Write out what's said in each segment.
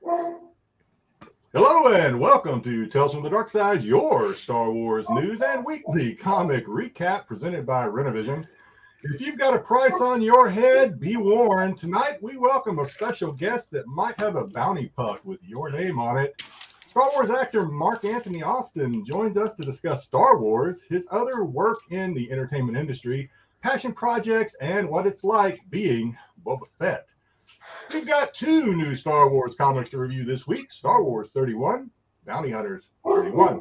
Hello and welcome to Tales from the Dark Side, your Star Wars news and weekly comic recap presented by Renovision. If you've got a price on your head, be warned. Tonight we welcome a special guest that might have a bounty puck with your name on it. Star Wars actor Mark Anthony Austin joins us to discuss Star Wars, his other work in the entertainment industry, passion projects, and what it's like being Boba Fett. We've got two new Star Wars comics to review this week, Star Wars 31, Bounty Hunters 31.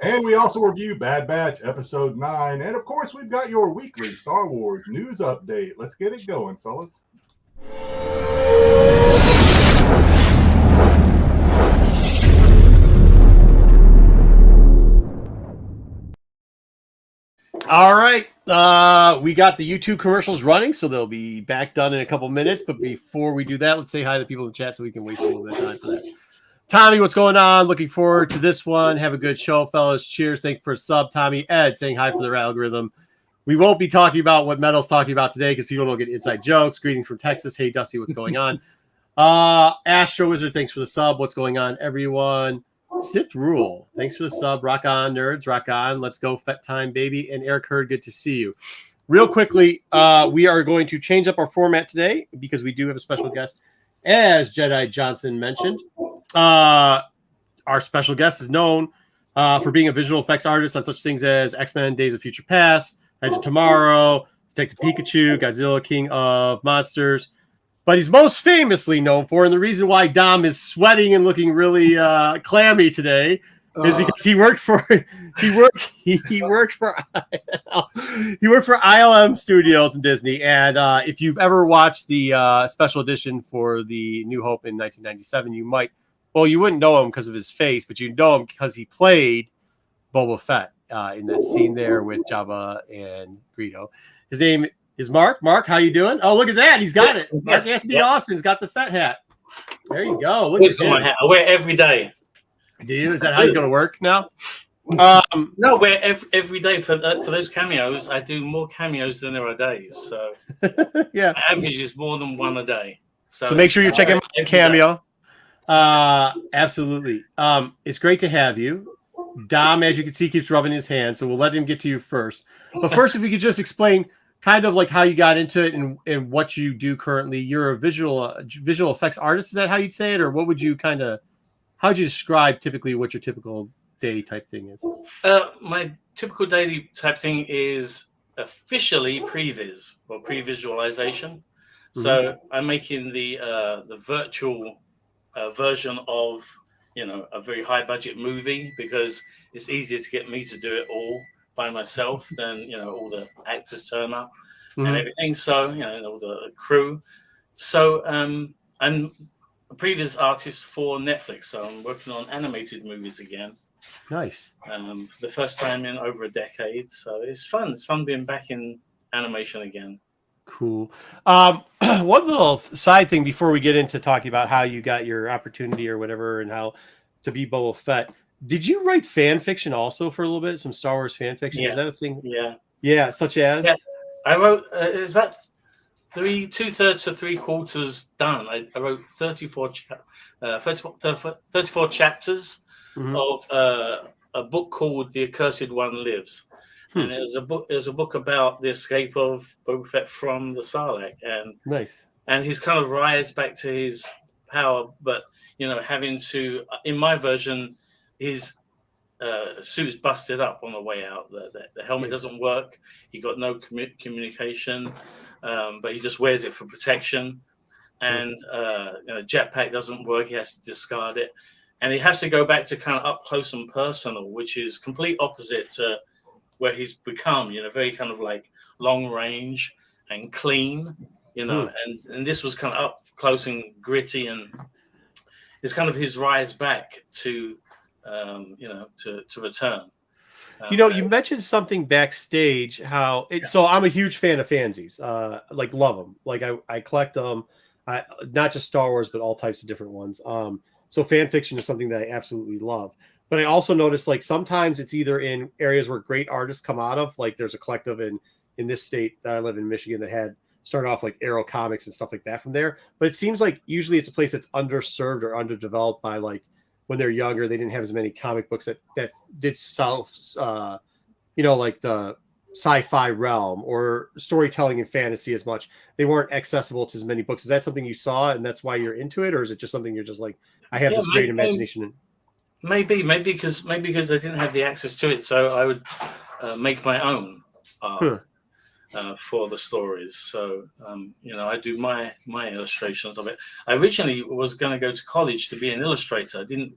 And we also review Bad Batch Episode 9. And of course, we've got your weekly Star Wars news update. Let's get it going, fellas. All right. We got the YouTube commercials running, so they'll be back done in a couple minutes. But before we do that, let's say hi to the people in the chat so we can waste a little bit of time for that. Tommy, what's going on? Looking forward to this one. Have a good show, fellas. Cheers. Thank you for a sub, Tommy. Ed saying hi for their algorithm. We won't be talking about what Metal's talking about today because people don't get inside jokes. Greeting from Texas. Hey, Dusty, what's going on? Astro Wizard, thanks for the sub. What's going on, everyone? Sith Rule, thanks for the sub. Rock on, nerds. Rock on. Let's go, Fett time, baby. And Eric Hurd, good to see you. Real quickly, we are going to change up our format today because we do have a special guest, as Jedi Johnson mentioned. Our special guest is known for being a visual effects artist on such things as X-Men, Days of Future Past, Edge of Tomorrow, Detective Pikachu, Godzilla, King of Monsters. But he's most famously known for, and the reason why Dom is sweating and looking really clammy today is because he worked for ILM Studios in Disney. And if you've ever watched the special edition for the New Hope in 1997, you wouldn't know him because of his face, but you know him because he played Boba Fett in that scene there with Jabba and Greedo. His name is Mark. Mark, how you doing? Oh, look at that. He's got it. Mark Anthony Austin's got the Fett hat. There you go. Look at my hat. I wear it every day. Do you? Is that how you go to work now? No, I wear it every day for those cameos. I do more cameos than there are days. So yeah, my average is more than one a day. So make sure you're checking out Cameo. Absolutely. It's great to have you. Dom, as you can see, keeps rubbing his hands, so we'll let him get to you first. But first, if we could just explain kind of like how you got into it and what you do currently. You're a visual effects artist. Is that how you'd say it? Or what would you how would you describe typically what your typical day type thing is? My typical daily type thing is officially previs or pre-visualization. Mm-hmm. So I'm making the virtual version of, a very high budget movie because it's easier to get me to do it all by myself than all the actors turn up and everything, so all the crew. So I'm a previous artist for Netflix, so I'm working on animated movies again. Nice. For the first time in over a decade, so it's fun being back in animation again. Cool. One little side thing before we get into talking about how you got your opportunity or whatever and how to be Boba Fett. Did you write fan fiction also for a little bit? Some Star Wars fan fiction? Yeah. Is that a thing? Yeah. Yeah, such as? Yeah. I wrote, it was about 2/3 to 3/4 done. I wrote 34 chapters of a book called The Accursed One Lives. And it was a book about the escape of Boba Fett from the Sarlacc. And nice. And his kind of rise back to his power, but, having to, in my version, his suit's busted up on the way out. The helmet doesn't work. He got no communication, but he just wears it for protection. And jetpack doesn't work. He has to discard it, and he has to go back to kind of up close and personal, which is complete opposite to where he's become. Very kind of like long range and clean. And this was kind of up close and gritty, and it's kind of his rise back to. To return. You mentioned something backstage. So I'm a huge fan of fanzines. Love them. Like I collect them. Not just Star Wars, but all types of different ones. So fan fiction is something that I absolutely love. But I also notice sometimes it's either in areas where great artists come out of. Like there's a collective in this state that I live in, Michigan, that had started off like Arrow Comics and stuff like that from there. But it seems like usually it's a place that's underserved or underdeveloped by like when they're younger, they didn't have as many comic books that did like the sci-fi realm or storytelling and fantasy as much. They weren't accessible to as many books. Is that something you saw and that's why you're into it, or is it just something you're just like, I have this great imagination? Maybe because I didn't have the access to it, so I would make my own art for the stories. So I do my illustrations of it. I originally was going to go to college to be an illustrator. I didn't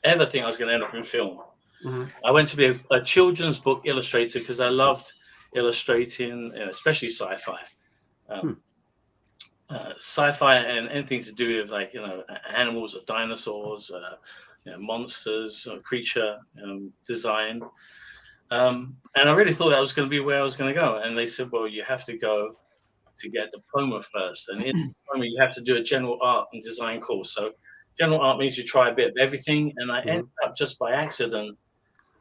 ever think I was going to end up in film. Mm-hmm. I went to be a children's book illustrator because I loved illustrating, especially sci-fi. Sci-fi and anything to do with like animals or dinosaurs, monsters or creature design. And I really thought that was going to be where I was going to go. And they said, well, you have to go to get a diploma first. And in the diploma, you have to do a general art and design course. So general art means you try a bit of everything. And I ended up just by accident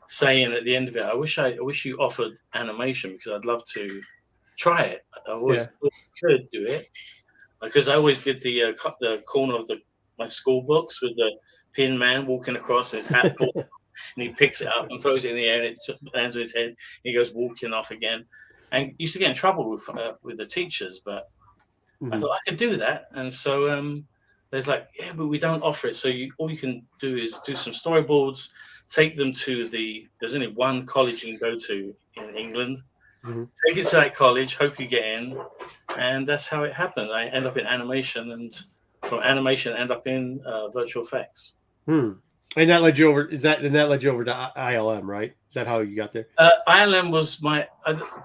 saying at the end of it, I wish you offered animation because I'd love to try it. I always could do it because I always did the corner of my school books with the Pin Man walking across his hat pulled, and he picks it up and throws it in the air and it lands on his head. And he goes walking off again, and used to get in trouble with the teachers. But I thought I could do that, and so there's like, but we don't offer it. So all you can do is do some storyboards, take them to there's only one college you can go to in England. Take it to that college, hope you get in, and that's how it happened. I end up in animation, and from animation end up in virtual effects. And that led you over. That led you over to ILM, right? Is that how you got there? ILM was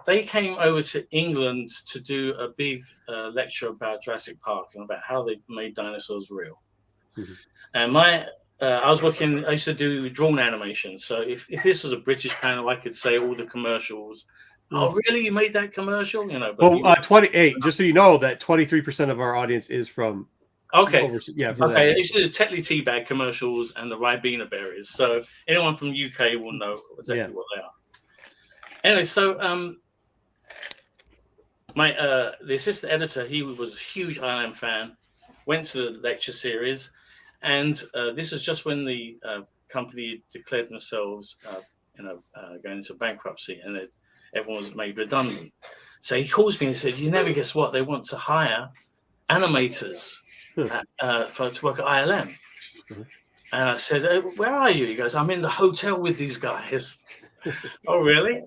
they came over to England to do a big lecture about Jurassic Park and about how they made dinosaurs real. And I used to do drawn animation. So if this was a British panel, I could say all the commercials. Oh, really? You made that commercial? But 28. Just so you know, that 23% of our audience is from. Okay. Yeah. Okay. I used to do Tetley tea bag commercials and the Ribena berries. So anyone from UK will know exactly what they are. Anyway, so the assistant editor, he was a huge ILM fan. Went to the lecture series, and this was just when the company declared themselves, going into bankruptcy, and everyone was made redundant. So he calls me and said, "You never guess what? They want to hire animators." To work at ILM. And I said, where are you? He goes, I'm in the hotel with these guys. Oh, really?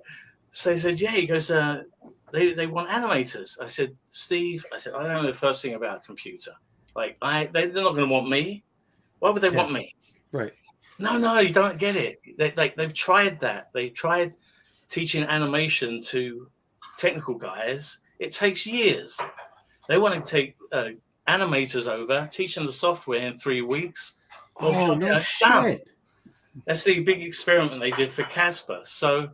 So he said, yeah. He goes, they want animators. I said, Steve, I don't know the first thing about a computer. Like, they're not going to want me. Why would they want me? Right. No, you don't get it. They've tried that. They tried teaching animation to technical guys. It takes years. They want to take animators over, teach them the software in 3 weeks. Oh, no shit. That's the big experiment they did for Casper. So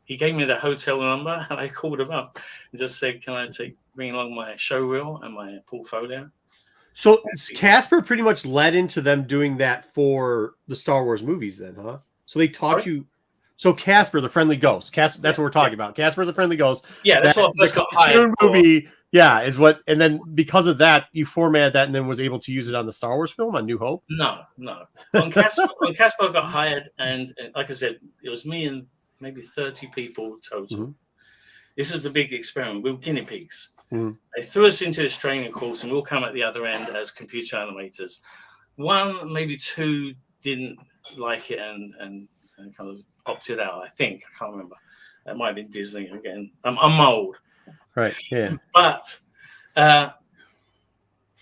he gave me the hotel number, and I called him up and just said, can I bring along my show reel and my portfolio? So Casper pretty much led into them doing that for the Star Wars movies then, huh? So they taught you. So Casper, the Friendly Ghost. That's what we're talking about. Casper, the Friendly Ghost. Yeah, that's what I first got hired movie. Yeah, is what, and then because of that, you formatted that and then was able to use it on the Star Wars film on New Hope. No. When Casper got hired, and like I said, it was me and maybe 30 people total. This is the big experiment. We were guinea pigs. They threw us into this training course, and we'll come at the other end as computer animators. One, maybe two didn't like it and kind of opted out. I think, I can't remember. That might have been Disney again. I'm old. Right. Yeah. But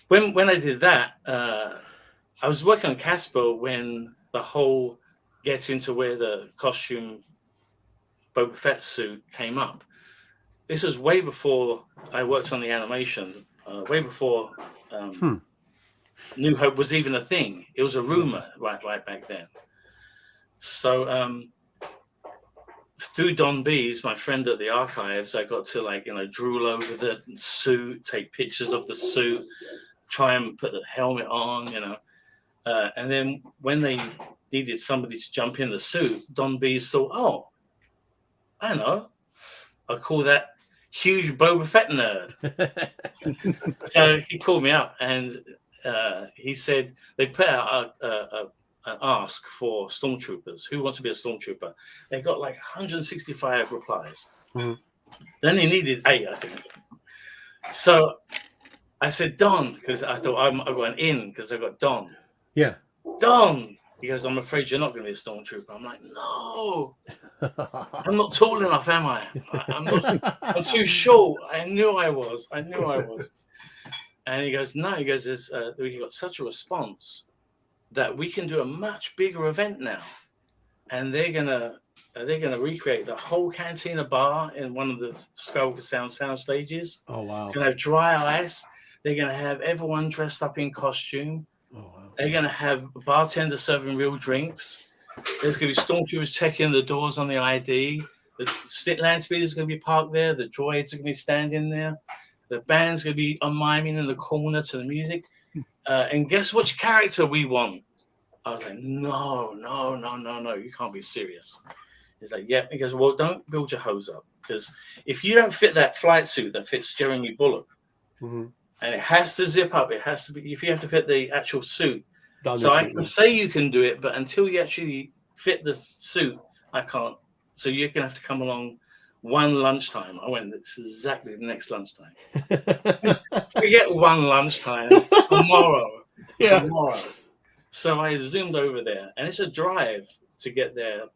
when I did that, I was working on Casper when the whole gets into where the costume Boba Fett suit came up. This was way before I worked on the animation. Way before New Hope was even a thing. It was a rumor right back then. So through Don B's, my friend at the archives, I got to drool over the suit, take pictures of the suit, try and put the helmet on, and then when they needed somebody to jump in the suit, Don B's thought, oh, I know, I'll call that huge Boba Fett nerd. So he called me up and he said they put out an ask for stormtroopers. Who wants to be a stormtrooper? They got like 165 replies. Mm-hmm. Then they needed 8, I think. So I said Don, because I thought I got an in because I got Don. Yeah. Don. He goes, I'm afraid you're not going to be a stormtrooper. I'm like, no, I'm not tall enough, am I? I'm too short. I knew I was. And he goes, no. He goes, we got such a response that we can do a much bigger event now, and they're gonna recreate the whole Cantina bar in one of the Skywalker sound stages. Oh wow! They're gonna have dry ice. They're gonna have everyone dressed up in costume. Oh wow! They're gonna have a bartender serving real drinks. There's gonna be stormtroopers checking the doors on the ID. The land speeder's gonna be parked there. The droids are gonna be standing there. The band's gonna be miming in the corner to the music. And guess which character we want? I was like, no, you can't be serious. He's like, yeah. He goes, well, don't build your hose up, because if you don't fit that flight suit that fits Jeremy Bullock, mm-hmm. and it has to zip up, it has to be, if you have to fit the actual suit. So I can suit. say you can do it, but until you actually fit the suit, I can't. So you're going to have to come along one lunchtime. I went, it's exactly the next lunchtime. Forget one lunchtime, tomorrow. Yeah. Tomorrow. So I zoomed over there, and it's a drive to get there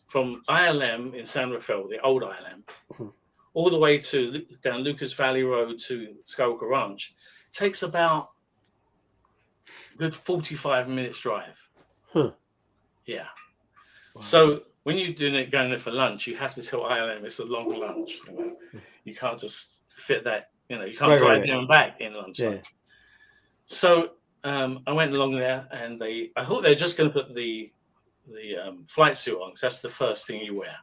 from ILM in San Rafael, the old ILM, all the way to down Lucas Valley Road to Skywalker Ranch. It takes about a good 45 minutes drive. Huh. Yeah. Wow. So when you're going there for lunch, you have to tell ILM it's a long lunch. You know? You can't just fit that. You know, you can't drive there and back in lunch. Yeah. So I went along there, and I thought they were just going to put the flight suit on, because that's the first thing you wear.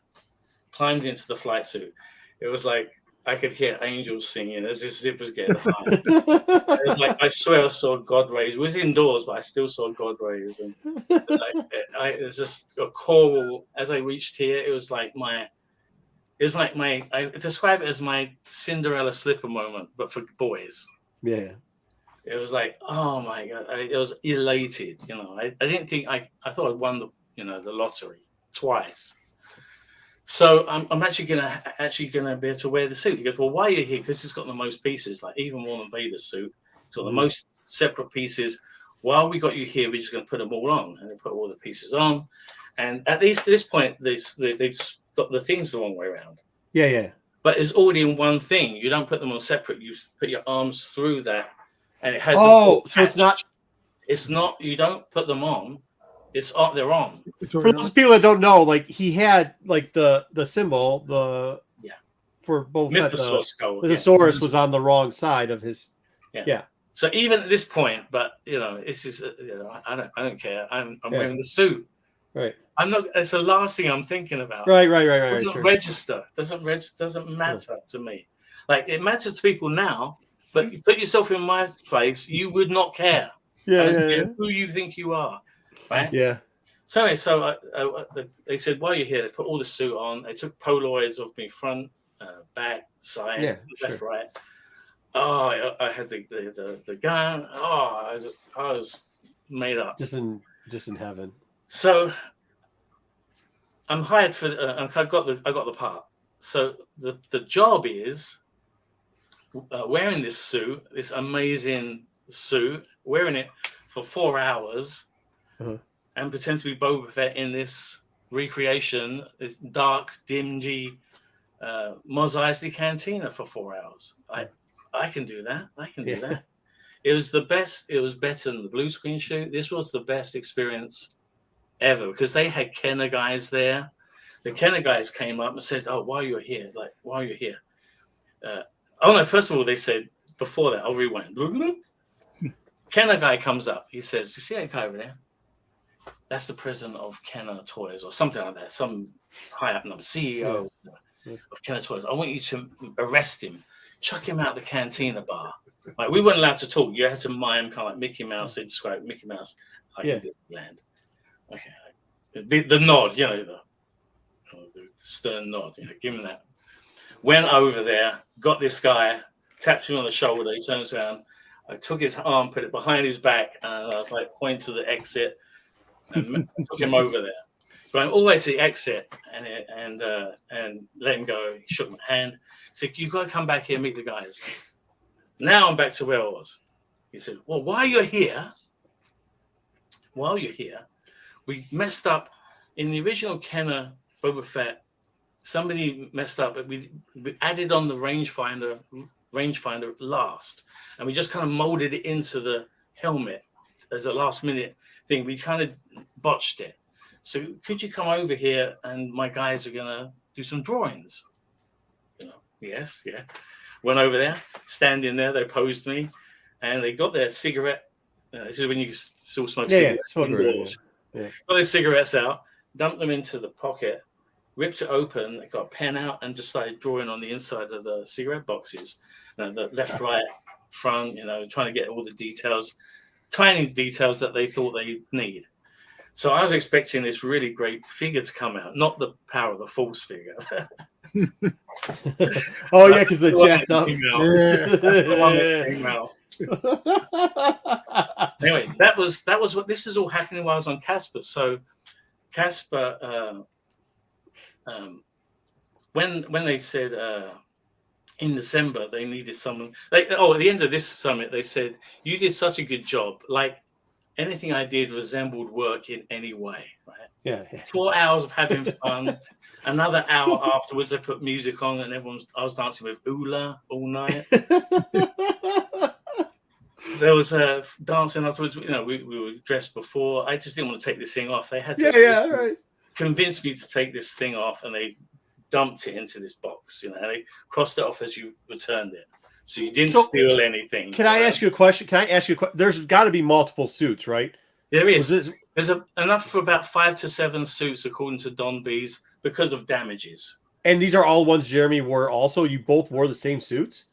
Climbed into the flight suit. It was like I could hear angels singing as this zip was getting high. It was like, I swear I saw God rays. It was indoors, but I still saw God rays. And it was just a choral. As I reached here, it was like I describe it as my Cinderella slipper moment, but for boys. Yeah. It was like, oh my God, I was elated. You know, I didn't think I thought I'd won the lottery twice. So I'm actually gonna be able to wear the suit. He goes, well, why are you here? Because it's got the most pieces, like even more than Vader's suit. So the most separate pieces. While we got you here, we're just gonna put them all on, and they put all the pieces on. And at least this point, they've got the things the wrong way around. Yeah, yeah. But it's already in one thing. You don't put them on separate. You put your arms through that, and it has. Oh, so it's not. It's not. You don't put them on. It's they're on. For those people that don't know, like he had like the symbol, for both the thesaurus was on the wrong side of his. Yeah. So even at this point, but this is I don't care. I'm wearing the suit. Right. I'm not. It's the last thing I'm thinking about. Right. Doesn't register. Doesn't matter to me. Like it matters to people now, but you put yourself in my place, you would not care. Yeah. Who you think you are. Right? Yeah. So anyway, they said, while you're here, they put all the suit on. They took Polaroids of me front, back, side, left, right. Oh, I had the gun. Oh, I was made up. Just in heaven. So I'm hired for. I got the part. So the job is wearing this suit, this amazing suit, wearing it for 4 hours. And pretend to be Boba Fett in this recreation, this dark, dingy, Mos Eisley cantina for 4 hours. I can do that. That. It was the best. It was better than the blue screen shoot. This was the best experience ever, because they had Kenner guys there. The Kenner guys came up and said, "Oh, while you're here, first of all, they said before that, I'll rewind. Kenner guy comes up. He says, "You see that guy over there? That's the president of Kenner Toys," or something like that. Some high up number, CEO of Kenner Toys. I want you to arrest him, chuck him out the cantina bar. Like, we weren't allowed to talk. You had to mime kind of like Mickey Mouse. They describe Mickey Mouse like in Disneyland. Okay, the nod, the stern nod. Give him that. Went over there, got this guy, tapped him on the shoulder. He turns around. I took his arm, put it behind his back, and I was like, point to the exit, and took him over there. Going all the way to the exit and let him go. He shook my hand. He said, "You got to come back here and meet the guys." Now I'm back to where I was. He said, "Well, while you're here, we messed up in the original Kenner Boba Fett. Somebody messed up, but we added on the rangefinder last, and we just kind of molded it into the helmet as a last minute thing. We kind of botched it. So could you come over here and my guys are gonna do some drawings?" Yes, yeah. Went over there, standing there, they posed me, and they got their cigarette. This is when you still smoke cigarettes indoors. Yeah. Got their cigarettes out, dumped them into the pocket, ripped it open, they got a pen out and just started drawing on the inside of the cigarette boxes. The left, right, front, trying to get all the details, tiny details that they thought they need. So I was expecting this really great figure to come out, not the Power of the Force figure. Oh yeah, because the jacked up. That's the one that came out. Anyway, that was what this is all happening while I was on Casper. So Casper, when they said in December they needed someone, at the end of this summit they said, "You did such a good job. Like anything I did resembled work in any way." Right? Yeah. 4 hours of having fun. Another hour afterwards, I put music on, and I was dancing with Ula all night. There was dancing afterwards. We were dressed before. I just didn't want to take this thing off. They had to convince me to take this thing off, and they dumped it into this box. They crossed it off as you returned it, so you didn't steal anything. Can I ask you a question? There's got to be multiple suits, right? There is. There's enough for about 5 to 7 suits, according to Don B's, because of damages. And these are all ones Jeremy wore also? You both wore the same suits?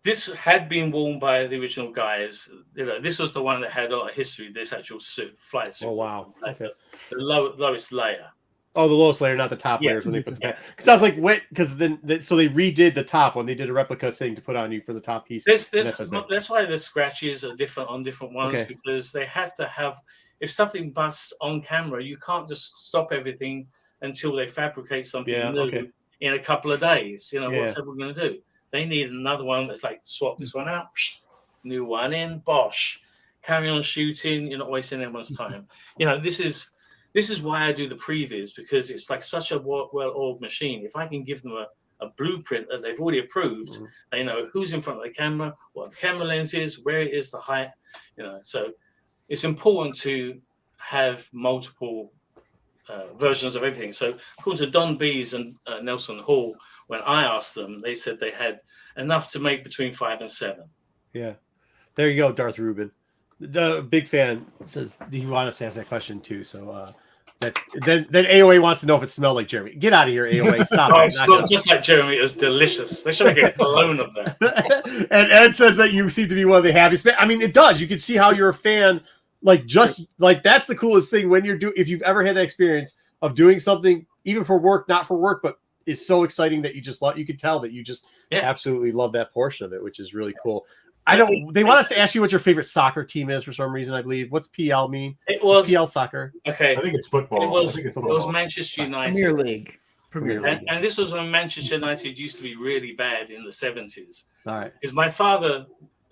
This had been worn by the original guys. This was the one that had a lot of history, this actual suit, flight suit. Oh, wow. Okay. The lowest layer. Oh, the lowest layer, not the top layers when they put the back. Because I was like, wait, because so they redid the top when they did a replica thing to put on you for the top piece. That's why the scratches are different on different ones, because they have to have, if something busts on camera, you can't just stop everything until they fabricate something new in a couple of days. What's everyone going to do? They need another one that's like, swap this one out, new one in, bosh, carry on shooting. You're not wasting anyone's time. This is why I do the previs, because it's like such a well-oiled machine. If I can give them a blueprint that they've already approved, they know who's in front of the camera, what the camera lens is, where it is, the height. So it's important to have multiple versions of everything. So according to Don B's and Nelson Hall, when I asked them, they said they had enough to make between 5 and 7. Yeah. There you go, Darth Rubin. The big fan says he wants to ask that question too. So then AOA wants to know if it smelled like Jeremy. Get out of here, AOA. Stop. It smelled just like Jeremy. It was delicious. They should make a cologne of that. And Ed says that you seem to be one of the happiest. I mean, it does. You can see how you're a fan. That's the coolest thing when if you've ever had that experience of doing something, even for work, not for work, but it's so exciting that you can tell that you just absolutely love that portion of it, which is really cool. They want us to ask you what your favorite soccer team is for some reason, I believe. What's PL mean? What's PL soccer. Okay. I think it's football. It was Manchester United. Premier League. And this was when Manchester United used to be really bad in the 70s. All right. Because my father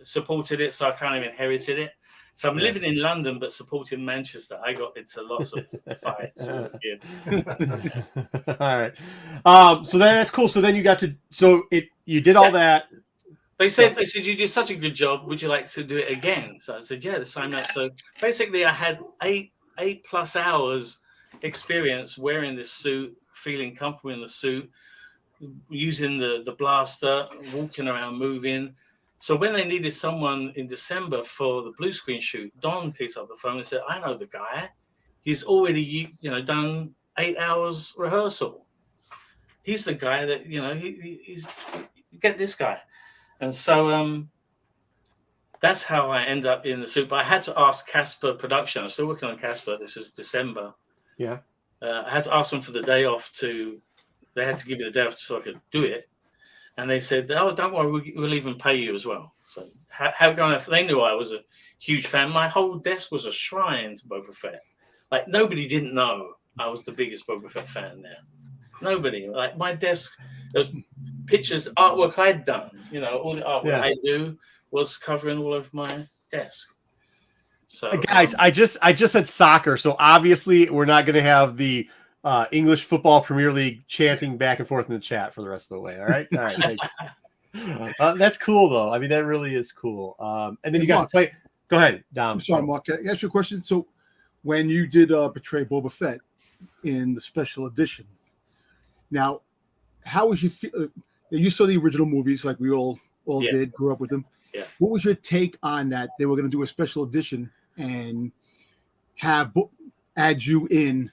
supported it, so I kind of inherited it. So I'm living in London, but supporting Manchester. I got into lots of fights as a kid. All right. So that's cool. So then you got to, you did all that. They said you did such a good job. Would you like to do it again? So I said, yeah, the sign up. So basically, I had 8+ hours experience wearing this suit, feeling comfortable in the suit, using the blaster, walking around, moving. So when they needed someone in December for the blue screen shoot, Don picked up the phone and said, "I know the guy. He's already done 8 hours rehearsal. He's the guy that he's get this guy." And so that's how I end up in the suit. But I had to ask Casper Production. I'm still working on Casper. This is December. Yeah. I had to ask them for the day off to they had to give me the day off so I could do it. And they said, "Oh, don't worry, we'll even pay you as well." So how going? They knew I was a huge fan. My whole desk was a shrine to Boba Fett. Like nobody didn't know I was the biggest Boba Fett fan there. Nobody. Like my desk, there was pictures, artwork I'd done. You know, all the artwork I do was covering all of my desk. So guys, I just said soccer, so obviously we're not going to have the English Football Premier League chanting back and forth in the chat for the rest of the way. All right. Thank you. That's cool, though. I mean, that really is cool. And then you got to play. Go ahead, Dom. I'm sorry, Mark. Can I ask you a question? So, when you did portray Boba Fett in the special edition, now, how was you feel? You saw the original movies, like we all did, grew up with them. Yeah. What was your take on that? They were going to do a special edition and have add you in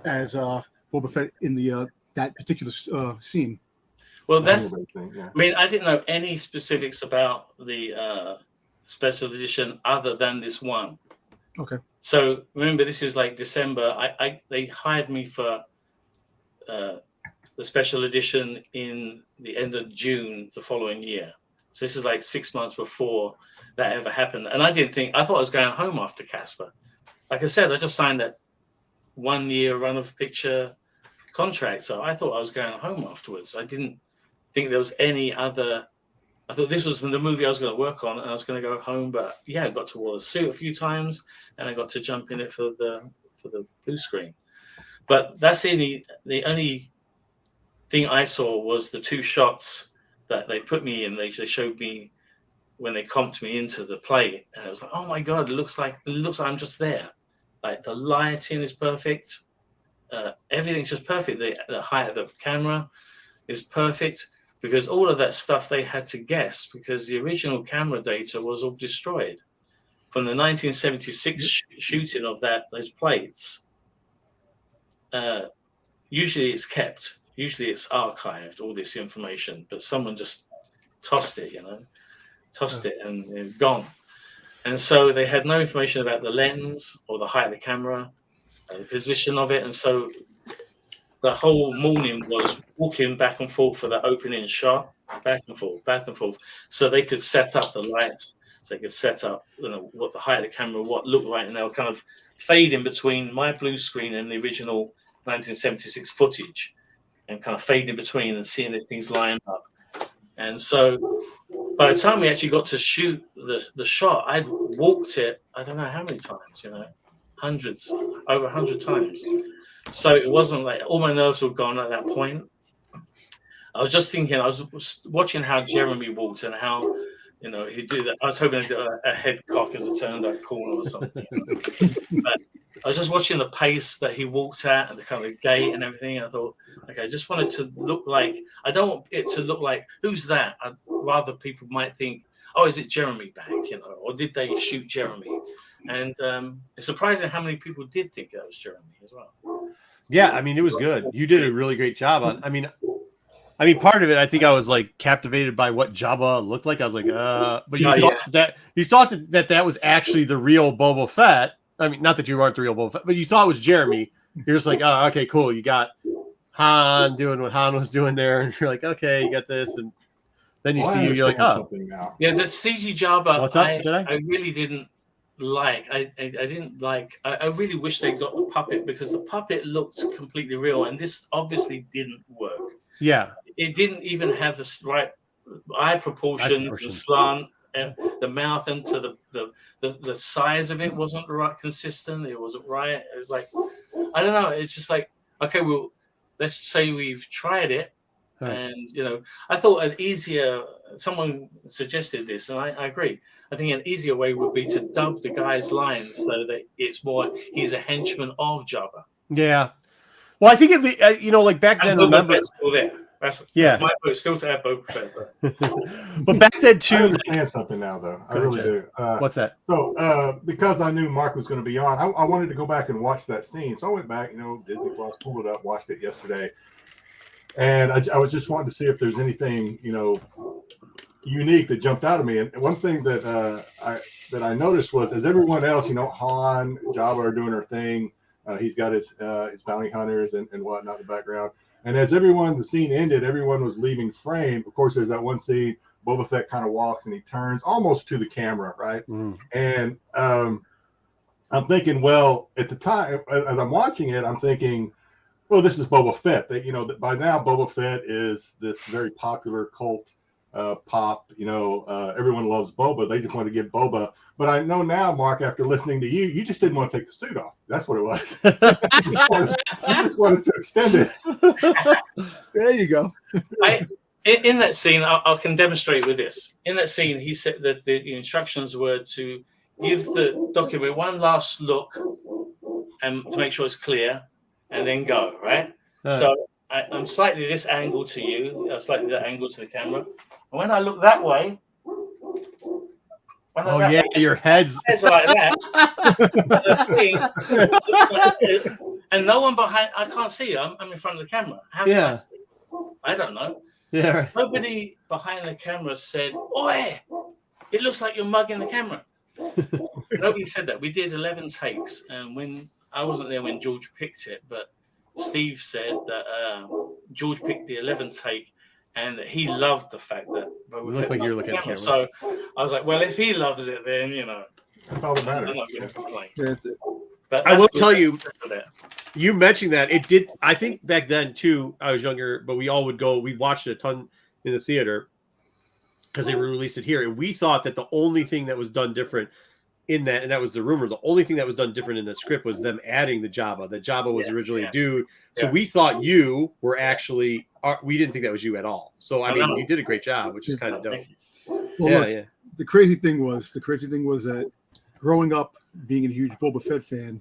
as Boba Fett in the that particular scene. Well, I mean, I didn't know any specifics about the special edition other than this one. Okay. So remember, this is like December. They hired me for the special edition in the end of June the following year. So this is like 6 months before that ever happened. And I thought I was going home after Casper. Like I said, I just signed that 1 year run of picture contract. So I thought I was going home afterwards. I didn't think there was any other. I thought this was the movie I was going to work on and I was going to go home. But yeah, I got to wear a suit a few times and I got to jump in it for the blue screen. But that's the only thing I saw was the two shots that they put me in. They showed me when they comped me into the play, and I was like, "Oh my god! It looks like I'm just there. Like the lighting is perfect, everything's just perfect. The height of the camera is perfect because all of that stuff they had to guess because the original camera data was all destroyed from the 1976 shooting of those plates. Usually it's kept. Usually it's archived, all this information, but someone just tossed it, and it's gone. And so they had no information about the lens or the height of the camera, the position of it. And so the whole morning was walking back and forth for the opening shot, back and forth. So they could set up the lights, so they could set up what the height of the camera, what looked like, and they were kind of fading between my blue screen and the original 1976 footage. And kind of fade in between and seeing if things line up. And so by the time we actually got to shoot the shot, I'd walked it, I don't know how many times, hundreds, over 100 times. So it wasn't like all my nerves were gone at that point. I was just thinking, I was watching how Jeremy walked and how, he'd do that. I was hoping to do a head cock as a turned up corner or something. But I was just watching the pace that he walked at and the kind of gait and everything. And I thought, okay, I just want it to look like, I don't want it to look like, who's that? I'd rather people might think, oh, is it Jeremy back? Or did they shoot Jeremy? And it's surprising how many people did think that was Jeremy as well. Yeah, I mean, it was good. You did a really great job on. I mean, part of it, I think I was like captivated by what Jabba looked like. I was like, but you thought that was actually the real Boba Fett. I mean, not that you weren't the real Boba Fett, but you thought it was Jeremy. You're just like, oh, okay, cool. You got Han doing what Han was doing there, and you're like, okay, you got this, and then you're like, oh, yeah, the CG Jabba. What's up, I really didn't like. I didn't like. I really wish they got the puppet because the puppet looked completely real, and this obviously didn't work. Yeah, it didn't even have the right eye proportions, the slant. And the mouth into the size of it wasn't right consistent. It wasn't right. It was like, I don't know. It's just like, okay, well, let's say we've tried it. Huh. And, I thought someone suggested this and I agree. I think an easier way would be to dub the guy's lines so that it's more, he's a henchman of Jabba. Yeah. Well, I think like back then, remember. Still there. Yeah, my vote still to have Boba Fett. But back then too, I understand something now, though. I really do. What's that? So, because I knew Mark was going to be on, I wanted to go back and watch that scene. So I went back, Disney Plus, pulled it up, watched it yesterday, and I was just wanting to see if there's anything, unique that jumped out of me. And one thing that I noticed was, as everyone else, Han, Jabba are doing their thing. He's got his bounty hunters and whatnot in the background. And as the scene ended, everyone was leaving frame. Of course, there's that one scene, Boba Fett kind of walks and he turns almost to the camera, right? And I'm thinking, well, at the time, as I'm watching it, I'm thinking, well, this is Boba Fett. That, that by now Boba Fett is this very popular cult pop. Everyone loves Boba. They just want to get Boba. But I know now, Mark, after listening to you, you just didn't want to take the suit off. That's what it was. you just wanted to extend it. There you go. In that scene, I can demonstrate with this. In that scene, he said that the instructions were to give the document one last look and to make sure it's clear, and then go, right? So I'm slightly this angle to you, slightly that angle to the camera. And when I look that way, your head's like that. And no one behind, I can't see. I'm in front of the camera. How can I see? I don't know. Yeah. Nobody behind the camera said, "Oi, it looks like you're mugging the camera." Nobody said that. We did 11 takes, and when I wasn't there when George picked it, but Steve said that George picked the 11th take, and that he loved the fact that it looked like you were looking at the camera. So I was like, well, if he loves it, then that's all that matters. I'm not going to complain. That's it. But I will tell you, you mentioned that it did. I think back then too, I was younger, but we all would go. We watched it a ton in the theater because they released it here, and we thought that the only thing that was done different in that, and that was the rumor, the only thing that was done different in the script was them adding the Jabba. That Jabba was originally a dude, so we thought you were actually. We didn't think that was you at all. So I mean, you did a great job, which is kind of dope. Well, look, the crazy thing was that growing up, being a huge Boba Fett fan,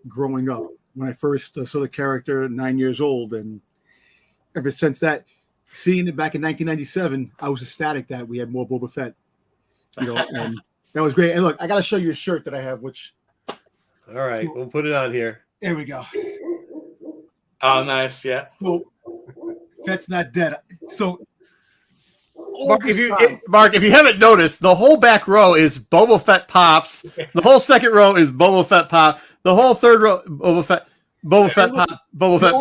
growing up when I first saw the character 9 years old, and ever since that, seeing it back in 1997, I was ecstatic that we had more Boba Fett. And that was great. And look, I got to show you a shirt that I have, which. All right, we'll put it on here. There we go. Oh, nice, yeah. So, Fett's not dead. So, Mark, if you haven't noticed, the whole back row is Boba Fett pops. The whole second row is Boba Fett pop. The whole third row, Boba Fett pop. Boba Fett pop. The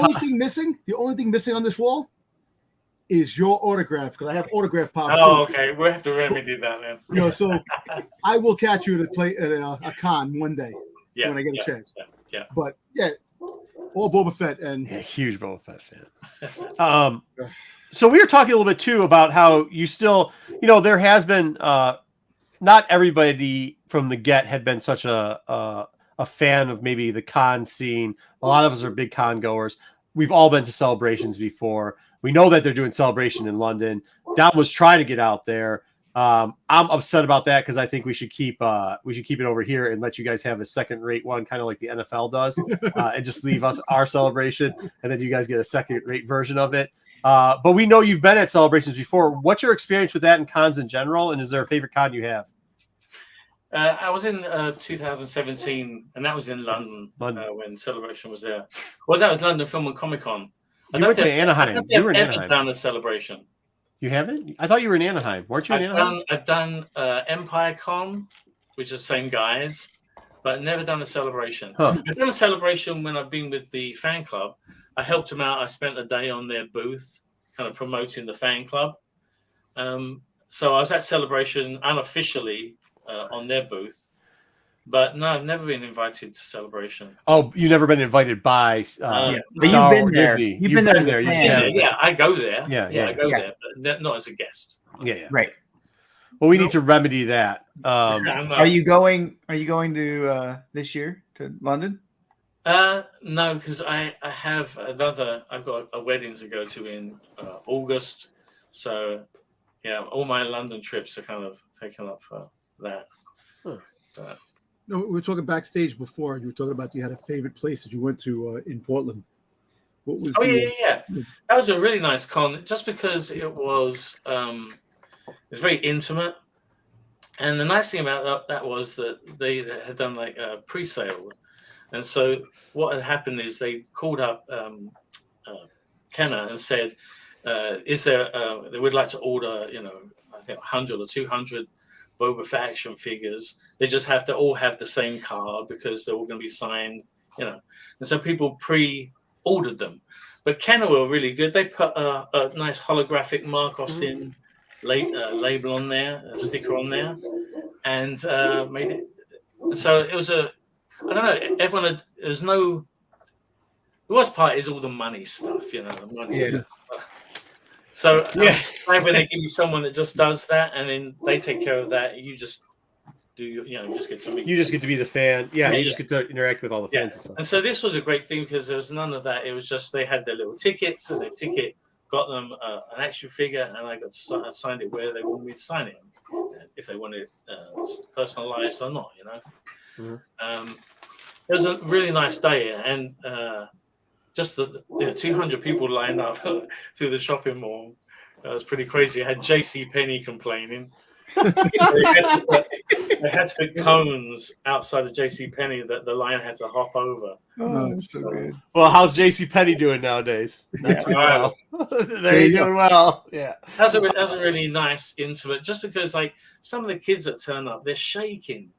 only thing missing on this wall is your autograph, because I have autograph pops. Oh, okay. We'll have to remedy that then. So I will catch you to play at a con one day when I get a chance. Yeah. But all Boba Fett and huge Boba Fett fan. So we were talking a little bit too about how you still, there has been not everybody from the get had been such a fan of maybe the con scene. A lot of us are big con goers. We've all been to celebrations before. We know that they're doing celebration in London. Dom was trying to get out there. I'm upset about that because I think we should keep it over here and let you guys have a second-rate one, kind of like the NFL does, and just leave us our celebration, and then you guys get a second-rate version of it. But we know you've been at celebrations before. What's your experience with that and cons in general? And is there a favorite con you have? I was in 2017, and that was in London. When Celebration was there. Well, that was London Film and Comic Con. You went to Anaheim. You were in Anaheim. I've done a celebration. You haven't? I thought you were in Anaheim. Weren't you in Anaheim? I've done Empire Con, which is the same guys, but never done a celebration. I've done a celebration when I've been with the fan club. I helped them out. I spent a day on their booth, kind of promoting the fan club. So I was at celebration unofficially on their booth. But no, I've never been invited to celebration. Oh, you've never been invited by but you've been there. Disney. You've been there. Yeah, I go there. Yeah, I go there, but not as a guest. Yeah. Right. Well, we need to remedy that. Are you going to this year to London? No, because I've got a wedding to go to in August. So yeah, all my London trips are kind of taken up for that. No, we were talking backstage before. You were talking about you had a favorite place that you went to in Portland. What was? Yeah. That was a really nice con, just because it was very intimate. And the nice thing about that was that they had done like a pre-sale, and so what had happened is they called up Kenner and said, "Is there? They would like to order, I think 100 or 200 Boba Fett action figures. They just have to all have the same card because they're all going to be signed, And so people pre-ordered them. But Kenner were really good. They put a nice holographic Mark Austin label on there, a sticker on there, and made it. So it was I don't know. Everyone had. There's no. The worst part is all the money stuff. The money stuff. So when they give you someone that just does that, and then they take care of that, you just do. You just get to meet. You just get to be the fan. Yeah, you just get to interact with all the fans and stuff. And so this was a great thing because there was none of that. It was just they had their little tickets, and their ticket got them an action figure, and I got to sign it where they wanted me to sign it, if they wanted it personalized or not. It was a really nice day, and just the 200 people lined up through the shopping mall. It was pretty crazy. I had J.C. Penney complaining. They had to put cones outside of J.C. Penney that the line had to hop over. Oh, so good. Well, how's J.C. Penney doing nowadays? Not too well. They're doing well. Yeah. That's a really nice, intimate. Just because, like, some of the kids that turn up, they're shaking.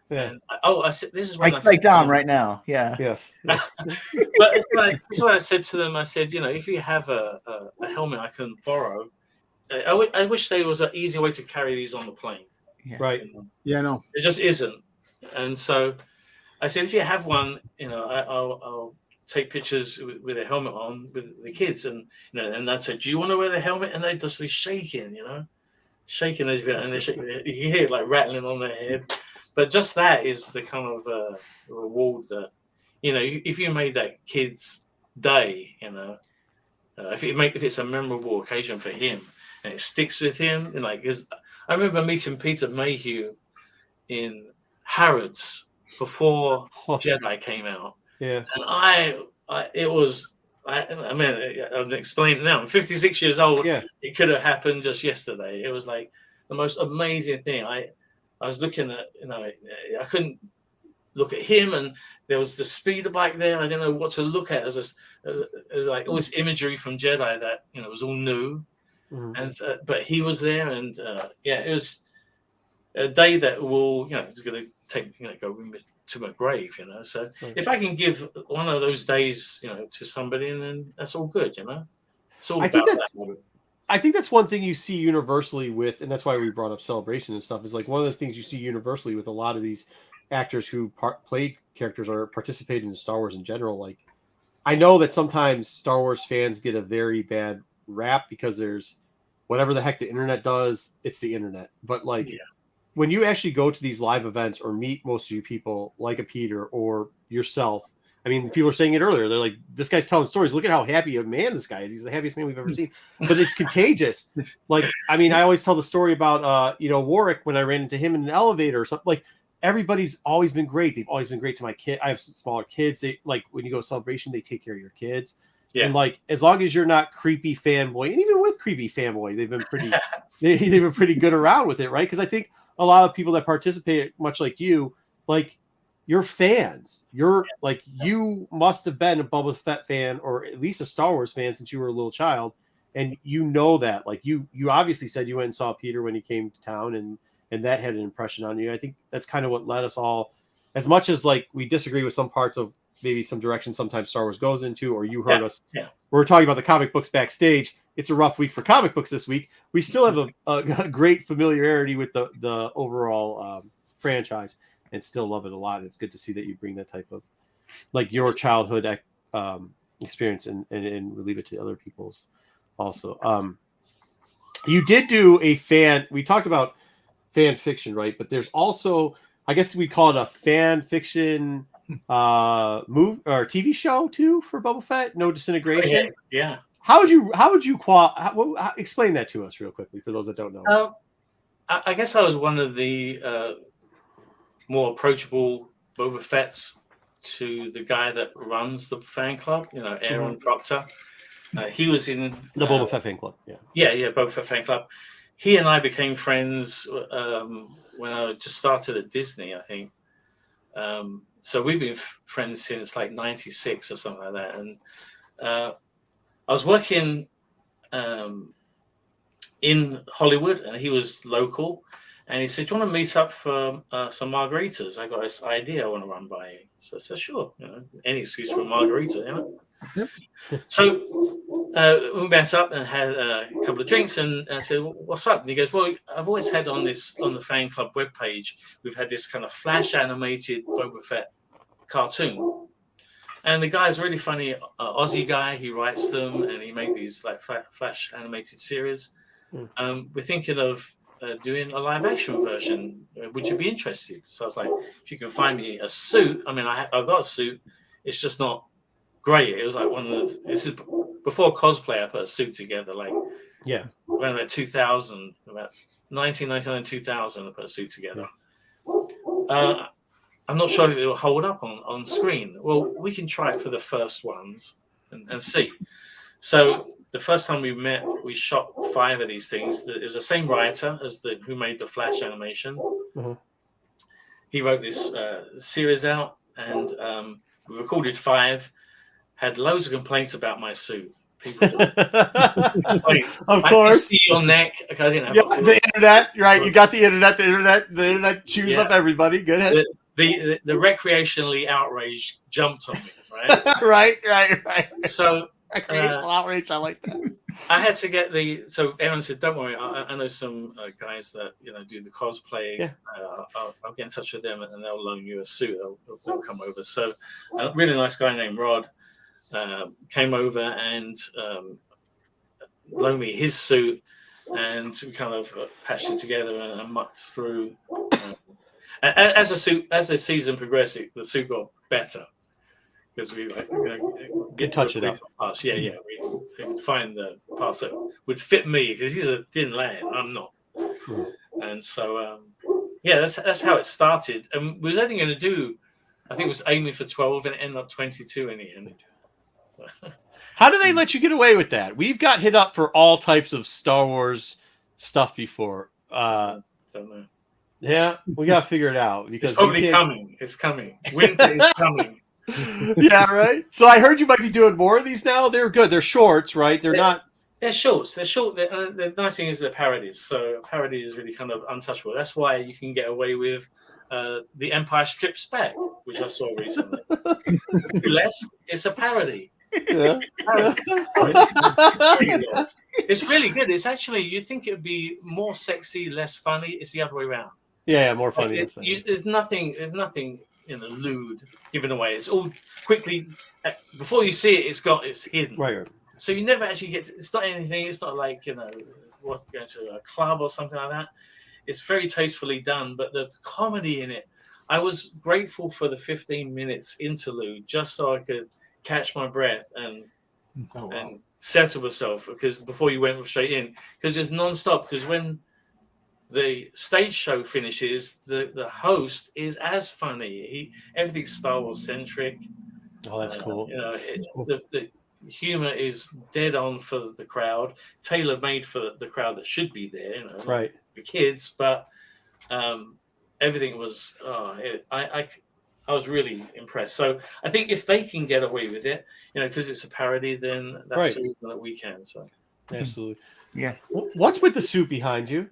Yeah. And, I said, this is what like Dom right now. Yeah. Yes. But it's what I said to them. I said, if you have a helmet I can borrow, I wish there was an easy way to carry these on the plane. Yeah. Right. Yeah, no. It just isn't. And so I said, if you have one, I'll take pictures with a helmet on with the kids. And, and I said, do you want to wear the helmet? And they'd just be shaking, shaking as and you hear it like rattling on their head. But just that is the kind of reward that, if you made that kid's day, if it's a memorable occasion for him and it sticks with him, and I remember meeting Peter Mayhew in Harrods before Jedi came out. Yeah. And I'm explaining now. I'm 56 years old. Yeah. It could have happened just yesterday. It was like the most amazing thing. I was looking at, I couldn't look at him, and there was the speeder bike there. I didn't know what to look at. It was like all this imagery from Jedi that was all new, and but he was there, and it was a day that will it's going to take go to my grave. So if I can give one of those days to somebody, and then that's all good. It's all about that. I think that's one thing you see universally with, and that's why we brought up Celebration and stuff, is like one of the things you see universally with a lot of these actors who played characters or participated in Star Wars in general. Like, I know that sometimes Star Wars fans get a very bad rap because there's whatever the heck the internet does, it's the internet. But when you actually go to these live events or meet most of you people like a Peter or yourself, I mean, people are saying it earlier. They're like, this guy's telling stories. Look at how happy a man this guy is. He's the happiest man we've ever seen. But it's contagious. Like, I mean, I always tell the story about, Warwick when I ran into him in an elevator or something. Like, everybody's always been great. They've always been great to my kid. I have smaller kids. They like when you go to Celebration, they take care of your kids. Yeah. And like, as long as you're not creepy fanboy, and even with creepy fanboy, they've been pretty, they've been pretty good around with it, right? Because I think a lot of people that participate, much like you, like, you're fans. You're like, you must have been a Boba Fett fan or at least a Star Wars fan since you were a little child. And that, like, you obviously said you went and saw Peter when he came to town, and that had an impression on you. I think that's kind of what led us all, as much as like we disagree with some parts of maybe some direction sometimes Star Wars goes into, or you heard us. Yeah. We're talking about the comic books backstage. It's a rough week for comic books this week. We still have a great familiarity with the overall franchise and still love it a lot. It's good to see that you bring that type of, like, your childhood experience and relieve it to other people's also. You did do we talked about fan fiction, right? But there's also, I guess we call it a fan fiction movie or TV show too for Boba Fett. No Disintegration. Yeah. How would you explain that to us real quickly for those that don't know? I guess I was one of the more approachable Boba Fett's to the guy that runs the fan club, Aaron Proctor. He was in the Boba Fett fan club. Yeah, Boba Fett fan club. He and I became friends when I just started at Disney, I think. So we've been friends since like 96 or something like that. And I was working in Hollywood, and he was local. And he said, do you want to meet up for some margaritas? I got this idea I want to run by you. So I said, sure. Any excuse for a margarita, So we met up and had a couple of drinks, and I said, "What's up?" And he goes, "Well, I've always had on the fan club webpage, we've had this kind of flash animated Boba Fett cartoon, and the guy's really funny, Aussie guy. He writes them, and he made these like flash animated series. We're thinking of doing a live action version. Would you be interested?" So I was like, "If you can find me a suit, I mean, I've got a suit. It's just not great. It was like this is before cosplay. I put a suit together, like around about 2000, about 1999, 2000. I put a suit together. I'm not sure if it will hold up on screen. Well, we can try it for the first ones and see." So the first time we met, we shot 5 of these things. It was the same writer as who made the flash animation. He wrote this series out, and we recorded 5. Had loads of complaints about my suit. People just complaints. Of I course. can see your neck. Okay, I didn't have The internet, right? You got the internet. The internet chews up everybody. Go ahead. The recreationally outraged jumped on me, right? right. So Recreational outrage. I like that. I had to get so Aaron said, "Don't worry, I know some guys that do the cosplay. Yeah. I'll get in touch with them, and they'll loan you a suit. They'll come over." So a really nice guy named Rod came over and loaned me his suit, and we kind of patched it together and mucked through. As the season progressed, the suit got better because we get touch it up. Parts. Yeah, we would find the parts that would fit me because he's a thin lad. I'm not, and so that's how it started. And we were only going to do, I think it was aiming for 12, and it ended up 22 in the end. How do they let you get away with that? We've got hit up for all types of Star Wars stuff before. Don't know. Yeah, we got to figure it out because it's probably coming. It's coming. Winter is coming. Yeah, right. So I heard you might be doing more of these now. They're good. They're shorts, right? They're not. They're shorts. They're short. The nice thing is they're parodies. So a parody is really kind of untouchable. That's why you can get away with The Empire Strips Back, which I saw recently. It's a parody. Yeah. It's really good. It's actually, you think it would be more sexy, less funny. It's the other way around. Yeah, more funny. There's nothing lewd given away. It's all quickly before you see it. It's hidden. Right. So you never actually get. It's not anything. It's not like going to a club or something like that. It's very tastefully done. But the comedy in it, I was grateful for the 15 minutes interlude just so I could catch my breath and settle myself because before you went straight in, because it's non-stop. Because when the stage show finishes, the host is as funny. Everything's Star Wars centric. Oh, that's cool. The humor is dead on for the crowd, tailor made for the crowd that should be there. Right. The kids, but everything was. I was really impressed. So I think if they can get away with it, because it's a parody, then that's the reason that we can. So absolutely, yeah. What's with the suit behind you?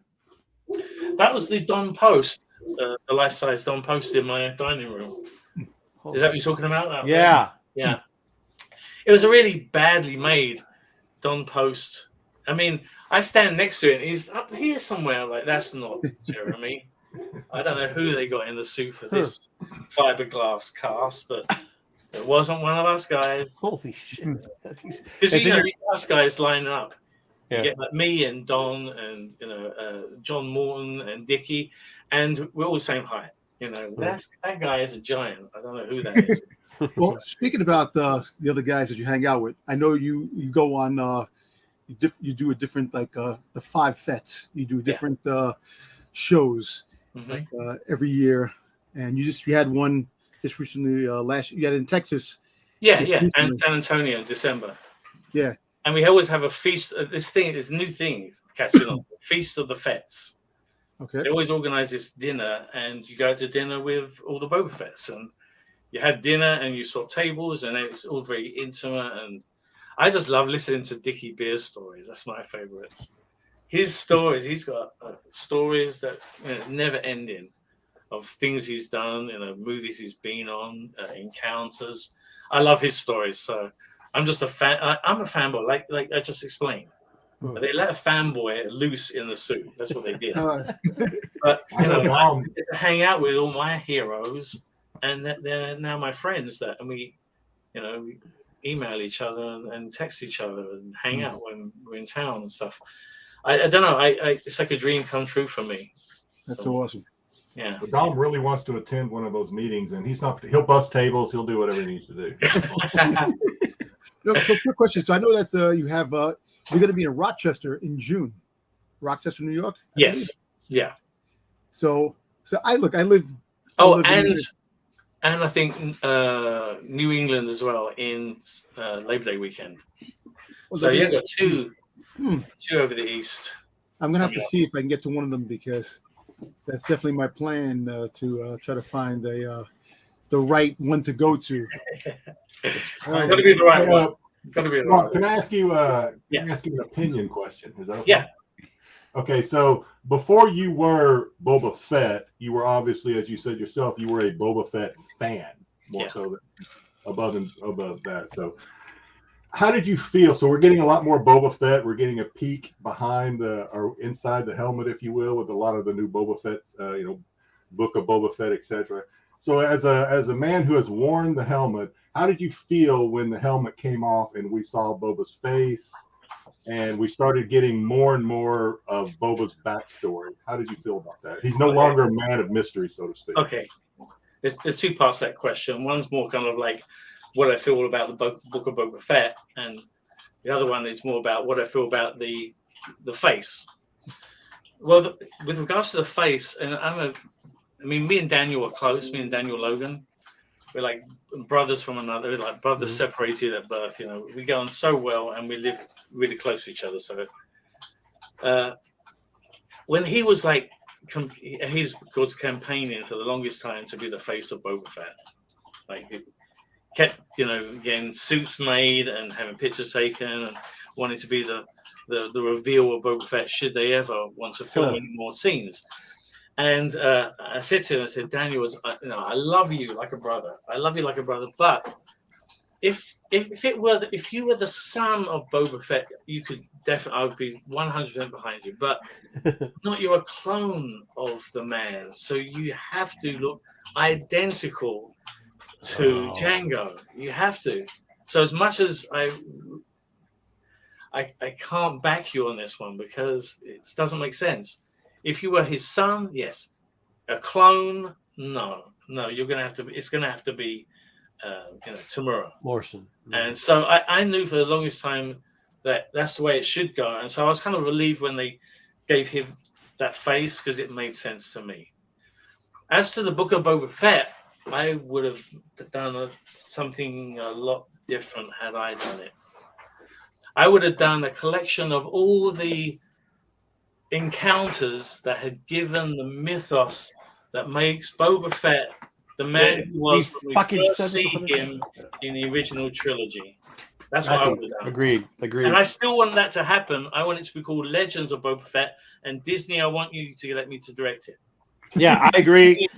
That was the Don Post, the life-size Don Post in my dining room. Is that what you're talking about? Yeah. Yeah. It was a really badly made Don Post. I mean, I stand next to it, and he's up here somewhere. Like, that's not Jeremy. I don't know who they got in the suit for this fiberglass cast, but it wasn't one of us guys. Holy shit. Because us guys line up. Yeah. You get like me and Don and John Morton and Dickie, and we're all the same height. That guy is a giant. I don't know who that is. Well, speaking about the other guys that you hang out with, I know you go on you do a different the 5 Fets. You do different shows like every year, and you had one just recently last. You had it in Texas. Yeah, and San Antonio in December. Yeah. And we always have a feast. This new thing catching on. Feast of the Fets. Okay. They always organize this dinner, and you go to dinner with all the Boba Fetts, and you had dinner, and you saw tables, and it's all very intimate. And I just love listening to Dickie Beer's stories. That's my favorites. His stories. He's got stories that never ending of things he's done, movies he's been on, encounters. I love his stories, so I'm just a fan. I'm a fanboy, like I just explained. They let a fanboy loose in the suit. That's what they did. But I know Dom. I get to hang out with all my heroes, and they're now my friends. And we email each other and text each other and hang out when we're in town and stuff. I don't know. It's like a dream come true for me. That's so awesome. Yeah. But Dom really wants to attend one of those meetings, and he'll bust tables. He'll do whatever he needs to do. No, so quick question. So I know that you have you're going to be in Rochester in June, Rochester, New York. Yes. Yeah. So I live. And I think New England as well in Labor Day weekend. So yeah, got two over the east. I'm gonna have to see if I can get to one of them because that's definitely my plan to try to find the right one to go to. It's got to be the right one. Got to be the right one. Can I ask you? Can I ask you an opinion question? Is that okay? Yeah. Okay, so before you were Boba Fett, you were obviously, as you said yourself, you were a Boba Fett fan, more so than above that. So how did you feel? So we're getting a lot more Boba Fett. We're getting a peek behind or inside the helmet, if you will, with a lot of the new Boba Fett's, Book of Boba Fett, etc. So as a man who has worn the helmet, how did you feel when the helmet came off and we saw Boba's face? And we started getting more and more of Boba's backstory. How did you feel about that? He's no longer a man of mystery, so to speak. Okay. There's two parts to that question. One's more kind of like what I feel about the Book of Boba Fett, and the other one is more about what I feel about the face. Well, with regards to the face, and me and Daniel are close. Me and Daniel Logan, we're like brothers from another. We're like brothers separated at birth. We get on so well, and we live really close to each other. So when he was he was campaigning for the longest time to be the face of Boba Fett. Like he kept, getting suits made and having pictures taken and wanting to be the reveal of Boba Fett should they ever want to film any more scenes. And I said to him, Daniel, I love you like a brother. I love you like a brother. But if you were the son of Boba Fett, you could definitely, I would be 100% behind you. But you're a clone of the man, so you have to look identical to Django. You have to. So as much as I can't back you on this one because it doesn't make sense. If you were his son, yes. A clone, no. You're gonna have to. It's gonna have to be, Tamura Morrison. And so I knew for the longest time that that's the way it should go. And so I was kind of relieved when they gave him that face because it made sense to me. As to the Book of Boba Fett, I would have done something a lot different had I done it. I would have done a collection of all the encounters that had given the mythos that makes Boba Fett the man who was when we first see him in the original trilogy. That's what I would have done. Agreed. And I still want that to happen. I want it to be called Legends of Boba Fett. And Disney, I want you to let me to direct it. Yeah, I agree.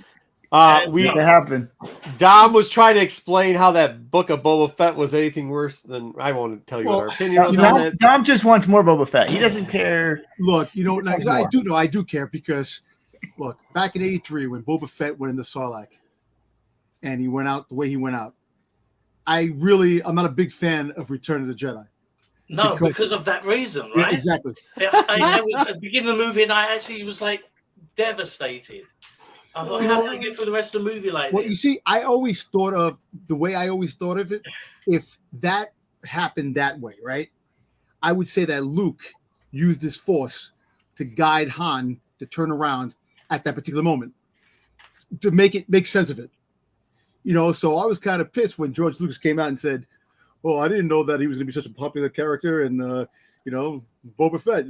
It happened. Dom was trying to explain how that Book of Boba Fett was anything worse than I won't tell you what our opinion was on it. Dom just wants more Boba Fett. He doesn't care. Look, I do care because look, back in '83 when Boba Fett went into Sarlacc and he went out the way he went out, I'm not a big fan of Return of the Jedi. No, because of that reason, right? Yeah, exactly. I was at the beginning of the movie and I actually was like devastated. I thought, how can I get through the rest of the movie like Well, this? you see, I always thought of it, if that happened that way, right? I would say that Luke used his force to guide Han to turn around at that particular moment to make sense of it. So I was kind of pissed when George Lucas came out and said, "Oh, I didn't know that he was going to be such a popular character," and Boba Fett,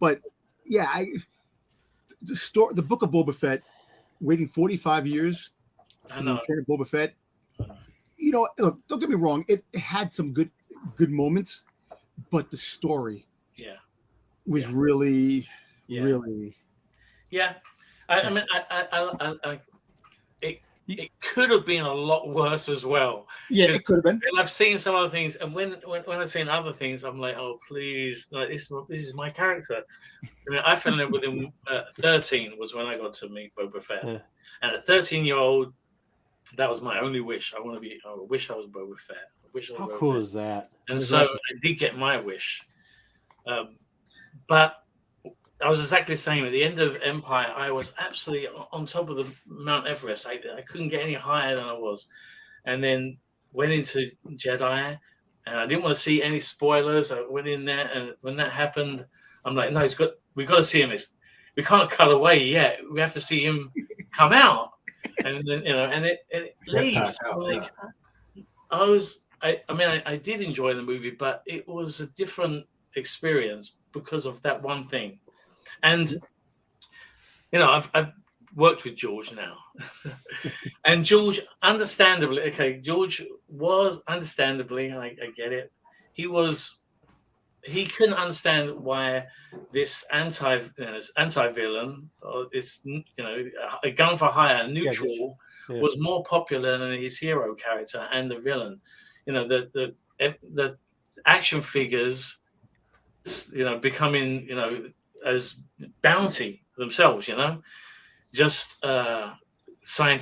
But yeah, the Book of Boba Fett. Waiting 45 years for the return of Boba Fett. Look, don't get me wrong. It had some good moments, but the story was really. I mean, it could have been a lot worse as well. Yeah, it could have been. And I've seen some other things, and when I've seen other things, I'm like, oh please, like, this is my character. I mean, I fell in love with him. 13 was when I got to meet Boba Fett, Yeah. and a 13-year-old, that was my only wish. I wish I was Boba Fett. I wish I was How Boba cool Fett. is that? And so I did get my wish, but I was exactly the same. At the end of Empire, I was absolutely on top of the Mount Everest. I couldn't get any higher than I was, and then went into Jedi, and I didn't want to see any spoilers. I went in there, and when that happened, I'm like, no, we've got to see him. We can't cut away yet. We have to see him come out, and then and it leaves. Out, Like, I did enjoy the movie, but it was a different experience because of that one thing. And I've worked with George now, and George, understandably, George was understandably, I get it. He couldn't understand why this anti-villain, or this a gun for hire neutral was more popular than his hero character and the villain. The action figures, becoming as bounty themselves, just signed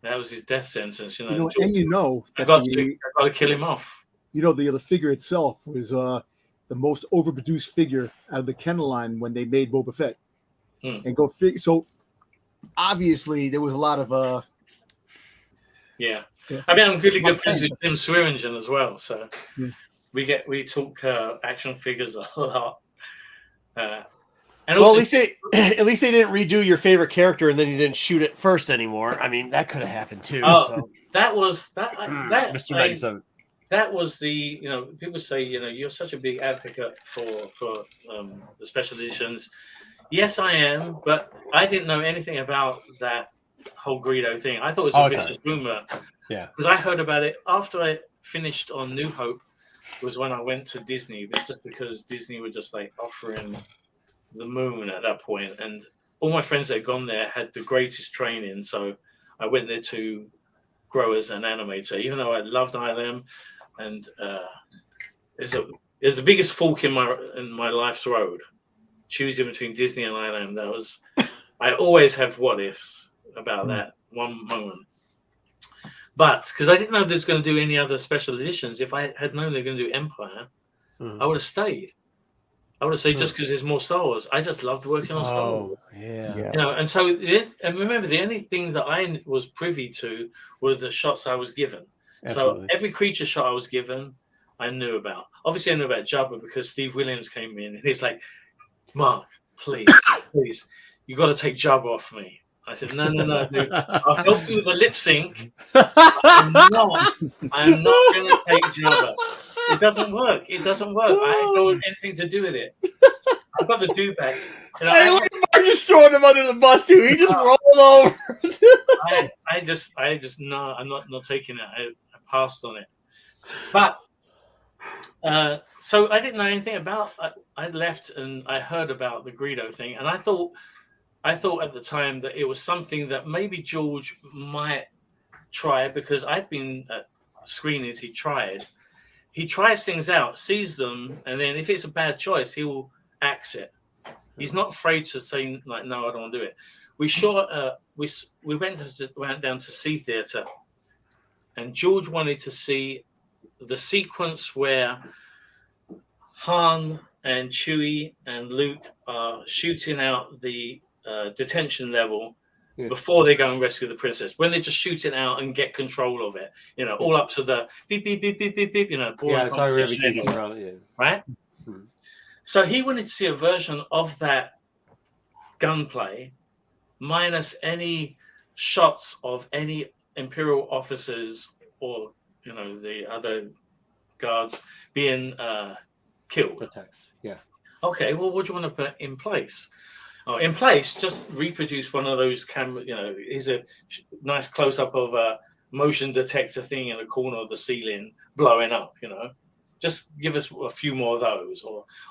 that was his death sentence. And that I got to kill him off. The figure itself was the most overproduced figure out of the Kenner line when they made Boba Fett. And go figure. So obviously there was a lot of yeah. I mean, I'm really good friends with Tim Swearingen as well, so we talk action figures a lot. And well, also, at least they didn't redo your favorite character and then you didn't shoot it first anymore. I mean, that could have happened too. So. That was that. Mr. 97. That was the people say you're such a big advocate for the special editions. Yes, I am, but I didn't know anything about that whole Greedo thing. I thought it was a vicious rumor. Yeah, because I heard about it after I finished on New Hope. Was when I went to Disney, just because Disney were just like offering the moon at that point, and all my friends that had gone there had the greatest training. So I went there to grow as an animator, even though I loved ILM. And there's the biggest fork in my life's road, choosing between Disney and ILM. I always have what ifs about that one moment. But because I didn't know they was going to do any other special editions, if I had known they were going to do Empire, I would have stayed. I would have said just because there's more Star Wars. I just loved working on Star Wars. Yeah. And so and remember, the only thing that I was privy to were the shots I was given. Absolutely. So every creature shot I was given, I knew about. Obviously, I knew about Jabba because Steve Williams came in and he's like, "Mark, please, you got to take Jabba off me." I said, no, dude. I'll help you with the lip sync. I'm not going to take Jabba. It doesn't work. I don't want anything to do with it. I've got the do-bags. I'm just throwing him under the bus too. He just rolled over. No, I'm not taking it. I passed on it. But so I didn't know anything about. I left and I heard about the Greedo thing, and I thought at the time that it was something that maybe George might try, because I'd been at screenings. He tries things out, sees them, and then if it's a bad choice, he will axe it. He's not afraid to say like, "No, I don't want to do it." We went down to C Theatre, and George wanted to see the sequence where Han and Chewie and Luke are shooting out the detention level before they go and rescue the princess. When they just shoot it out and get control of it, all up to the beep beep beep beep beep beep. It's already kicking around, right? So he wanted to see a version of that gunplay, minus any shots of any Imperial officers or the other guards being killed. Yeah. Okay. Well, what do you want to put in place? In place, just reproduce one of those camera. Is a nice close up of a motion detector thing in the corner of the ceiling blowing up. Just give us a few more of those,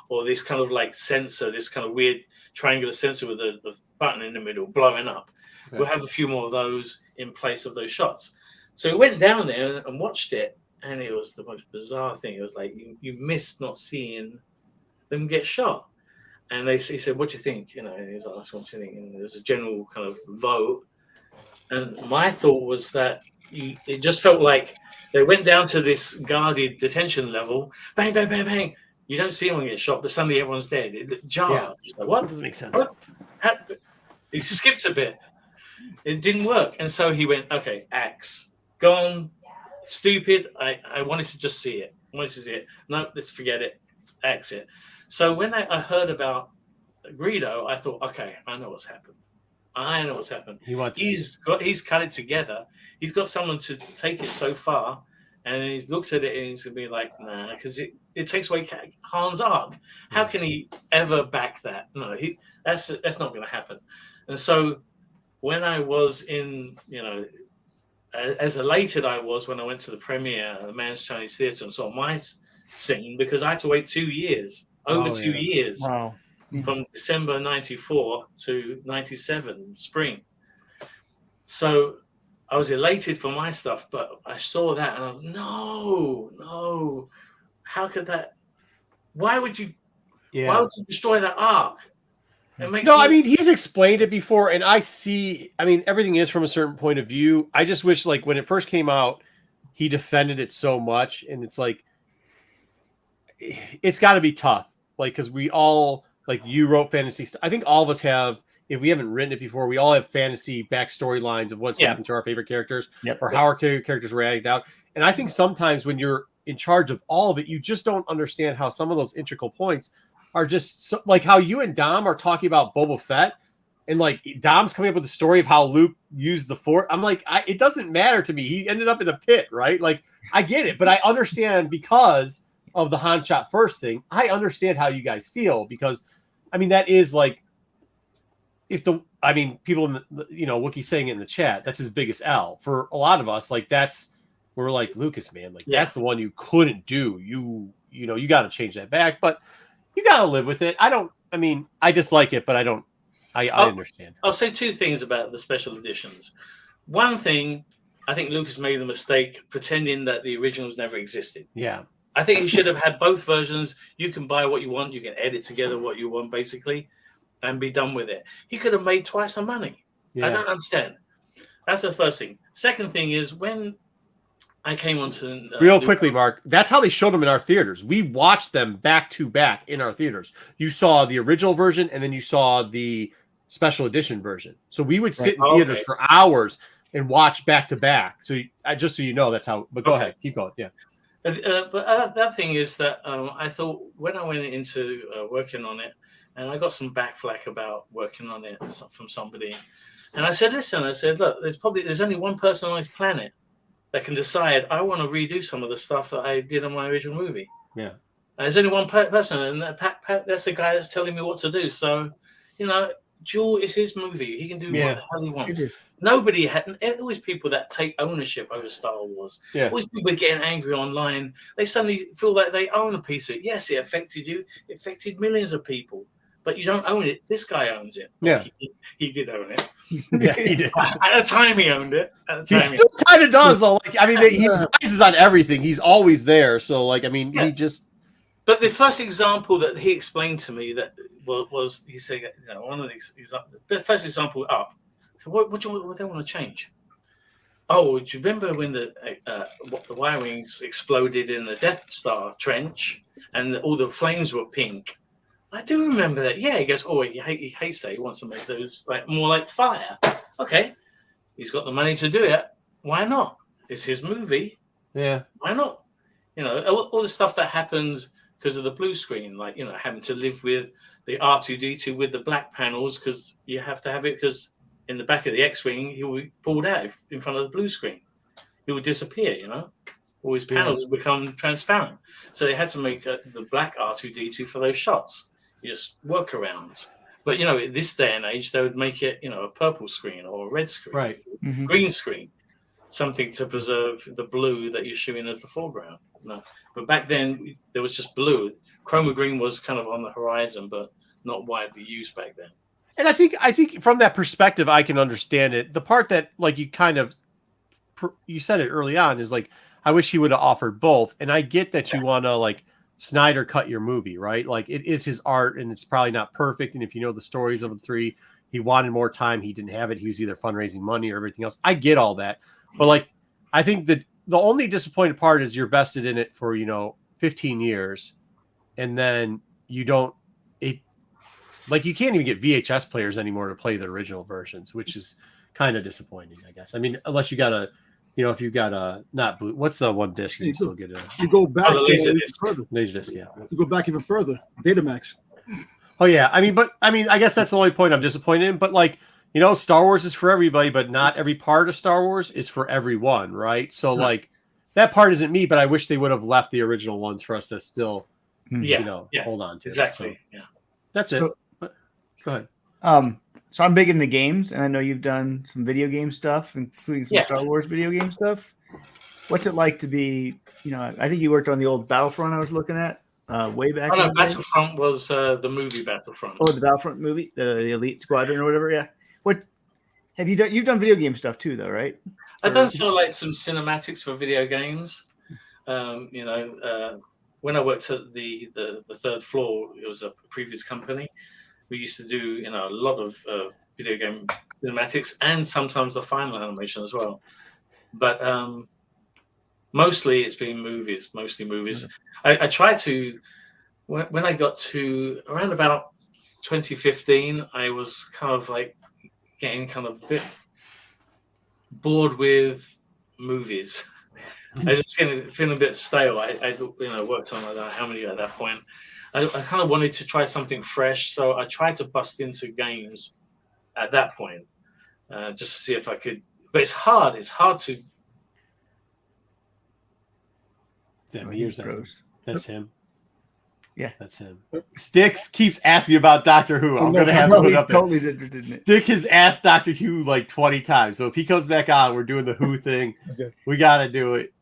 or this kind of like sensor, this kind of weird triangular sensor with the button in the middle blowing up. We'll have a few more of those in place of those shots. So we went down there and watched it, and it was the most bizarre thing. It was like you missed not seeing them get shot. And he said, "What do you think?" You know, and he was asked, "What do you think?" And there was a general kind of vote. And my thought was that it just felt like they went down to this guarded detention level, bang, bang, bang, bang. You don't see anyone get shot, but suddenly everyone's dead. It jarred. Yeah. Like, what? That doesn't make sense. What? He skipped a bit. It didn't work. And so he went, okay, axe. Gone. Stupid. I wanted to just see it. I wanted to see it. No, let's forget it. Axe it. So when I heard about Greedo, I thought, okay, I know what's happened. I know what's happened. He's cut it together. He's got someone to take it so far, and then he's looked at it and he's gonna be like, nah, because it takes away Han's arc. How can he ever back that? No, that's not gonna happen. And so when I was in, you know, as elated I was when I went to the premiere at the Man's Chinese Theatre and saw my scene, because I had to wait 2 years, over 2 years. Wow. From December 94 to 97 spring. So I was elated for my stuff, but I saw that and I was, no, how could that? Why would you destroy that arc? I mean, he's explained it before, and I see, I mean, everything is from a certain point of view. I just wish, like, when it first came out, he defended it so much, and it's like, it's got to be tough. Like, because we all, like, you wrote fantasy stuff. I think all of us have, if we haven't written it before, we all have fantasy backstory lines of what's happened to our favorite characters or how our characters react out. And I think sometimes when you're in charge of all of it, you just don't understand how some of those integral points are just so, like how you and Dom are talking about Boba Fett, and like Dom's coming up with the story of how Luke used the Force. I'm like, it doesn't matter to me. He ended up in a pit, right? Like, I get it, but I understand because of the Han shot first thing. I understand how you guys feel, because I mean, that is like, people in the, you know, Wookiee's saying it in the chat, that's his biggest L for a lot of us. Like, we're like, Lucas, man, like that's the one you couldn't do. You know, you got to change that back, but you got to live with it. I dislike it, but I understand. I'll say two things about the special editions. One thing, I think Lucas made the mistake pretending that the originals never existed. Yeah. I think he should have had both versions. You can buy what you want. You can edit together what you want, basically, and be done with it. He could have made twice the money. Yeah. I don't understand. That's the first thing. Second thing is, when I came onto real quickly, Mark, that's how they showed them in our theaters. We watched them back to back in our theaters. You saw the original version, and then you saw the special edition version. So we would sit in theaters for hours and watch back to back. So just so you know, that's how. But go ahead, keep going. Yeah. But that thing is that I thought when I went into working on it, and I got some backflack about working on it from somebody, and I said, listen, look, there's only one person on this planet that can decide I want to redo some of the stuff that I did in my original movie. Yeah. And there's only one person, and that's the guy that's telling me what to do. So, you know, Jewel is his movie. He can do what the hell he wants. Nobody had. Always people that take ownership over Star Wars. Yeah. Always people getting angry online. They suddenly feel like they own a piece of it. Yes, it affected you. It affected millions of people. But you don't own it. This guy owns it. Yeah. He did own it. Yeah, he did. At the time, he owned it. He still kind of does, though. Like, I mean, he advises on everything. He's always there. So, like, I mean, he just. But the first example that he explained to me that was he said, you know, one of these, the first example up. So what do they want to change? Oh, do you remember when the Y-wings exploded in the Death Star trench and all the flames were pink? I do remember that. Yeah, he goes, oh, he hates that. He wants to make those like more like fire. Okay, he's got the money to do it. Why not? It's his movie. Yeah. Why not? You know, all the stuff that happens because of the blue screen, like, you know, having to live with the R2-D2 with the black panels because you have to have it because in the back of the X-Wing, he will be pulled out in front of the blue screen. He would disappear, you know. All his panels become transparent. So they had to make the black R2-D2 for those shots. Just workarounds. But, you know, in this day and age, they would make it, you know, a purple screen or a red screen. Right. Mm-hmm. Green screen. Something to preserve the blue that you're showing as the foreground. No. But back then, there was just blue. Chroma green was kind of on the horizon, but not widely used back then. And I think from that perspective, I can understand it. The part that like you said it early on is like, I wish he would have offered both. And I get that you want to like Snyder cut your movie, right? Like it is his art and it's probably not perfect. And if you know the stories of the three, he wanted more time. He didn't have it. He was either fundraising money or everything else. I get all that. But like, I think that the only disappointing part is you're vested in it for, 15 years. And then you don't, like you can't even get VHS players anymore to play the original versions, which is kind of disappointing, I guess. I mean, unless you got if you've got a not blue, what's the one disc you can still get You go back Laserdisc. even further. Laserdisc, yeah. You go back even further. Betamax. Oh yeah, I mean, I guess that's the only point I'm disappointed in. But like, Star Wars is for everybody, but not every part of Star Wars is for everyone, right? So like, that part isn't me, but I wish they would have left the original ones for us to still, hold on to. Exactly. So, that's it. But, go ahead. So I'm big into games, and I know you've done some video game stuff, including some Star Wars video game stuff. What's it like to be, I think you worked on the old Battlefront I was looking at way back. Oh, no, Battlefront was the movie Battlefront. Oh, the Battlefront movie, the Elite Squadron or whatever. Yeah. What have you done? You've done video game stuff too, though, right? I've done some cinematics for video games. When I worked at the third floor, it was a previous company. We used to do a lot of video game cinematics and sometimes the final animation as well. But mostly it's been movies. I tried to when I got to around about 2015, I was kind of like getting kind of a bit bored with movies. I just feeling a bit stale. I worked on how many at that point. I kind of wanted to try something fresh, so I tried to bust into games at that point, just to see if I could. But it's hard. It's hard to. Is that me or is that That's him. Yeah, that's him. Sticks keeps asking about Doctor Who. I'm gonna have to put it up there. Totally interested in it. Stick has asked Doctor Who like 20 times. So if he comes back on, we're doing the Who thing. Okay. We gotta do it,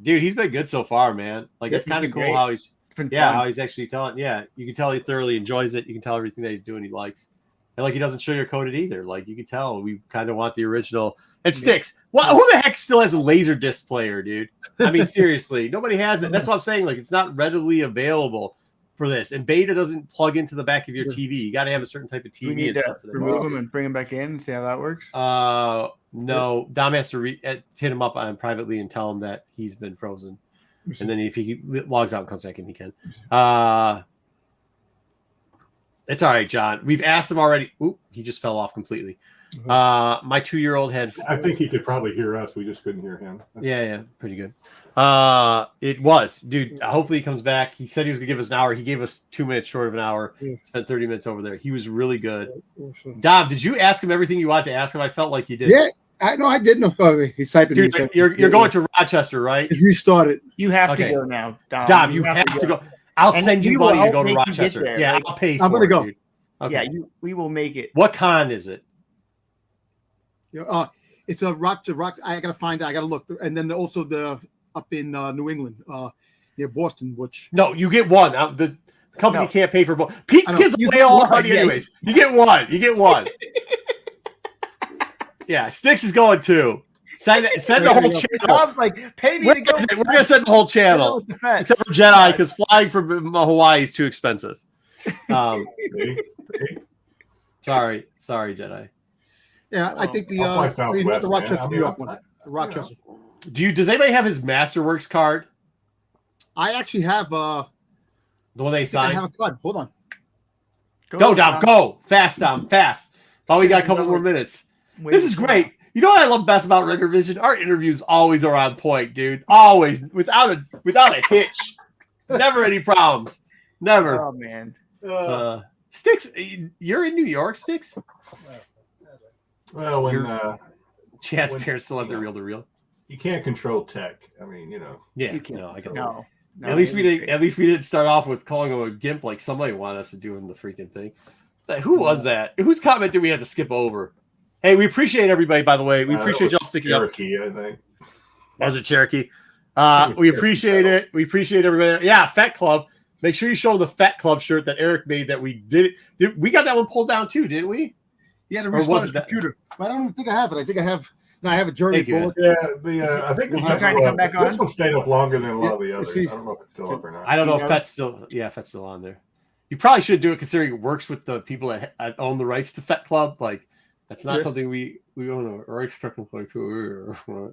dude. He's been good so far, man. Like it's kind of cool how he's how he's actually telling. Yeah, you can tell he thoroughly enjoys it. You can tell everything that he's doing he likes, and like he doesn't sugarcoat it either. Like you can tell we kind of want the original. And Sticks, who the heck still has a Laserdisc player, dude? I mean, seriously, nobody has it. That's what I'm saying. Like it's not readily available for this, and beta doesn't plug into the back of your TV. You got to have a certain type of TV. We need to remove them and bring them back in and see how that works. No, Dom has to hit him up on privately and tell him that he's been frozen, and then if he logs out and comes back in, he can. It's all right, John. We've asked him already. Oop, he just fell off completely. My 2-year-old had. I think he could probably hear us. We just couldn't hear him. Yeah, pretty good. It was, dude. Hopefully he comes back. He said he was gonna give us an hour. He gave us 2 minutes short of an hour. Spent 30 minutes over there. He was really good. Dom, did you ask him everything you wanted to ask him? I felt like you did. Yeah, I did know. Oh, he's typing. Dude, you're going to Rochester, right? It's restarted. You have to go now, Dom. Dom, you have to go. I'll send you money to go to Rochester. There, yeah, like, I'll pay for it. I'm gonna go. Dude. Okay. Yeah, we will make it. What con is it? It's a rock. I gotta find out. I gotta look, and then also the up in New England, near Boston. Which you get one. The company can't pay for both. Pete gives away all the money anyways. You get one. You get one. Yeah, Sticks is going too. Send the whole channel. Dom's like, pay me to go. We're gonna send the whole channel, except for Jedi, because flying from Hawaii is too expensive. Sorry, Jedi. Yeah, I think the Rochester, New York one. Rochester. Does anybody have his Masterworks card? I actually have the one they I signed. have a card. Hold on. Go, Dom. Go fast, Dom. Fast. Oh, we got a couple more minutes. This is great. You know what I love best about Ringer Vision? Our interviews always are on point, dude. Always without a hitch. Never any problems. Never. Oh man. Sticks, you're in New York, Sticks? Well, when Chad's parents still have their reel-to-reel. You can't control tech. I mean, Yeah, you can't. No, I get No. At least we didn't start off with calling him a gimp like somebody wanted us to do in the freaking thing. Who was that? Whose comment did we have to skip over? Hey, we appreciate everybody, by the way. We appreciate y'all sticking Cherokee, I think. Was it Cherokee? We appreciate it. We appreciate everybody. Yeah, Fat Club. Make sure you show the Fat Club shirt that Eric made that we did. We got that one pulled down too, didn't we? He had to Or was restart his it that- computer. But I don't even think I have it. I think I have. No, I have a Journey Thank you, bullet. Yeah, I think Is this, he trying to come back this on? one stayed up longer than a lot of the Yeah, others. is he- I don't know if it's still up or not. I don't know You if know? Fett's still on there. You probably should do it considering it works with the people that own the rights to Fett Club. Like, that's not Yeah. something we own a rights to.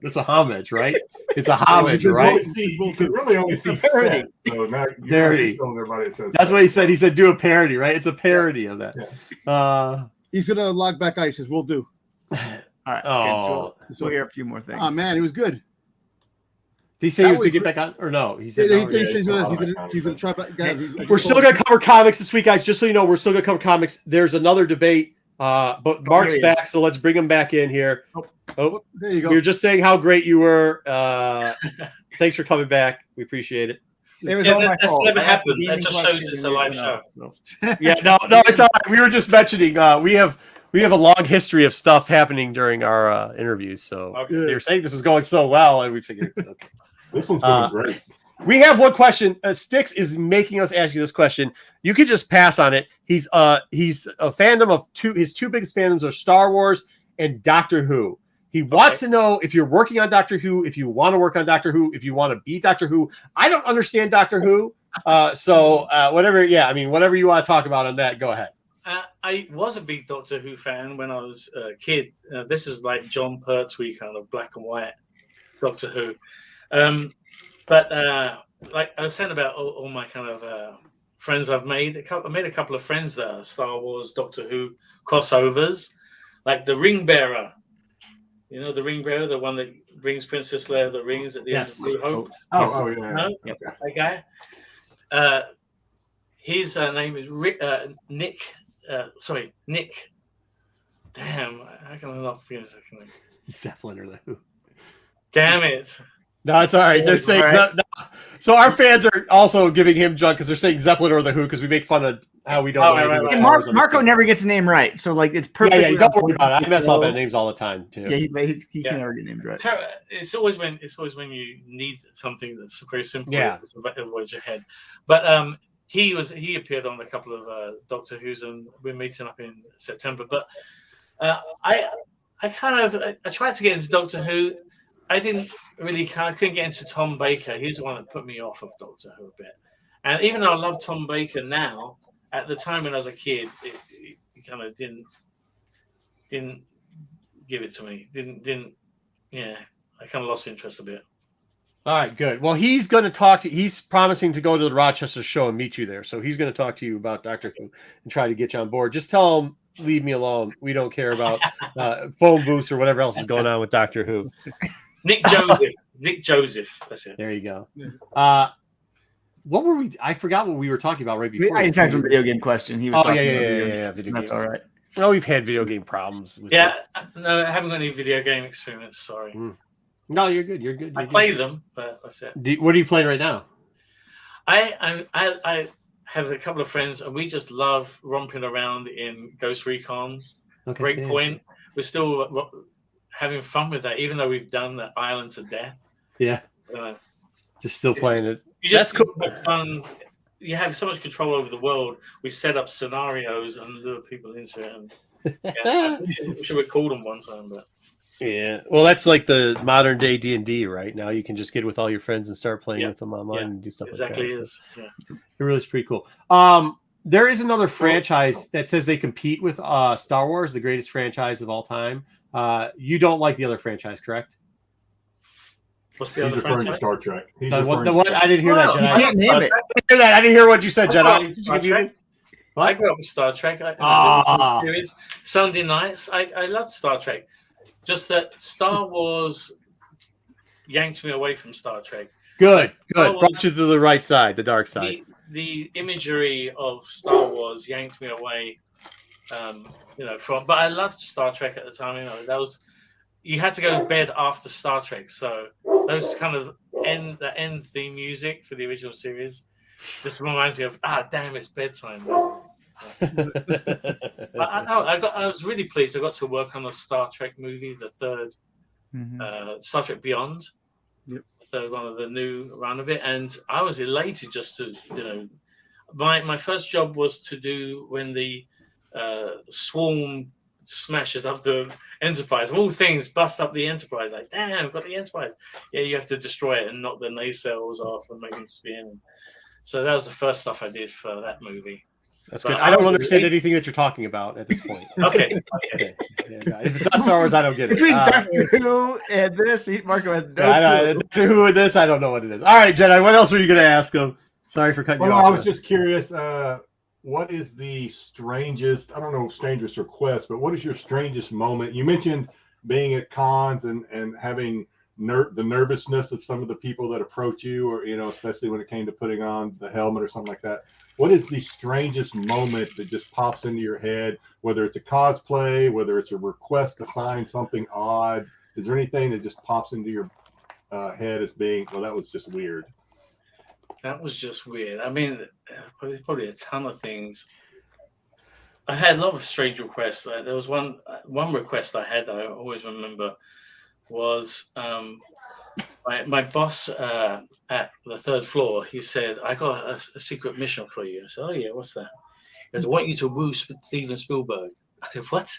It's a homage, right? It's a homage, You right? You can really only see parody. Fett, so now you're Parody. telling everybody it says That's Fett. what he said. He said do a parody, right? It's a parody of that. He's gonna log back out. He says, "We'll do." All right. Oh. Good. So we'll hear a few more things. Oh man, it was good. Did he say That he was was going to get back on? Or no? He said He no, said yeah. he's gonna try back. We're still going to cover comics this week, guys. Just so you know, we're still going to cover comics. There's another debate, but Mark's here he back, so let's bring him back in here. Oh, There you go. we were just saying how great you were. Thanks for coming back. We appreciate it. It was Yeah, all my that's fault. never I asked the happened. That demon just question shows it's and a it live went up, so. Yeah, no, it's all right. We were just mentioning we have a long history of stuff happening during our interviews. So Okay. they were saying this is going so well, and we figured okay. This one's going great. We have one question. Styx is making us ask you this question. You could just pass on it. He's a fandom of his two biggest fandoms are Star Wars and Doctor Who. He wants to know if you're working on Doctor Who, if you want to work on Doctor Who, if you want to be Doctor Who. I don't understand Doctor Who. So whatever you want to talk about on that, go ahead. I was a big Doctor Who fan when I was a kid. This is like John Pertwee kind of black and white Doctor Who. But like I was saying about all my kind of friends I've made. I made a couple of friends that are Star Wars, Doctor Who crossovers, like the Ring Bearer. You know the Ring Bearer, the one that brings Princess Leia the rings at the end of New Hope. Oh, yeah. No? Yep. That guy. His name is Nick. Nick. Damn, how can I not forget his second name? Zeppelin or the Who. Damn it. No, it's all right. They're saying so. Our fans are also giving him junk because they're saying Zeppelin or the Who because we make fun of how we don't know anything with And Star Wars on Marco the never gets a name right, so like it's perfect. Yeah, don't worry about it. I mess up at names all the time too. Yeah, he can never get named right. It's always when you need something that's very simple. Yeah. To avoid your head. But he appeared on a couple of Doctor Who's, and we're meeting up in September. But I tried to get into Doctor Who. I couldn't get into Tom Baker. He's the one that put me off of Doctor Who a bit. And even though I love Tom Baker now, at the time when I was a kid, it kind of didn't give it to me. I kind of lost interest a bit. All right, good. Well, he's going to talk. He's promising to go to the Rochester show and meet you there. So he's going to talk to you about Doctor Who and try to get you on board. Just tell him, leave me alone. We don't care about phone booths or whatever else is going on with Doctor Who. Nick Joseph. That's it. There you go. What were we? I forgot what we were talking about right before. I just had some video game question. He was talking about yeah. Video That's games. all right. Well, we've had video game problems. No, I haven't got any video game experience. Sorry. No, you're good. You're good. I play them, but that's it. What are you playing right now? I have a couple of friends, and we just love romping around in Ghost Recon, Breakpoint. We're still having fun with that, even though we've done the island to death. Yeah. Just still playing it. That's cool. Fun. You have so much control over the world. We set up scenarios and lure people into it. And we should record them one time, but. Yeah, well, that's like the modern day D&D, right? Now you can just get with all your friends and start playing with them online and do stuff like that. Exactly is. Yeah. It really is pretty cool. There is another franchise that says they compete with Star Wars, the greatest franchise of all time. You don't like the other franchise, correct? What's the other franchise? Star Trek. The one, I didn't hear that, Jedi. You can't name it. I didn't hear what you said, Jedi. I grew up with Star Trek. Series. Sunday nights, I loved Star Trek. Just that Star Wars yanked me away from Star Trek. Good. Brought you to the right side, the dark side. The imagery of Star Wars yanked me away, from. But I loved Star Trek at the time. You had to go to bed after Star Trek, so those kind of end theme music for the original series. This reminds me of damn, it's bedtime. I was really pleased. I got to work on a Star Trek movie, the third Star Trek Beyond, the third one of the new run of it, and I was elated just to my first job was to do when the swarm smashes up the Enterprise. Of all things, bust up the Enterprise. Like, damn, got the Enterprise. Yeah, you have to destroy it and knock the nacelles off and make them spin. So that was the first stuff I did for that movie. That's But good. I don't was understand 18. anything that you're talking about at this point. Okay. Okay. Yeah, if it's not Star Wars, I don't get it. Between Doctor Who and this, Marco had no I clue. Doctor Who with this, I don't know what it is. All right, Jedi, what else were you going to ask him? Sorry for cutting Well, you no, off. I was just curious. What is the strangest? I don't know, strangest request, but what is your strangest moment? You mentioned being at cons and having the nervousness of some of the people that approach you, or especially when it came to putting on the helmet or something like that. What is the strangest moment that just pops into your head? Whether it's a cosplay, whether it's a request to sign something odd, is there anything that just pops into your head as being, well, that was just weird? That was just weird. I mean, probably a ton of things. I had a lot of strange requests. There was one request I had that I always remember was my boss at the third floor. He said, "I got a secret mission for you." I said, "Oh yeah, what's that?" He goes, "I want you to woo Steven Spielberg." I said, "What?"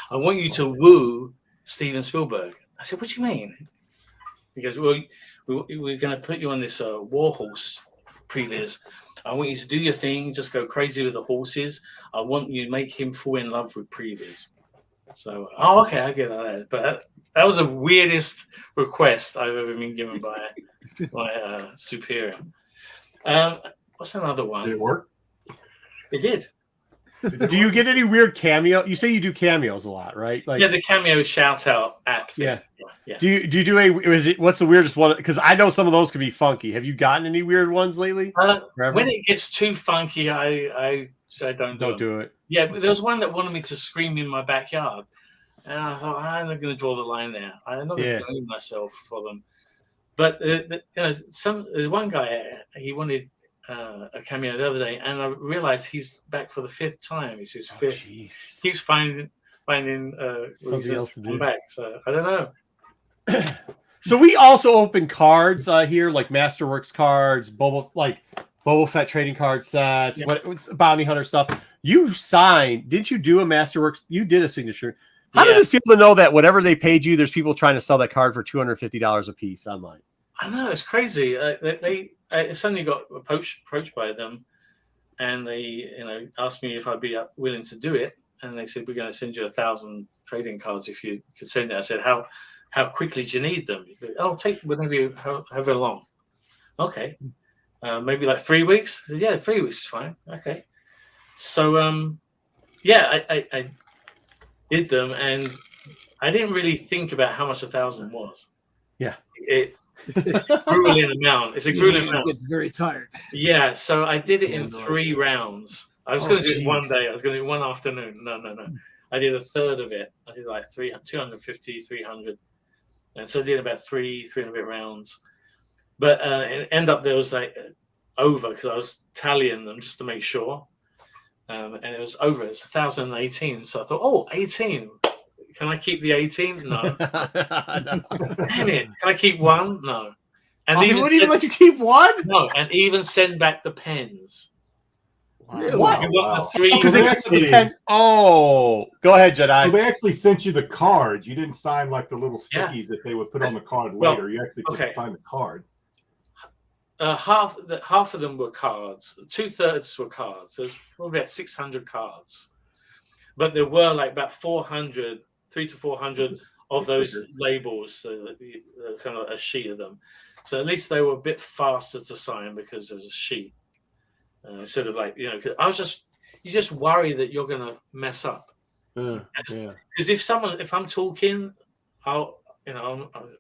"I want you to woo Steven Spielberg." I said, "What do you mean?" He goes, "Well, we're going to put you on this war horse previs. I want you to do your thing, just go crazy with the horses. I want you to make him fall in love with previs." So, okay, I get that. But that was the weirdest request I've ever been given by my superior. What's another one? Did it work? It did. Do you get any weird cameo? You say you do cameos a lot, right? Like, Yeah, the cameo shout out app thing. Yeah. Do you do what's the weirdest one? Because I know some of those can be funky. Have you gotten any weird ones lately? When it gets too funky, I don't do it. Yeah, but there was one that wanted me to scream in my backyard, and I thought, I'm not going to draw the line there. I'm not going to blame myself for them. But there's one guy, he wanted a cameo the other day, and I realized he's back for the 5th time. It's his 5th. Geez. Keeps finding reasons to come back. So I don't know. So we also open cards here, like Masterworks cards, Boba Fett trading card sets, what's bounty hunter stuff. You signed, didn't you do a Masterworks? You did a signature. How does it feel to know that whatever they paid you, there's people trying to sell that card for $250 a piece online? I know, it's crazy. I suddenly got approached by them, and they asked me if I'd be willing to do it. And they said, "We're going to send you 1,000 trading cards if you could send it." I said, How quickly do you need them? "Oh, take whatever however long." "Okay. Maybe like 3 weeks?" I said, "Yeah, 3 weeks is fine." "Okay." So I did them, and I didn't really think about how much 1,000 was. Yeah. It's a grueling amount. It's a grueling amount. It's very tired. Yeah, so I did it in 3 rounds. I was going to do it one day. I was going to do it one afternoon. No. I did a third of it. I did like 250, 300. And so I did about three and a bit rounds. But it ended up there was like over because I was tallying them just to make sure. And it was over. It was 1,018. So I thought, 18. Can I keep the 18? No. Damn it. Can I keep one? No. And they wouldn't even let you keep one? No, and even send back the pens. Wow. What? You want the 3? Because they actually depend. Oh, go ahead, Jedi. So they actually sent you the cards. You didn't sign like the little stickies that they would put on the card later. You actually signed the card. Half of them were cards. 2/3 were cards. So probably about 600 cards. But there were like about 300 to 400 of those labels, so kind of a sheet of them. So at least they were a bit faster to sign because there's a sheet instead of because you just worry that you're going to mess up. Because if I'm talking, I'll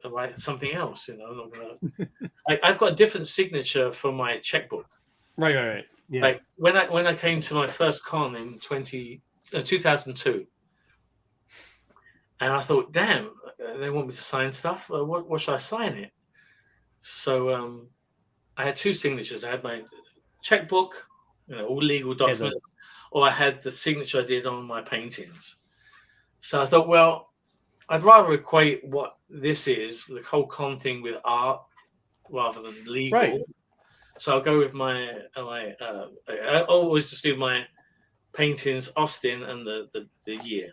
write something else. I'm not gonna. I've got a different signature for my checkbook. Right. Yeah. Like when I came to my first con in 2002, and I thought, damn, they want me to sign stuff. What should I sign it? So I had 2 signatures. I had my checkbook, all legal documents, or I had the signature I did on my paintings. So I thought, well, I'd rather equate what this is, the whole con thing, with art rather than legal. Right. So I'll go with my I always just do my paintings, Austin, and the year.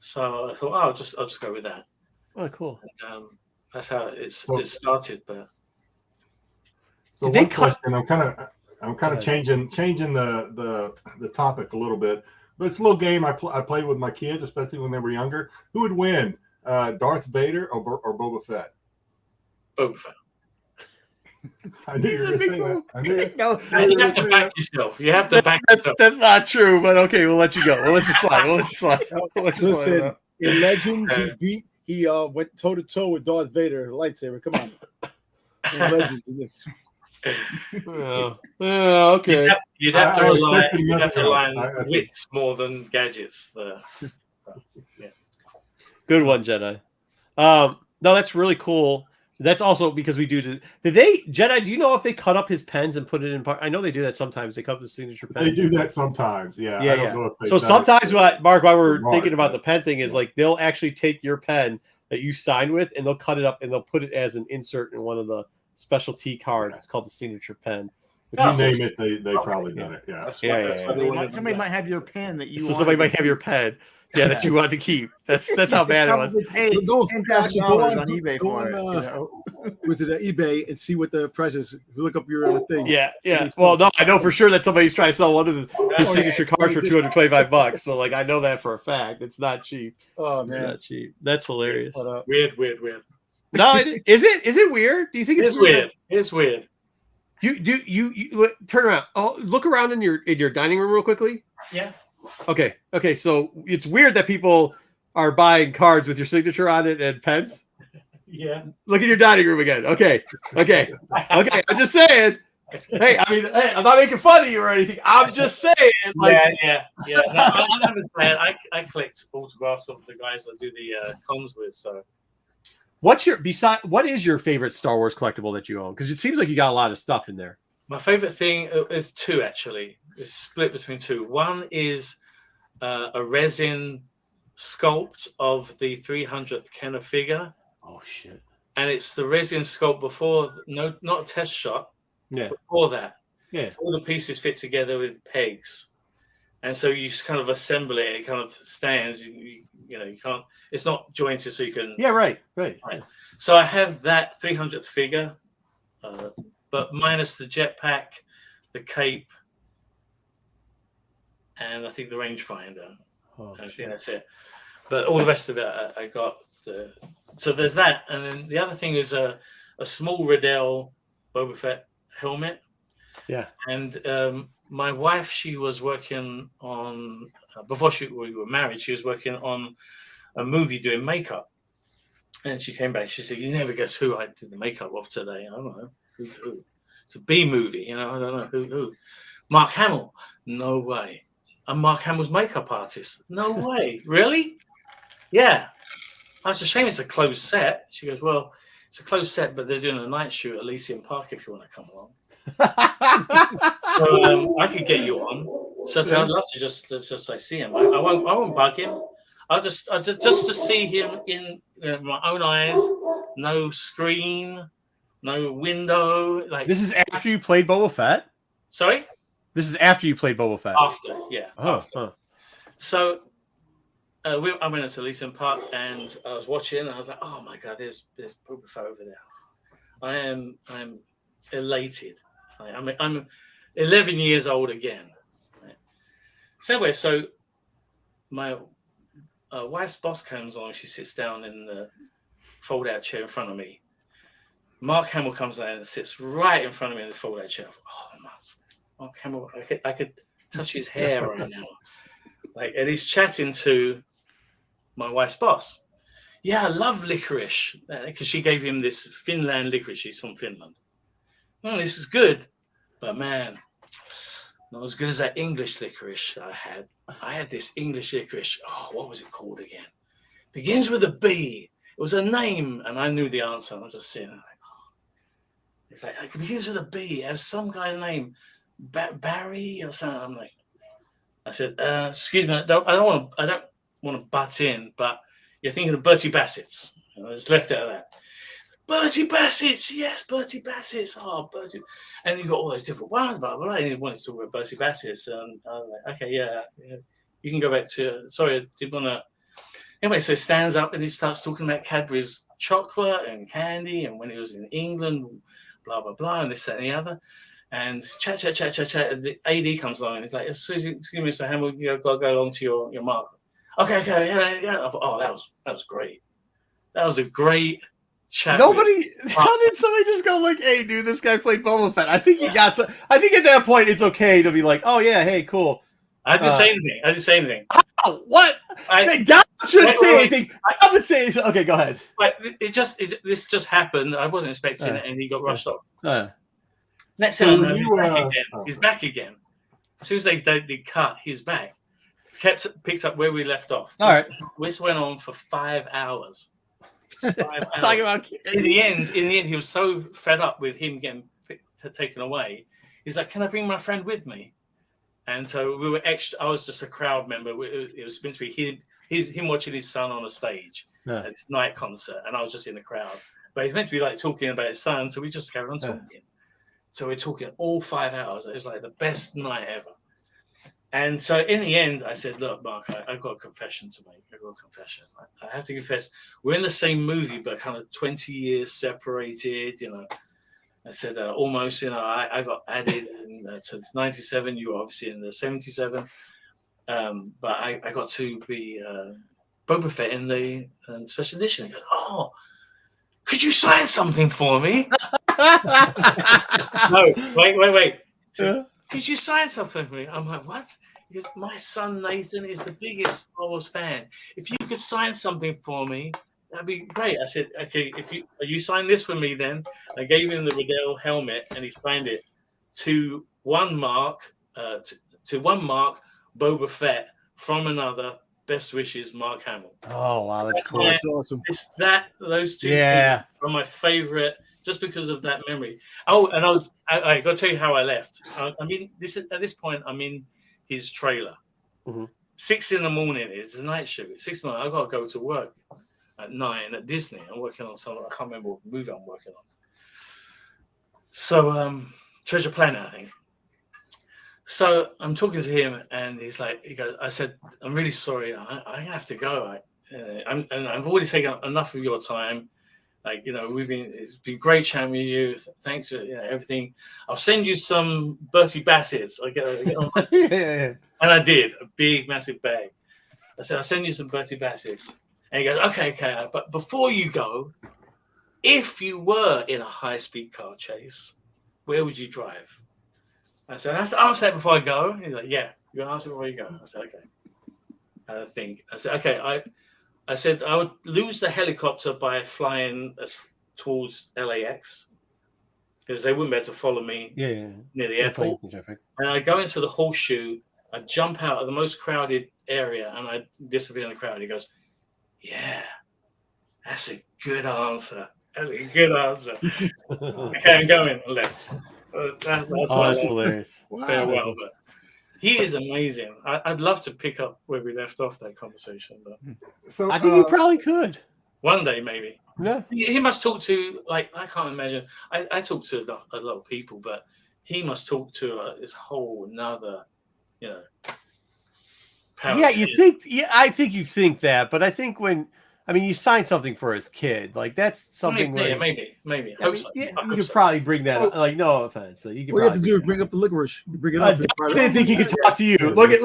So I thought, oh, I'll just go with that. Oh, cool. And that's how it started. But So Did they one cut- question, I'm kind of changing the topic a little bit, but it's a little game I played with my kids, especially when they were younger. Who would win, Darth Vader or Boba Fett? Boba Fett. I knew you were going to say that. I knew it. No, And you have to back yourself. You have to back yourself. That's not true, but okay, we'll let you go. We'll let you slide. We'll let you slide. We'll let you slide Listen, out. in Legends, he went toe to toe with Darth Vader, lightsaber. Come on. In Legends, Yeah, okay. You'd have to I rely expected nothing on else. wits more than gadgets. Good one, Jedi. No, that's really cool. That's also because we do. Did they Jedi? Do you know if they cut up his pens and put it in? I know they do that sometimes. They cut up the signature pens. They do that sometimes. Yeah. I don't know if they've So done sometimes, it. Mark, while we're Mark, thinking about yeah. the pen thing, is like they'll actually take your pen that you sign with, and they'll cut it up and they'll put it as an insert in one of the specialty cards. It's called the signature pen. If you name it, they probably done it. Yeah. That's Yeah, that's yeah, why they wanted somebody them might have your pen that you. So somebody might have your pen, that you want to keep. That's how bad it was. Paid Go- $10,000 on go eBay go for it. on, You know? was it eBay and see what the price is? Look up your thing. Yeah. Well, no, I know for sure that somebody's trying to sell one of his signature cards for $225. So, like, I know that for a fact. It's not cheap. Oh It's man. not cheap. That's hilarious. But, Weird. No, is it? Is it weird? Do you think It's it's weird. It's weird. You turn around. Oh, look around in your dining room real quickly. Yeah. Okay. So it's weird that people are buying cards with your signature on it and pens. Yeah. Look at your dining room again. Okay. I'm just saying. Hey, I'm not making fun of you or anything. I'm just saying. Like, Yeah. No, I understand. I collect autographs of the guys that do the cons with. So what is your favorite Star Wars collectible that you own? Because it seems like you got a lot of stuff in there. my favorite thing is two actually. It's split between two. One is a resin sculpt of the 300th Kenner figure. Oh shit. And it's the resin sculpt before, not a test shot. Yeah. Before that, Yeah. all the pieces fit together with pegs, and so you just kind of assemble it. It kind of stands. You can't. It's not jointed, so you can. Yeah. Right. So I have that 300th figure, but minus the jetpack, the cape, and I think the rangefinder. Oh, I think that's it. But all the rest of it, I got. So there's that, and then the other thing is a small Riddell Boba Fett helmet. Yeah. And my wife, she was working on before we were married. She was working on a movie doing makeup, and she came back. She said, "You never guess who I did the makeup of today." I don't know who. It's a B movie, I don't know who. Mark Hamill. No way. I'm Mark Hamill's makeup artist. No way. Really? Yeah. That's a shame. It's a closed set. She goes, "Well, it's a closed set, but they're doing a night shoot at Elysian Park if you want to come along." So I could get you on. So I'd love to just like see him. I won't bug him. I'll just to see him in my own eyes. No screen, no window. Like This is after you played Boba Fett. sorry. This is after you played Boba Fett. After, yeah. Oh. So I went into Elysian Park and I was watching. And I was like, "Oh my god, there's Boba Fett over there." I'm elated. I'm 11 years old again. Right? So anyway, so my wife's boss comes along. She sits down in the fold-out chair in front of me. Mark Hamill comes down and sits right in front of me in the fold-out chair. Oh, Mark Hamill! I could touch his hair right now. And he's chatting to my wife's boss. Yeah, I love licorice because she gave him this Finland licorice. She's from Finland. This is good, but man, not as good as that English licorice that I had. I had this English licorice. Oh, what was it called again? Begins with a B. It was a name, and I knew the answer. I was just sitting there like, oh. It's like it begins with a B. It has some guy's name, Barry or something. I'm like, I said, excuse me, I don't want to butt in, but you're thinking of Bertie Bassett's. I just left it at that. Bertie Bassett's, yes, Bertie Bassett's. Oh, Bertie. And you got all those different ones, blah, blah, blah. And he wanted to talk about Bertie Bassett's. And I was like, okay, yeah. You can go back to, sorry, I didn't want to Anyway, so he stands up and he starts talking about Cadbury's chocolate and candy, and when he was in England, blah blah blah, and this that, and the other. And chat. And the AD comes along and he's like, "Excuse me, Mr. Hamill, you've got to go along to your mark." Okay, yeah. I thought, oh, that was great. That was a great chat. Nobody. How did somebody just go like, "Hey, dude, this guy played Boba Fett"? I think he got some. I think at that point it's okay to be like, "Oh yeah, hey, cool." I didn't say anything. Oh, what? Dom shouldn't say anything. I would say, okay, go ahead. But this just happened. I wasn't expecting it, and he got rushed off. Next thing I know, he's back again. As soon as they cut, he's back. Picked up where we left off. All right. This went on for 5 hours. 5 hours. Talking about in the end, he was so fed up with him getting taken away. He's like, "Can I bring my friend with me?" And so we were extra. I was just a crowd member. It was meant to be him watching his son on a stage at this night concert, and I was just in the crowd. But he's meant to be like talking about his son, so we just carried on talking. So we're talking all 5 hours. It was like the best night ever. And so in the end, I said, "Look, Mark, I've got a confession to make. I have to confess. We're in the same movie, but kind of 20 years separated, you know." I said, almost, you know, I got added to 97. You were obviously in the 77. But I got to be Boba Fett in the special edition. He goes, "Oh, could you sign something for me?" No, wait. So, "Could you sign something for me?" I'm like, "What?" He goes, "My son Nathan is the biggest Star Wars fan. If you could sign something for me, that'd be great." I said, "Okay, if you sign this for me, then." I gave him the Riddell helmet, and he signed it to one mark, Boba Fett, from another. Best wishes, Mark Hamill. Oh wow, that's cool. That's awesome. It's those two things are my favorite, just because of that memory. Oh, and I got to tell you how I left. I mean, at this point, I'm in his trailer. Mm-hmm. 6 a.m. is a night shoot. 6 a.m. I got to go to work at 9 at Disney. I'm working on something. I can't remember what movie I'm working on. So, Treasure Planet, I think. So I'm talking to him, and he goes, I said, "I'm really sorry. I have to go. I've already taken enough of your time. Like, you know, it's been great chatting with you. Thanks for everything. I'll send you some Bertie Bassett's." I get on and I did a big, massive bag. I said, "I'll send you some Bertie Bassett's." And he goes, okay. But before you go, if you were in a high-speed car chase, where would you drive? I said, "I have to answer that before I go." He's like, "Yeah, you're going to answer before you go." I said, "Okay." I think. I said, "Okay." I said, "I would lose the helicopter by flying towards LAX because they wouldn't be able to follow me near the airport. And I go into the horseshoe, I jump out of the most crowded area, and I disappear in the crowd." He goes, "Yeah, that's a good answer. Okay, I'm going." I left. That's hilarious. Farewell. Wow. But he is amazing. I'd love to pick up where we left off that conversation, but So I think you probably could one day, maybe. Yeah, he must talk to, like, I can't imagine. I talk to a lot of people, but he must talk to this whole another, power. Yeah, you think? Yeah, I think you think that, but I think you sign something for his kid, like that's something. Maybe. You could probably bring that up. Like, no offense. So you could. What you have to do is bring up the licorice. You bring it up. I didn't think he could talk to you. Look at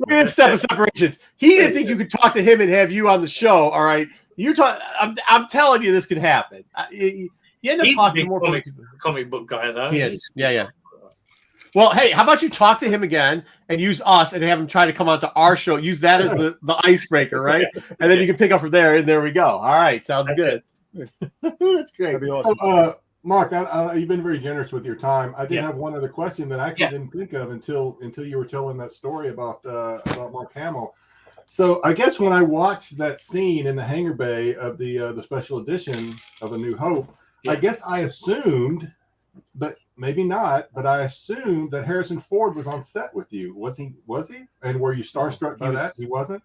this step of separations. He didn't think you could talk to him and have you on the show. All right, you talk. I'm telling you, this could happen. You end up talking to more comic book guy, though. He is. Yeah. Well, hey, how about you talk to him again and use us and have him try to come onto our show? Use that as the icebreaker, right? And then you can pick up from there, and there we go. All right, sounds good. That's great. That'd be awesome. Mark, you've been very generous with your time. I did have one other question that I actually didn't think of until you were telling that story about Mark Hamill. So I guess when I watched that scene in the hangar bay of the special edition of A New Hope, I guess I assumed, but maybe not, but I assumed that Harrison Ford was on set with you. Was he? And were you starstruck by that? He wasn't?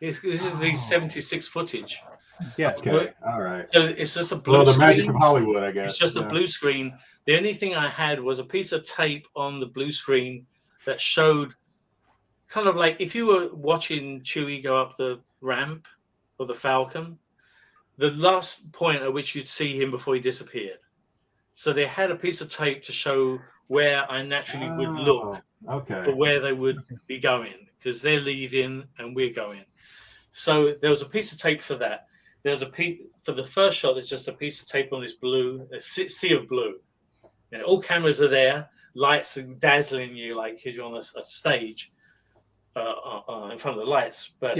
This is the 76 footage. Yeah. Okay. All right. So it's just a blue screen. Well, the magic of Hollywood, I guess. It's just a blue screen. The only thing I had was a piece of tape on the blue screen that showed kind of like if you were watching Chewie go up the ramp of the Falcon, the last point at which you'd see him before he disappeared. So they had a piece of tape to show where I naturally would look for where they would be going, because they're leaving and we're going. So there was a piece of tape for that. There was a piece for the first shot. There's just a piece of tape on this blue, a sea of blue. You know, all cameras are there, lights are dazzling you like you're on a stage in front of the lights. But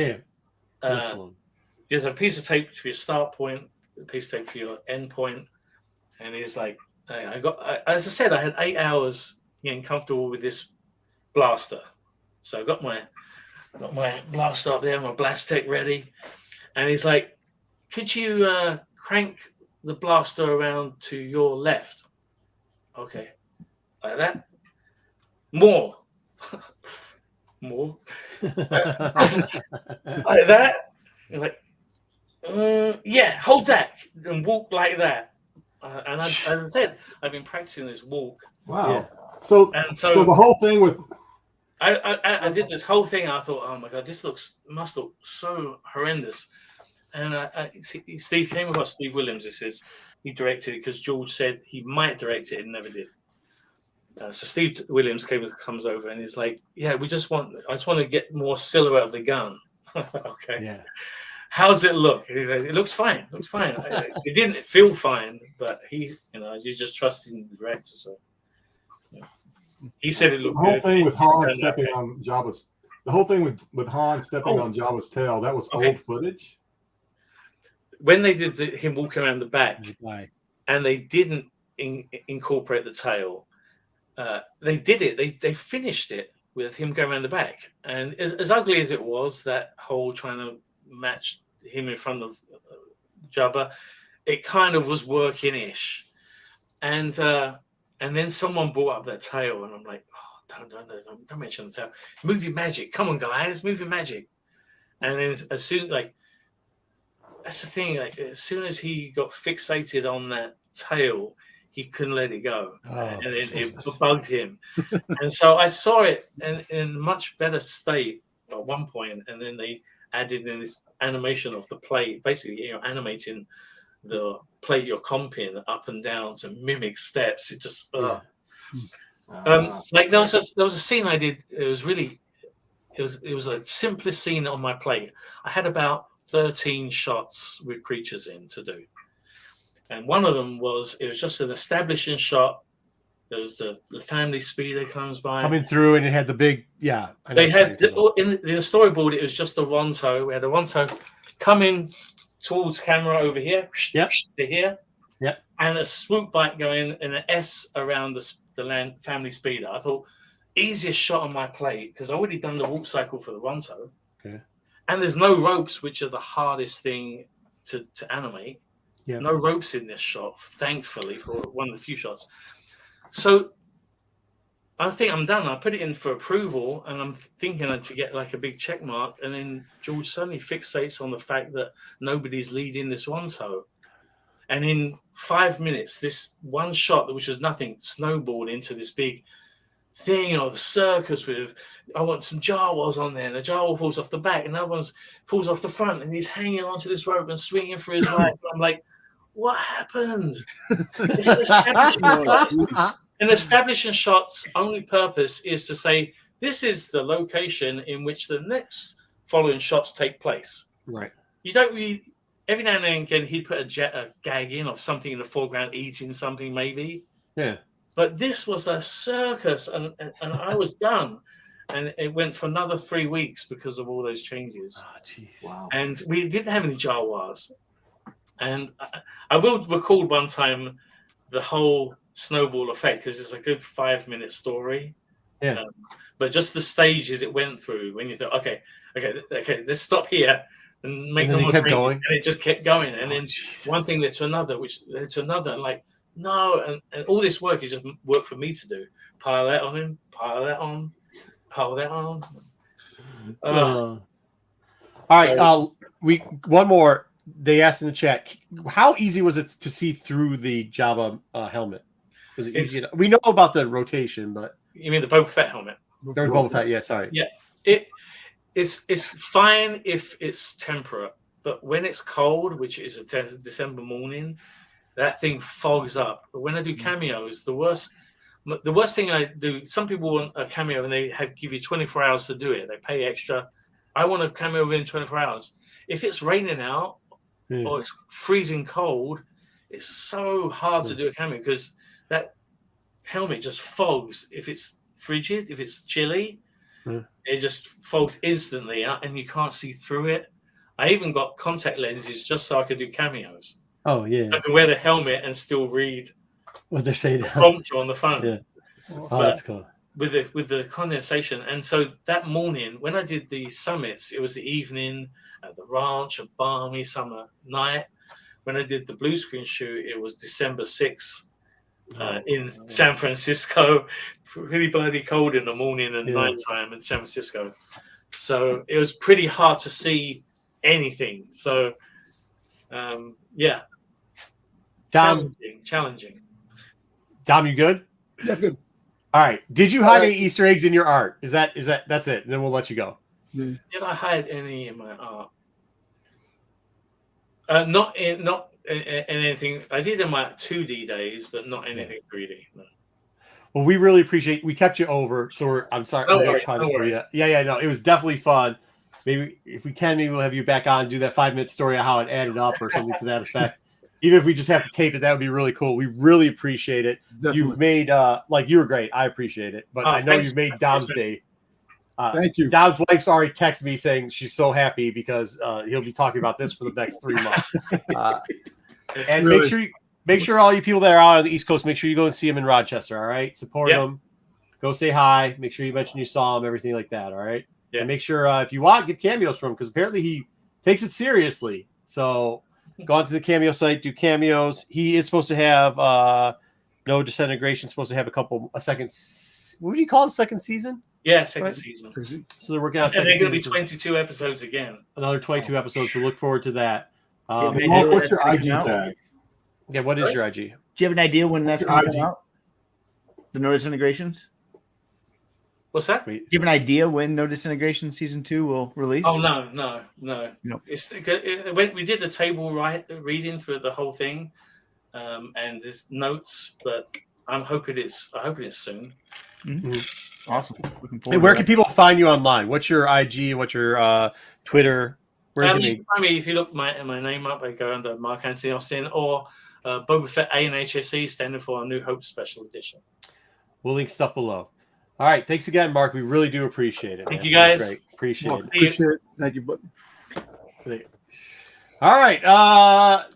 there's a piece of tape for your start point, a piece of tape for your end point. And he's like, as I said, I had 8 hours getting comfortable with this blaster. So I got my blaster up there, my blast tech ready. And he's like, could you crank the blaster around to your left? Okay. Like that? More. More. Like that? He's like, yeah, hold that and walk like that. And as I said, I've been practicing this walk. Wow. Yeah. So the whole thing with I did this whole thing. I thought, oh my god, this must look so horrendous. And Steve came across Steve Williams. He directed it because George said he might direct it and never did. So Steve Williams comes over and he's like, yeah, I just want to get more silhouette of the gun. Okay. Yeah. How does it look? It looks fine. It looks fine. It didn't feel fine, but you just trust in the director. So he said it looked good. The whole thing with Han stepping on Jabba's. The whole thing with Han stepping on Jabba's tail. That was old footage. When they did him walking around the back, and they didn't incorporate the tail, they did it. They finished it with him going around the back, and as ugly as it was, that whole trying to match him in front of Jabba, it kind of was working-ish. And then someone brought up their tail, and I'm like, oh, don't mention the tail. Move your magic. Come on, guys, move your magic. And then as soon that's the thing, like as soon as he got fixated on that tail, he couldn't let it go. And then it bugged him. And so I saw it in much better state at one point, and then they added in this animation of the plate, basically, animating the plate you're comping up and down to mimic steps. It just like there was a scene I did. It was the simplest scene on my plate. I had about 13 shots with creatures in to do, and one of them was just an establishing shot. There was the family speeder comes by coming through, and it had the big They had in the storyboard. It was just a Ronto. We had a Ronto coming towards camera over here, to here, and a swoop bike going and an S around the land family speeder. I thought easiest shot on my plate because I already done the walk cycle for the Ronto, and there's no ropes, which are the hardest thing to animate. Yeah. No ropes in this shot, thankfully, for one of the few shots. So I think I'm done. I put it in for approval, and I'm thinking to get like a big check mark. And then George suddenly fixates on the fact that nobody's leading this Ronto. And in 5 minutes, this one shot, which was nothing, snowballed into this big thing of the circus with, I want some Jawas on there. And the Jawa falls off the back, and the other one falls off the front, and he's hanging onto this rope and swinging for his life. And I'm like, what happened? It's an establishment shot. An establishing shot's only purpose is to say this is the location in which the next following shots take place. Right. You don't really. Every now and again, he'd put a gag in of something in the foreground, eating something maybe. Yeah. But this was a circus, and I was done. And it went for another 3 weeks because of all those changes. Oh, jeez. Wow. And we didn't have any Jawas. And I will record one time the whole snowball effect because it's a good 5-minute story. Yeah. But just the stages it went through when you thought, okay, let's stop here and make no more changes. Going. And it just kept going. And then one thing led to another, which led to another. And like, no, and all this work is just work for me to do. Pile that on him, pile that on, pile that on. All right. One more. They asked in the chat, how easy was it to see through the Jabba helmet? Was it easy? We know about the rotation, but you mean the Boba Fett helmet? Boba Fett, yeah. Sorry. Yeah, it's fine if it's temperate. but when it's cold, which is a December morning, that thing fogs up. But when I do cameos, the worst thing I do, some people want a cameo and they give you 24 hours to do it. They pay extra. I want a cameo within 24 hours. If it's raining out or it's freezing cold, it's so hard to do a cameo because that helmet just fogs. If it's frigid, if it's chilly, it just fogs instantly and you can't see through it. I even got contact lenses just so I could do cameos. Oh yeah, I can wear the helmet and still read what they're saying. The prompter on the phone. Yeah, oh, that's cool. With the condensation, and so that morning when I did the summits, it was the evening at the ranch, a balmy summer night. When I did the blue screen shoot, it was December 6th in San Francisco. Really bloody cold in the morning and nighttime in San Francisco. So it was pretty hard to see anything. So challenging. Dom, you good? Yeah, good. All right. Did you hide any Easter eggs in your art? That's it? And then we'll let you go. Did I hide any in my art? Not in anything. I did in my 2D days, but not anything 3D. No. Well, we really appreciate. We kept you over, so I'm sorry. No worries. Yeah. No, it was definitely fun. Maybe if we can, maybe we'll have you back on and do that 5-minute story of how it added up or something to that effect. Even if we just have to tape it, that would be really cool. We really appreciate it. Definitely. You've made you were great. I appreciate it. But I know you've made Dom's day. Thank you. Dom's wife's already texted me saying she's so happy because he'll be talking about this for the next 3 months. And really? make sure all you people that are out on the East Coast, make sure you go and see him in Rochester. All right, support him. Go say hi. Make sure you mention you saw him. Everything like that. All right. Yeah. And make sure if you want, get cameos from him because apparently he takes it seriously. So go onto the Cameo site, do cameos. He is supposed to have No Disintegration. Supposed to have a second. What would you call it? Second season? Yeah, second season. So they're working on. And they're going to be 22 episodes again. Another 22 episodes. So look forward to that. What's your IG tag? Yeah, what is your IG? Do you have an idea when that's going to come out? The No Disintegrations? What's that? Do you have an idea when No Disintegration season 2 will release? Oh no. We did the table reading for the whole thing, and there's notes, but I'm hoping it's soon. Mm-hmm. Awesome. Looking forward. Hey, where can people find you online? What's your IG? What's your Twitter? You can find me if you look my name up. I go under Mark Anthony Austin or Boba Fett ANHSE, standing for A New Hope Special Edition. We'll link stuff below. All right. Thanks again, Mark. We really do appreciate it. Thank you, guys. Great. Appreciate it. Appreciate it. Thank you, buddy. All right.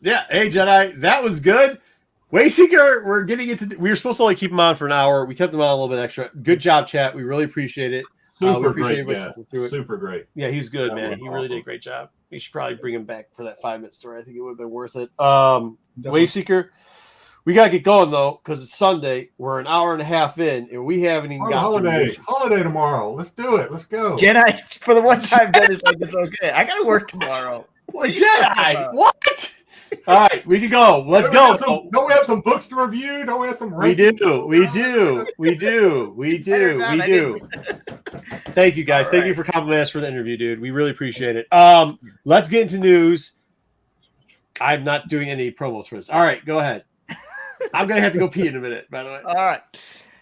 Hey, Jedi. That was good. Wayseeker, we're getting into. We were supposed to only keep him on for an hour. We kept him on a little bit extra. Good job, chat. We really appreciate it. Super great. Super great. Yeah, he's good, man. He really did a great job. We should probably bring him back for that 5-minute story. I think it would have been worth it. Wayseeker, we gotta get going though because it's Sunday. We're an hour and a half in, and we haven't even got holiday tomorrow. Let's do it. Let's go. Jedi, for the one time, Jedi's like, it's okay. I gotta work tomorrow. What Jedi? What? All right, we can go. Let's go. Don't we have some books to review? Don't we have some? We do. Thank you, guys. Thank you for complimenting us for the interview, dude. We really appreciate it. Let's get into news. I'm not doing any promos for this. All right, go ahead. I'm gonna have to go pee in a minute, by the way. All right.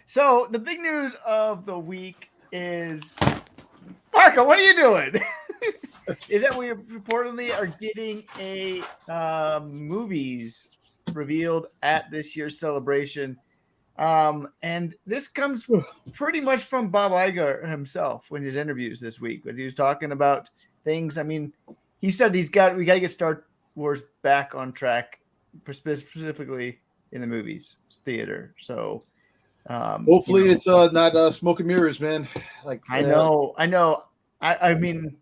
So the big news of the week is, Marco, what are you doing? Is that we reportedly are getting a movies revealed at this year's celebration. And this comes pretty much from Bob Iger himself in his interviews this week, when he was talking about things. I mean, he said we got to get Star Wars back on track, specifically in the movies theater. So hopefully it's not smoke and mirrors, man. Like I know. I mean,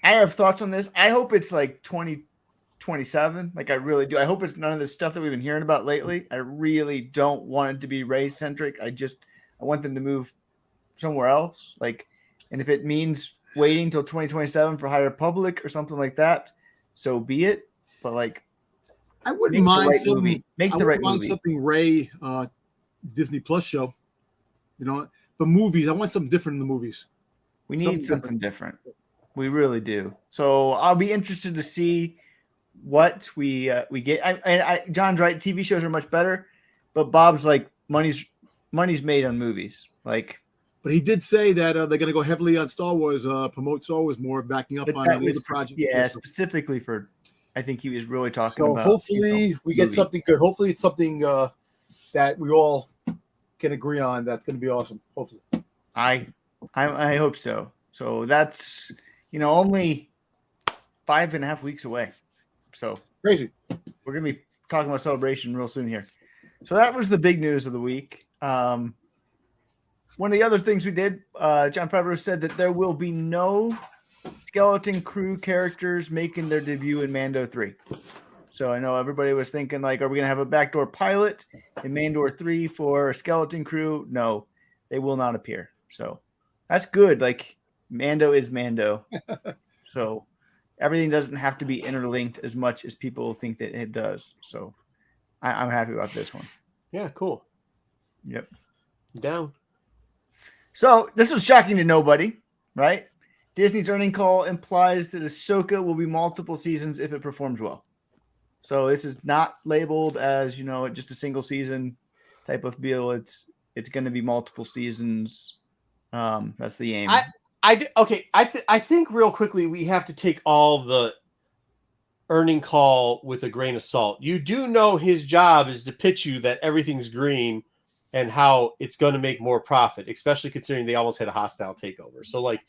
I have thoughts on this. I hope it's like 2027. Like I really do. I hope it's none of this stuff that we've been hearing about lately. I really don't want it to be Rey centric. I want them to move somewhere else. Like, and if it means waiting till 2027 for High Republic or something like that, so be it. But like, I wouldn't mind something. Something Rey Disney Plus show. You know, the movies. I want something different in the movies. We need something different. We really do. So I'll be interested to see what we get. John's right. TV shows are much better, but Bob's like money's made on movies. Like, but he did say that they're going to go heavily on Star Wars, promote Star Wars more, backing up but on that the was other projects. yeah, specifically for. I think he was really talking So about. hopefully we get movie. something good. Hopefully it's something that we all can agree on. That's going to be awesome. Hopefully. I hope so. So that's only 5.5 weeks away. So Crazy. we're gonna be talking about Celebration real soon here. So that was the big news of the week. One of the other thys we did, John Favreau said that there will be no Skeleton Crew characters making their debut in Mando 3. So I know everybody was thinking, like, are we gonna have a backdoor pilot in Mando 3 for Skeleton Crew? No, they will not appear. So that's good. Like, Mando is Mando. So everything doesn't have to be interlinked as much as people think that it does. So I'm happy about this one. Yeah, cool. Yep. Down. So this was shocking to nobody, right? Disney's earning call implies that Ahsoka will be multiple seasons if it performs well. So this is not labeled as, just a single season type of deal. It's going to be multiple seasons. That's the aim. I think real quickly we have to take all the earning call with a grain of salt. You do know his job is to pitch you that everything's green and how it's going to make more profit, especially considering they almost had a hostile takeover. So like,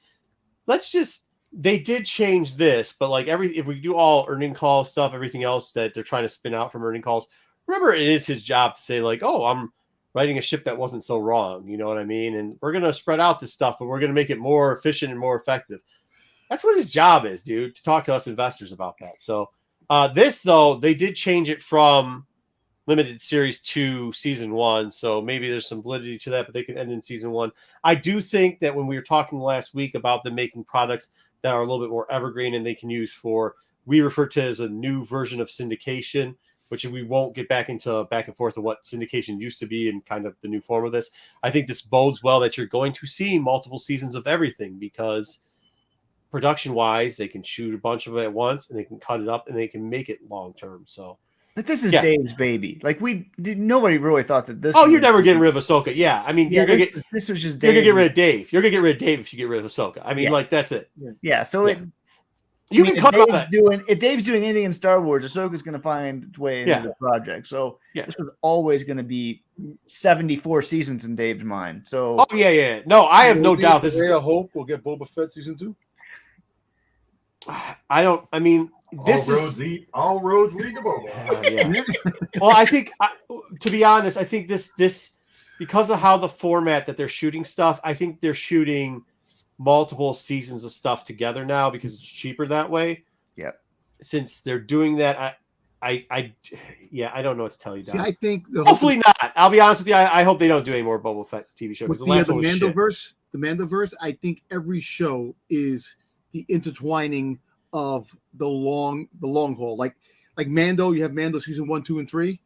they did change this, but like if we do all earning call stuff, everything else that they're trying to spin out from earning calls, remember it is his job to say like, oh, I'm writing a ship that wasn't so wrong. You know what I mean? And we're going to spread out this stuff, but we're going to make it more efficient and more effective. That's what his job is, dude, to talk to us investors about that. So this, though, they did change it from limited series to season 1. So maybe there's some validity to that, but they can end in season 1. I do think that when we were talking last week about them making products that are a little bit more evergreen and they can use for, we refer to as a new version of syndication, which we won't get back and forth of what syndication used to be and kind of the new form of this. I think this bodes well that you're going to see multiple seasons of everything because production-wise, they can shoot a bunch of it at once and they can cut it up and they can make it long-term. So, but this is Dave's baby. Like nobody really thought that this. Oh, you're never getting rid of Ahsoka. Yeah, I mean, this was just. You're gonna get rid of Dave. You're gonna get rid of Dave if you get rid of Ahsoka. I mean, like that's it. Yeah. So You can cut that. If Dave's doing anything in Star Wars, Ahsoka's going to find its way into the project. So this was always going to be 74 seasons in Dave's mind. So no, I have no doubt. This is. I hope we'll get Boba Fett season 2. I don't. I mean, all roads lead to Boba. Well, I think, to be honest, I think this because of how the format that they're shooting stuff, I think they're shooting multiple seasons of stuff together now because it's cheaper that way. Yep. Since they're doing that, I don't know what to tell you. See, I think hopefully not. I'll be honest with you. I hope they don't do any more Boba Fett TV shows. With the Mandoverse, I think every show is the intertwining of the long haul. Like Mando, you have Mando season 1, 2, and 3.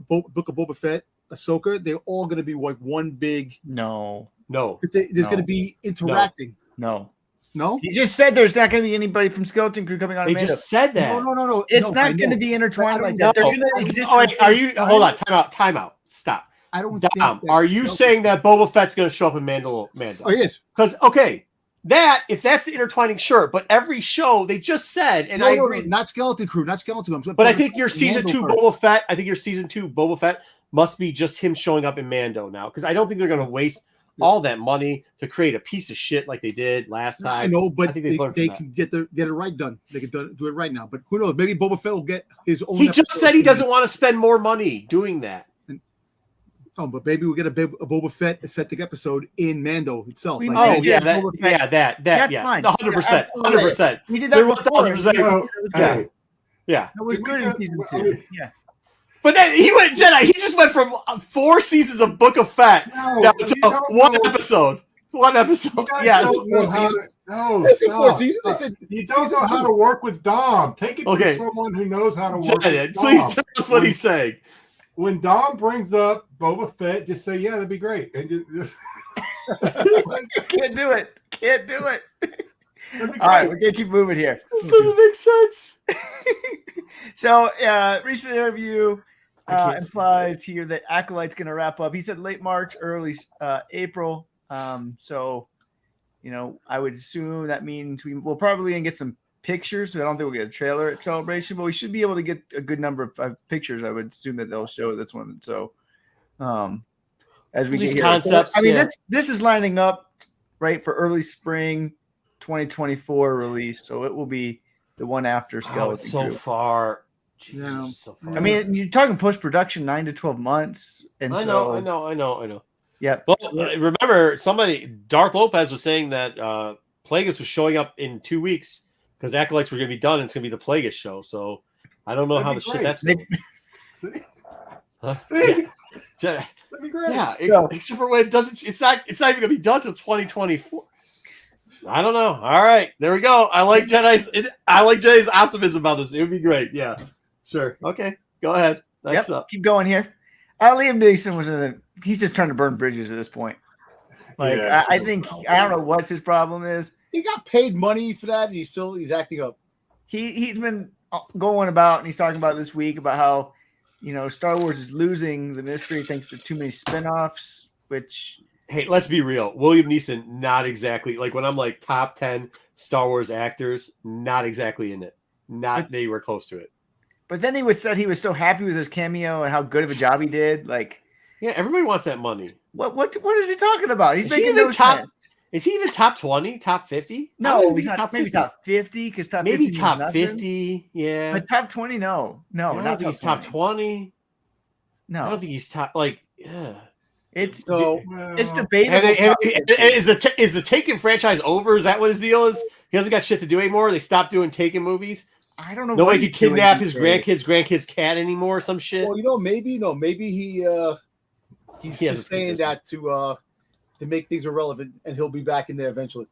Book of Boba Fett, Ahsoka. They're all going to be like one big. No. There's going to be interacting. No. You just said there's not going to be anybody from Skeleton Crew coming on. They just said that. No. It's not going to be intertwined like that. They're going to exist. Are you? Hold on. Time out. Stop. I don't. Dom, are you saying that Boba Fett's going to show up in Mando? Oh yes. Because if that's the intertwining, sure. But every show they just said, and I agree. Not Skeleton Crew. But I think your season 2 Boba Fett. I think your season 2 Boba Fett must be just him showing up in Mando now, because I don't think they're going to waste all that money to create a piece of shit like they did last time. I know, but they can get it right done. They can do it right now. But who knows? Maybe Boba Fett will get his own. He just said he doesn't want to spend more money doing that. But maybe we'll get a Boba Fett ascetic episode in Mando itself. That's fine. 100%. We did that 1,000%. Yeah. That was good in season 2. Yeah. But then he went Jedi. He just went from 4 seasons of Book of Fett down to one episode. Yes. No. 4 seasons. I said you don't know how to work with Dom. Take it from someone who knows how to work with Dom. Please tell us what he's saying. When Dom brings up Boba Fett, just say, "Yeah, that'd be great." And just Can't do it. All right, we're gonna keep moving here. This doesn't make sense. So, recent interview I can't see implies here that Acolyte's going to wrap up. He said late March, early April. So, I would assume that means we'll probably gonna get some pictures. So I don't think we'll get a trailer at Celebration, but we should be able to get a good number of pictures. I would assume that they'll show this one. So, as we These get here, concepts, I mean, yeah. this is lining up right for early spring 2024 release. So it will be the one after Skeleton it's so Crew. far. Jesus, Yeah. so far. I mean, you're talking post production 9 to 12 months, and I know. Yeah. Well, remember Dark Lopez was saying that Plagueis was showing up in 2 weeks because Acolytes were going to be done. And it's going to be the Plagueis show. So I don't know That'd how be the shit great. that's going. See? Huh? See? Yeah. That'd be great. Yeah, So- except for when it doesn't. It's not even going to be done till 2024. I don't know. All right, there we go. I like Jedi's optimism about this. It would be great. Yeah, sure. Okay, go ahead. Next up. Keep going here. Liam Neeson he's just trying to burn bridges at this point. Like, Yeah. I think, I don't know what his problem is. He got paid money for that, and he's acting up. He's been going about, and he's talking about this week about how, Star Wars is losing the mystery thanks to too many spinoffs, which. Hey, let's be real. William Neeson, not exactly like when I'm like top 10 Star Wars actors, not exactly in it. Not anywhere close to it. But then he said he was so happy with his cameo and how good of a job he did. Like, yeah, everybody wants that money. what is he talking about? He's Is he making even no top? sense. Is he even top 20, top 50? I don't No, think he's not. Maybe 50. top 50 because top Maybe 50 top means nothing. 50. Yeah. But top 20, no, I don't not think he's top 20. No, I don't think he's top. Like, yeah. it's So it's debatable. Is the Taken franchise over? Is that what his deal is? He hasn't got shit to do anymore. They stopped doing Taken movies. I don't know. Nobody what could he's doing kidnap these his days. grandkid's cat anymore. Or some shit. well, maybe he's He hasn't just saying seen that to make things irrelevant, and he'll be back in there eventually.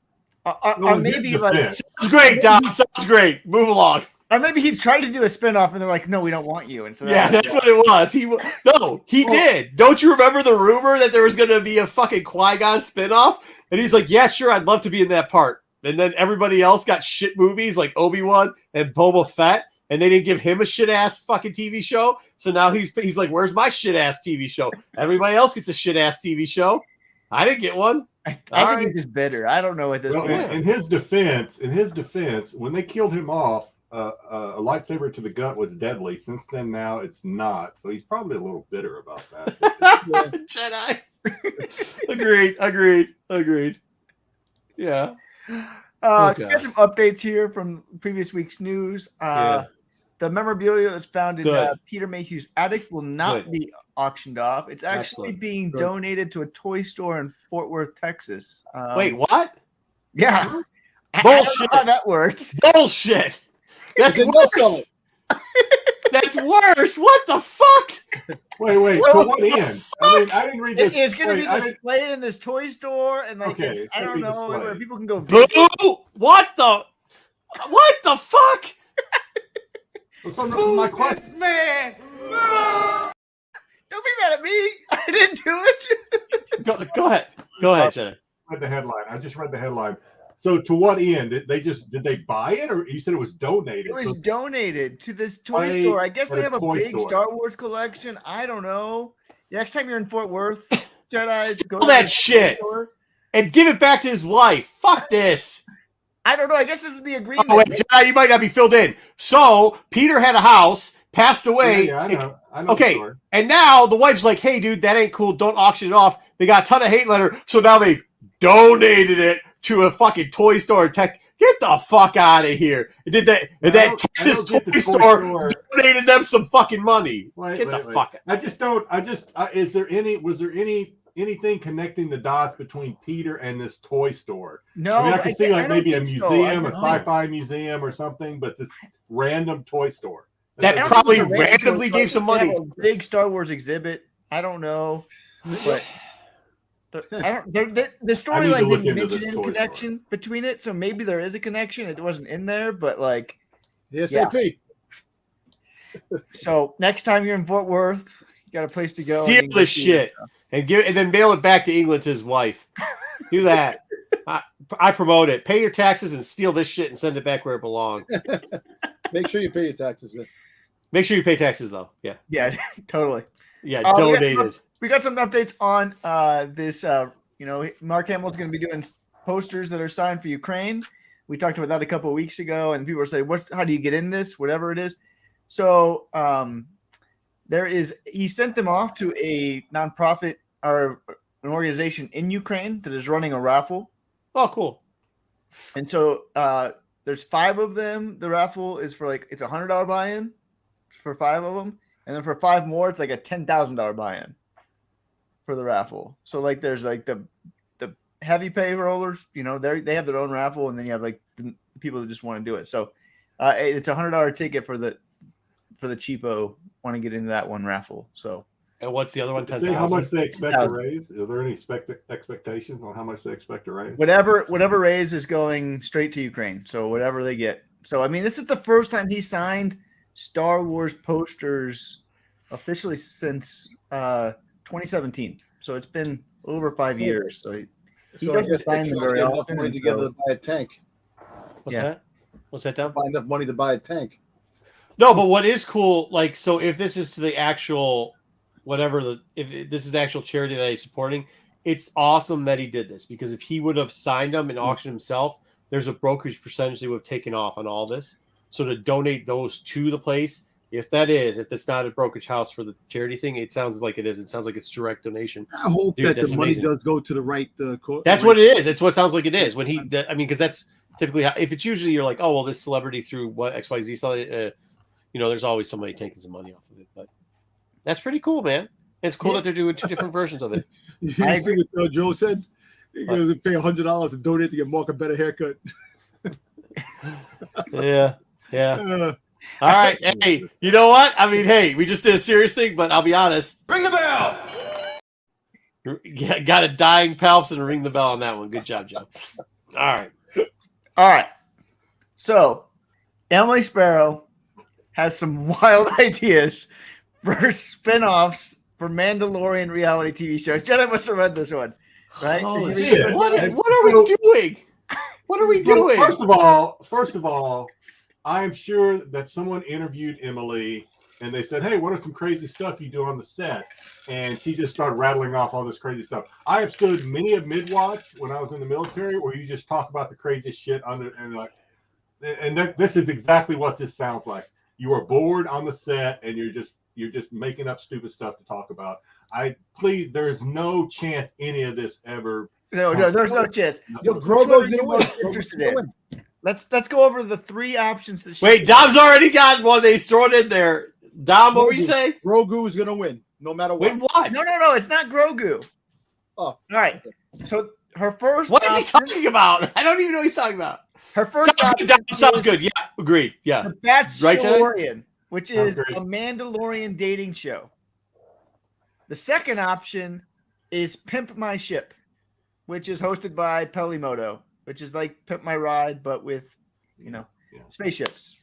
Well, Or maybe here's the like, thing. Sounds great, Dom. Sounds great. Move along. or maybe he tried to do a spinoff and they're like, no, we don't want you. And so Yeah, that's what it was. He did. Don't you remember the rumor that there was going to be a fucking Qui-Gon spinoff? And he's like, yeah, sure, I'd love to be in that part. And then everybody else got shit movies like Obi-Wan and Boba Fett, and they didn't give him a shit-ass fucking TV show. So now he's like, where's my shit-ass TV show? Everybody else gets a shit-ass TV show. I didn't get one. I think All he's just bitter. I don't know at this Well, point. in his defense, when they killed him off, a lightsaber to the gut was deadly. Since then, now it's not. So he's probably a little bitter about that. Jedi. Agreed. Yeah. So got some updates here from previous week's news. Yeah. The memorabilia that's found in Good. Peter Mayhew's attic will not Good. be auctioned off. It's actually Excellent. being Good. donated to a toy store in Fort Worth, Texas. Wait, what? Yeah. I don't Bullshit. know how that works. Bullshit. That's Then they'll sell worse. it. That's worse. What the fuck? Wait. Well, To what end? I mean, I didn't read this. It's going to Wait, be I didn't- displayed in this toy store, and like Okay, it's, it's I gonna don't be know where displayed. people can go visit. Boo! What the fuck? So my question. Don't be mad at me. I didn't do it. Go ahead. Go ahead, Jenna. Read the headline. I just read the headline. So to what end? Did they buy it, or you said it was donated? It was So- donated to this toy Play store. I guess at they a have a toy big store. Star Wars collection. I don't know. Next time you're in Fort Worth, Jedi, Steal to that the toy shit. store. And give it back to his wife. Fuck this. I don't know. I guess this is the agreement. Oh, wait, Jedi, you might not be filled in. So Peter had a house, passed away. Yeah, I know. Okay. the story. And now the wife's like, hey, dude, that ain't cool. Don't auction it off. They got a ton of hate letter. So now they've donated it to a fucking toy store. Get the fuck out of here. That I don't Texas get toy the store donated them some fucking money. Wait, Get the wait. fuck out. I just don't. Was there anything connecting the dots between Peter and this toy store? No, I mean, I can see like don't maybe a think so. museum, I a don't know. sci-fi museum or something, but this random toy store. That I don't probably think it's a random randomly toy gave store. some They money. have a big Star Wars exhibit. I don't know, but I don't. The I need to storyline look didn't into mention this any toy connection between it, so maybe there is a connection. It wasn't in there, but like, ASAP. so next time you're in Fort Worth, you got a place to go. and you Steal can go this see shit it. and then mail it back to England to his wife. Do that. I promote it. Pay your taxes and steal this shit and send it back where it belongs. Make sure you pay your taxes. Make sure you pay taxes though. Yeah. Yeah, totally. Yeah. We Donated. got some updates on this. Mark Hamill's going to be doing posters that are signed for Ukraine. We talked about that a couple of weeks ago, and people were saying, how do you get in this? Whatever it is. So he sent them off to a nonprofit or an organization in Ukraine that is running a raffle. Oh, cool. And so there's 5 of them. The raffle is for it's $100 buy-in for 5 of them. And then for 5 more, it's like a $10,000 buy-in for the raffle. So there's the heavy pay rollers, they have their own raffle, and then you have the people that just want to do it. So it's $100 ticket for the cheapo want to get into that one raffle. So. And what's the other one? See how much they expect to raise? Are there any expectations on how much they expect to raise? Whatever raise is going straight to Ukraine. So whatever they get. So I mean, this is the first time he signed Star Wars posters officially since 2017. So it's been over 5 years. So he doesn't sign them very often. Money together to buy a tank. What's that? What's that down? Find enough money to buy a tank. No, but what is cool, so if this is to the actual if this is the actual charity that he's supporting, it's awesome that he did this, because if he would have signed them and auctioned himself, there's a brokerage percentage they would have taken off on all this. So to donate those to the place, if it's not a brokerage house for the charity thing, it sounds like it is. It sounds like it's direct donation. I hope that the money does go to the right. That's what it is. It's what it sounds like it is. Because that's typically how, if it's usually you're like, oh, well, this celebrity through what XYZ, there's always somebody taking some money off of it. But that's pretty cool, man. It's cool that they're doing 2 different versions of it. You see what Joe said? He goes to pay $100 to donate to get Mark a better haircut. Yeah. All right. Hey, you know what? I mean, hey, we just did a serious thing, but I'll be honest. Ring the bell. Yeah, got a dying palps and ring the bell on that one. Good job, Joe. All right. So, Emily Sparrow has some wild ideas for spin-offs for Mandalorian reality TV shows. Jenna must have read this one, right? Oh, shit. What are we doing? What are we doing? First of all, I'm sure that someone interviewed Emily and they said, hey, what are some crazy stuff you do on the set? And she just started rattling off all this crazy stuff. I have stood many a mid-watch when I was in the military where you just talk about the craziest shit this is exactly what this sounds like. You are bored on the set and you're just making up stupid stuff to talk about. There's no chance any of this ever. No, there's no chance. Grogu's interested in. Let's go over the 3 options that. Wait, Dom's already got one. He's thrown in there. Dom, what were you saying? Grogu is gonna win, no matter what. Win what? No, it's not Grogu. Oh, all right. So her first. What is he talking about? I don't even know what he's talking about. Her first sounds good. Yeah, agreed. Yeah, The Bachelorian, right, which is a Mandalorian dating show. The second option is Pimp My Ship, which is hosted by Pelimoto, which is like Pimp My Ride, but with, spaceships.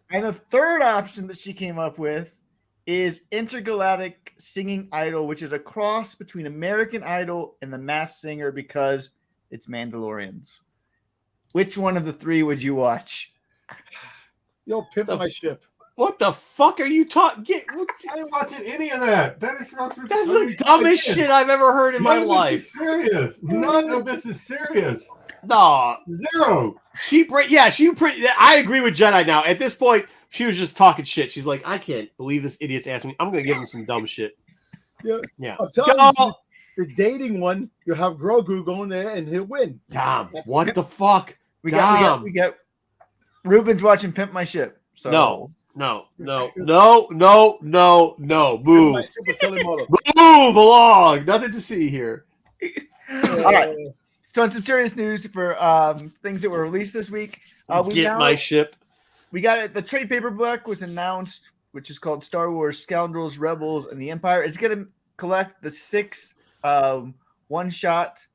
And the third option that she came up with is Intergalactic Singing Idol, which is a cross between American Idol and The Masked Singer because it's Mandalorians. Which one of the 3 would you watch? Yo, Pimp My Ship. What the fuck are you talking? I ain't watching any of that. That's the dumbest shit I've ever heard in my life. Serious. None of this is serious. No. 0. I agree with Jedi now. At this point, she was just talking shit. She's like, I can't believe this idiot's asking me. I'm going to give him some dumb shit. Yeah. I'm telling you, the dating one, you'll have Grogu going there and he'll win. Dom, what the fuck? We got Ruben's watching Pimp My Ship. So. No. Move along. Nothing to see here. All right. So, in some serious news for things that were released this week, My Ship. We got it. The trade paperback was announced, which is called Star Wars Scoundrels, Rebels, and the Empire. It's going to collect the 6 one-shot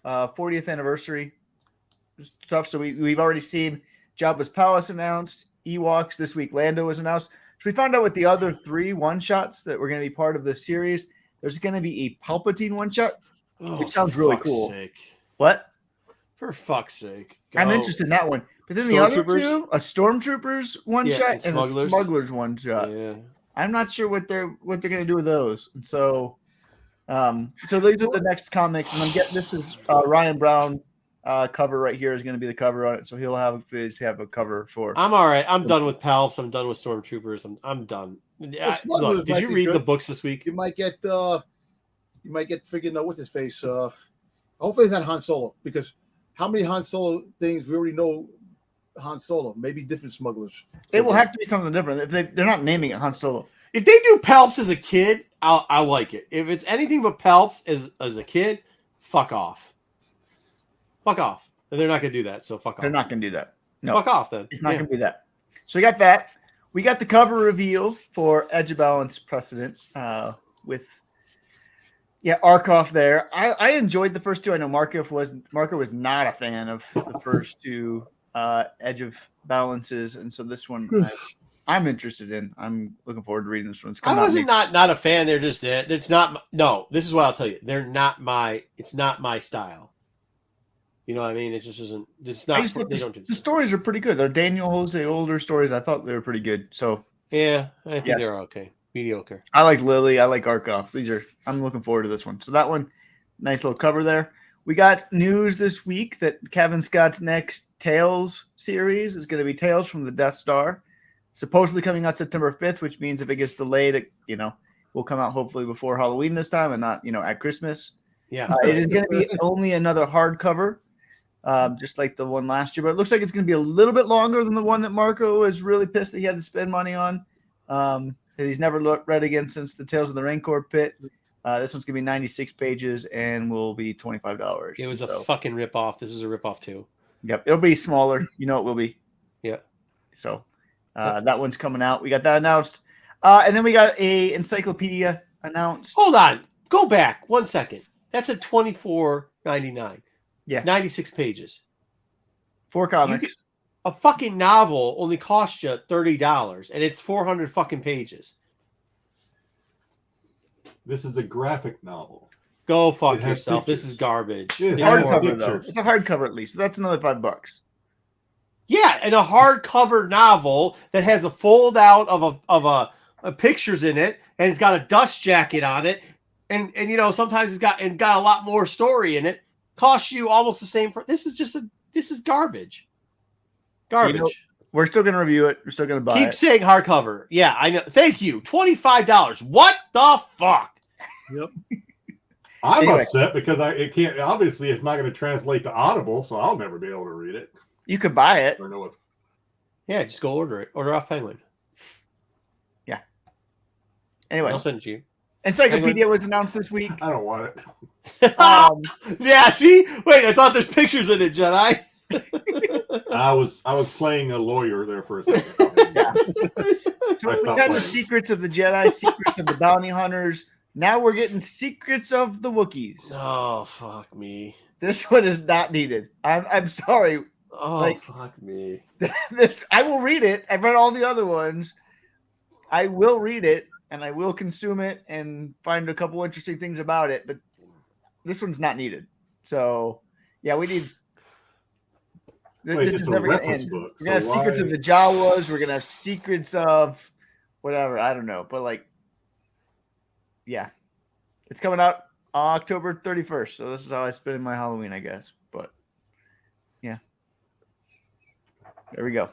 40th anniversary stuff. So we've already seen Jabba's Palace announced. Ewoks this week. Lando was announced. So we found out with the other 3 one-shots that were going to be part of this series. There's going to be a Palpatine one-shot, which sounds really cool. Sake. What? For fuck's sake. I'm Go. interested in that one. But then the other Stormtroopers? two, a Stormtroopers one Yeah, shot and and Smugglers. a Smugglers one shot. Yeah. I'm not sure what they're gonna do with those. And so so these are the next comics, and I'm getting this is Ryan Brown cover right here is gonna be the cover on it. So he'll have a cover for I'm all right. I'm done with Palps. I'm done with Stormtroopers. I'm done. Smugglers Look, did might you be read good. the books this week? You might get freaking what's his face. Hopefully it's not Han Solo, because how many Han Solo things we already know Han Solo? Maybe different smugglers. it will have to be something different. If they're not naming it Han Solo. If they do Palps as a kid, I'll like it. If it's anything but Palps as a kid, fuck off. Fuck off. And they're not gonna do that, so fuck off. They're not gonna do that. No, Fuck off then. it's not Yeah. gonna be that. So we got that. We got the cover reveal for Edge of Balance Precedent with Arkoff there. I enjoyed the first two. I know Marco was not a fan of the first two Edge of Balances, and so this one I'm interested in. I'm looking forward to reading this one. It's I coming out wasn't next- not a fan. They're just it's not. No, this is what I'll tell you. They're not my. It's not my style. You know what I mean? It just isn't. It's I not. just thought They don't do the stories are pretty good. They're Daniel Jose older stories. I thought they were pretty good. So Yeah, I think Yeah. they're okay. Mediocre. I like Lily. I like Arkoff. I'm looking forward to this one. So that one, nice little cover there. We got news this week that Kevin Scott's next Tales series is going to be Tales from the Death Star, supposedly coming out September 5th, which means if it gets delayed, it will come out hopefully before Halloween this time and not at Christmas. Yeah. It is going to be only another hardcover, just like the one last year, but it looks like it's going to be a little bit longer than the one that Marco was really pissed that he had to spend money on. That he's never read again since the Tales of the Rancor Pit. This one's gonna be 96 pages and will be $25. It was a fucking ripoff. This is a ripoff too. Yep, it'll be smaller. You know it will be. Yeah. So that one's coming out. We got that announced, and then we got a encyclopedia announced. Hold on. Go back 1 second. That's at $24.99. Yeah. 96 pages. 4 comics. A fucking novel only costs you $30, and it's 400 fucking pages. This is a graphic novel. Go fuck It has yourself. This pictures. is garbage. Yeah, It's Yeah. hardcover though. Pictures. It's a hardcover at least. So that's another $5. Yeah, and a hardcover novel that has a fold out of a pictures in it, and it's got a dust jacket on it, and sometimes it's got a lot more story in it. Costs you almost the same. This is garbage. Garbage. We're still gonna review it. We're still gonna buy Keep it. saying hardcover. Yeah, I know. Thank you. $25. What the fuck? Yep. I'm Anyway. upset because it can't. Obviously, it's not going to translate to Audible, so I'll never be able to read it You could buy it. or know what. Yeah, just go order it. Order off Penguin. Anyway, I'll send it to you. encyclopedia was announced this week. I don't want it. Yeah, see? Wait, I thought there's pictures in it, Jedi. I was playing a lawyer there for a second. So I we stopped had the playing. secrets of the Jedi, secrets of the bounty hunters. Now we're getting secrets of the Wookiees. Oh, fuck me. This one is not needed. I'm sorry. Oh, fuck me. This I will read it. I've read all the other ones. I will read it and I will consume it and find a couple interesting things about it, but this one's not needed. So yeah, we need. Wait, This it's is a never gonna reference end. book, We're gonna have so secrets of why- the Jawas. We're gonna have secrets of whatever. I don't know, but yeah, it's coming out October 31st. So this is how I spend my Halloween, I guess. But yeah, there we go.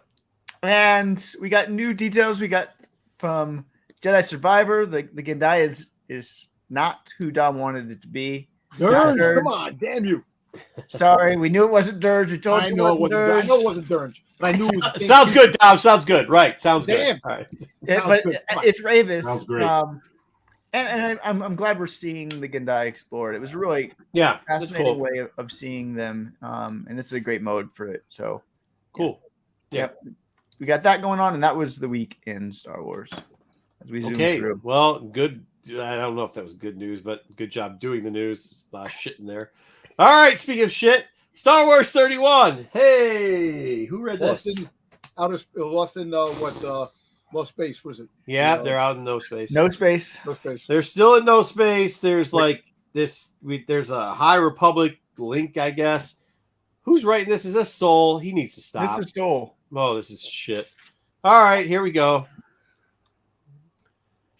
And we got new details. We got from Jedi Survivor. The Gendai is not who Dom wanted it to be. Dirge, Dirge. come on, damn you! Sorry, we knew it wasn't Dirge. We told I you know it it wasn't wasn't. I Dirge. know it wasn't Dirge, but I knew. It was Sounds good, Dom. Sounds good. Right. Sounds good. Damn. All right. Yeah, Sounds but good. Come on. it's Ravis. Sounds great. And I'm glad we're seeing the Gendai explored. It was a really Yeah, that's fascinating cool. way of seeing them. And this is a great mode for it. So Cool. we got that going on, and that was the week in Star Wars. As we zoom Okay. through. Well, good. I don't know if that was good news, but good job doing the news. There's a lot of shit in there. All right. Speaking of shit, Star Wars 31. Hey, who read Lost this? in Lost Space was it? Yeah, they're out in no space. No space. Lost Space. They're still in no space. There's like this. There's a High Republic link, I guess. Who's writing this? Is this Soul? He needs to stop. This is Soul. Oh, this is shit. All right, here we go.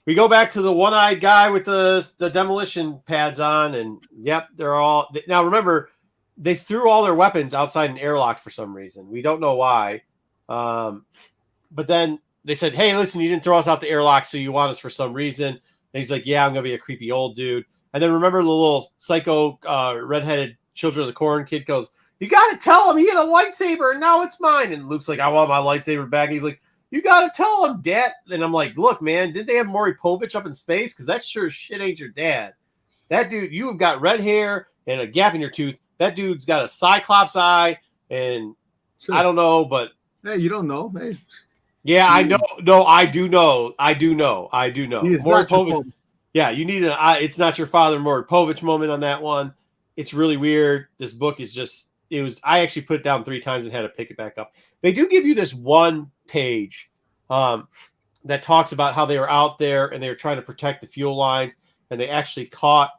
We go back to the one-eyed guy with the demolition pads on, and yep, they're all now. Remember, they threw all their weapons outside an airlock for some reason. We don't know why, but then they said, "Hey, listen, you didn't throw us out the airlock, so you want us for some reason." And he's like, "Yeah, I'm gonna be a creepy old dude." And then remember the little psycho redheaded Children of the Corn kid goes, "You gotta tell him he had a lightsaber, and now it's mine." And Luke's like, "I want my lightsaber back." And he's like, "You gotta tell him, Dad." And I'm like, "Look, man, did they have Maury Povich up in space? Because that sure as shit ain't your dad. That dude, you have got red hair and a gap in your tooth. That dude's got a cyclops eye, and Sure. I don't know, but Hey, you don't know. Hey, yeah, I know. No, I do know. I do know. he is Maury not your Povich. fault. Yeah, you need it's not your father, Maury Povich moment on that one. It's really weird. This book is just. I actually put it down 3 times and had to pick it back up. They do give you this one page that talks about how they were out there and they were trying to protect the fuel lines, and they actually caught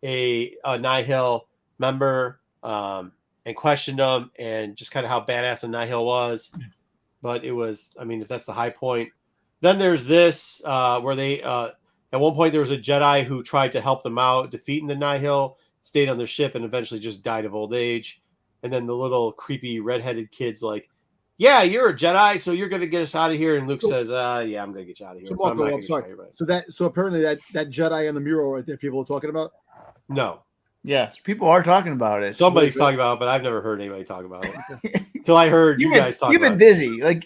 a Nihil member and questioned them, and just kind of how badass a Nihil was. But it was, I mean, if that's the high point. Then there's this where they at one point there was a Jedi who tried to help them out defeating the Nihil, stayed on their ship, and eventually just died of old age. And then the little creepy redheaded kid's like, "Yeah, you're a Jedi, so you're going to get us out of here." And Luke says, "Yeah, I'm going to get you out of here." So, But I'm not Marco, gonna I'm get you sorry. out of here, So apparently that Jedi on the mural right there, people are talking about. but- No, Yes, people are talking about it. somebody's talking about it, but I've never heard anybody talk about it until I heard you guys talk You've about been it. busy, like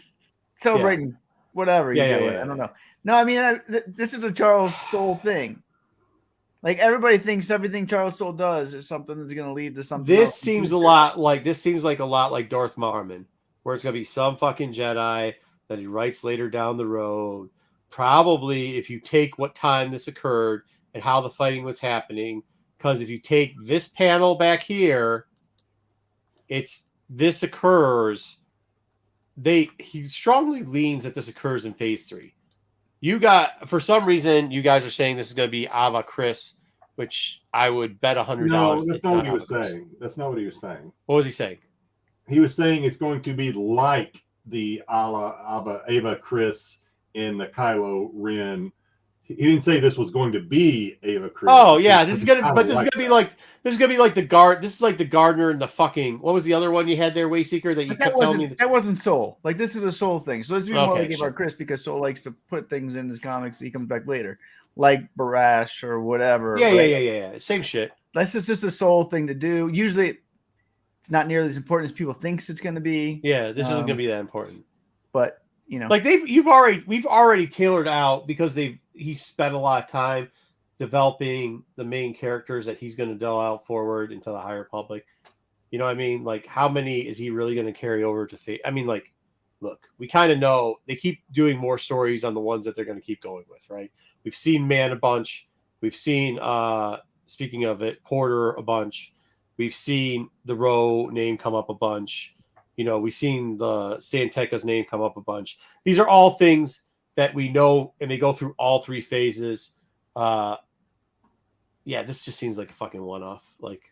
celebrating whatever. Yeah, you yeah, do. yeah, I don't yeah. know. No, I mean, this is a Charles Soule thing. Like everybody thinks everything Charles Soule does is something that's going to lead to something. This else. seems a lot like a lot like Darth Marmon, where it's gonna be some fucking Jedi that he writes later down the road. Probably if you take what time this occurred and how the fighting was happening, because if you take this panel back here, this occurs. He strongly leans that this occurs in phase 3. You got, for some reason, you guys are saying this is going to be Ava Chris, which I would bet $100. No, that's it's not what he Ava was Chris. saying. That's not what he was saying. What was he saying? He was saying it's going to be like the Ava Chris in the Kylo Ren. He didn't say this was going to be Ava Chris. Oh yeah, this is gonna kinda be like the guard. This is like the gardener and the fucking. What was the other one you had there, Wayseeker? That you But that kept telling me. that wasn't Soul. Like this is a Soul thing. So this would be more Okay, like sure. Ava Chris because Soul likes to put things in his comics. He comes back later, like Barash or whatever. Yeah, right? yeah. Same shit. That's just a Soul thing to do. Usually, it's not nearly as important as people thinks it's going to be. Yeah, this isn't gonna be that important. But you know, Like we've already tailored out because he spent a lot of time developing the main characters that he's going to dole out forward into the High Republic. You know what I mean? Like, how many is he really going to carry over to Fate? I mean, like, look, we kind of know they keep doing more stories on the ones that they're going to keep going with, right? We've seen Man a bunch. We've seen, speaking of it, Porter a bunch. We've seen the Roe name come up a bunch. You know, we've seen the Santeca's name come up a bunch. These are all things that we know, and they go through all 3 phases. Yeah, this just seems like a fucking one-off. Like,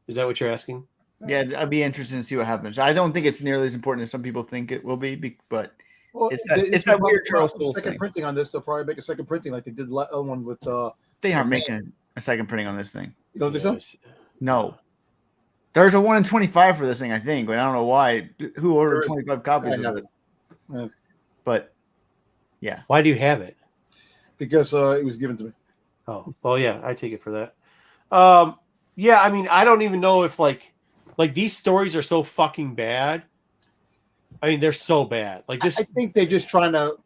is that what you're asking? yeah, I'd be interested to see what happens. I don't think it's nearly as important as some people think it will be, but Well, it's that weird Charles Soule second thing. printing on this. They'll probably make a second printing like they did the other one with. They aren't making a second printing on this thing. You don't think so? No. There's a 1 in 25 for this thing, I think, but I don't know why. Who ordered 25 copies I of have it? Yeah. But yeah, Why do you have it? Because it was given to me. Oh, well, yeah, I take it for that. Yeah, I mean, I don't even know if like these stories are so fucking bad. I mean, they're so bad. Like this, I think they're just trying to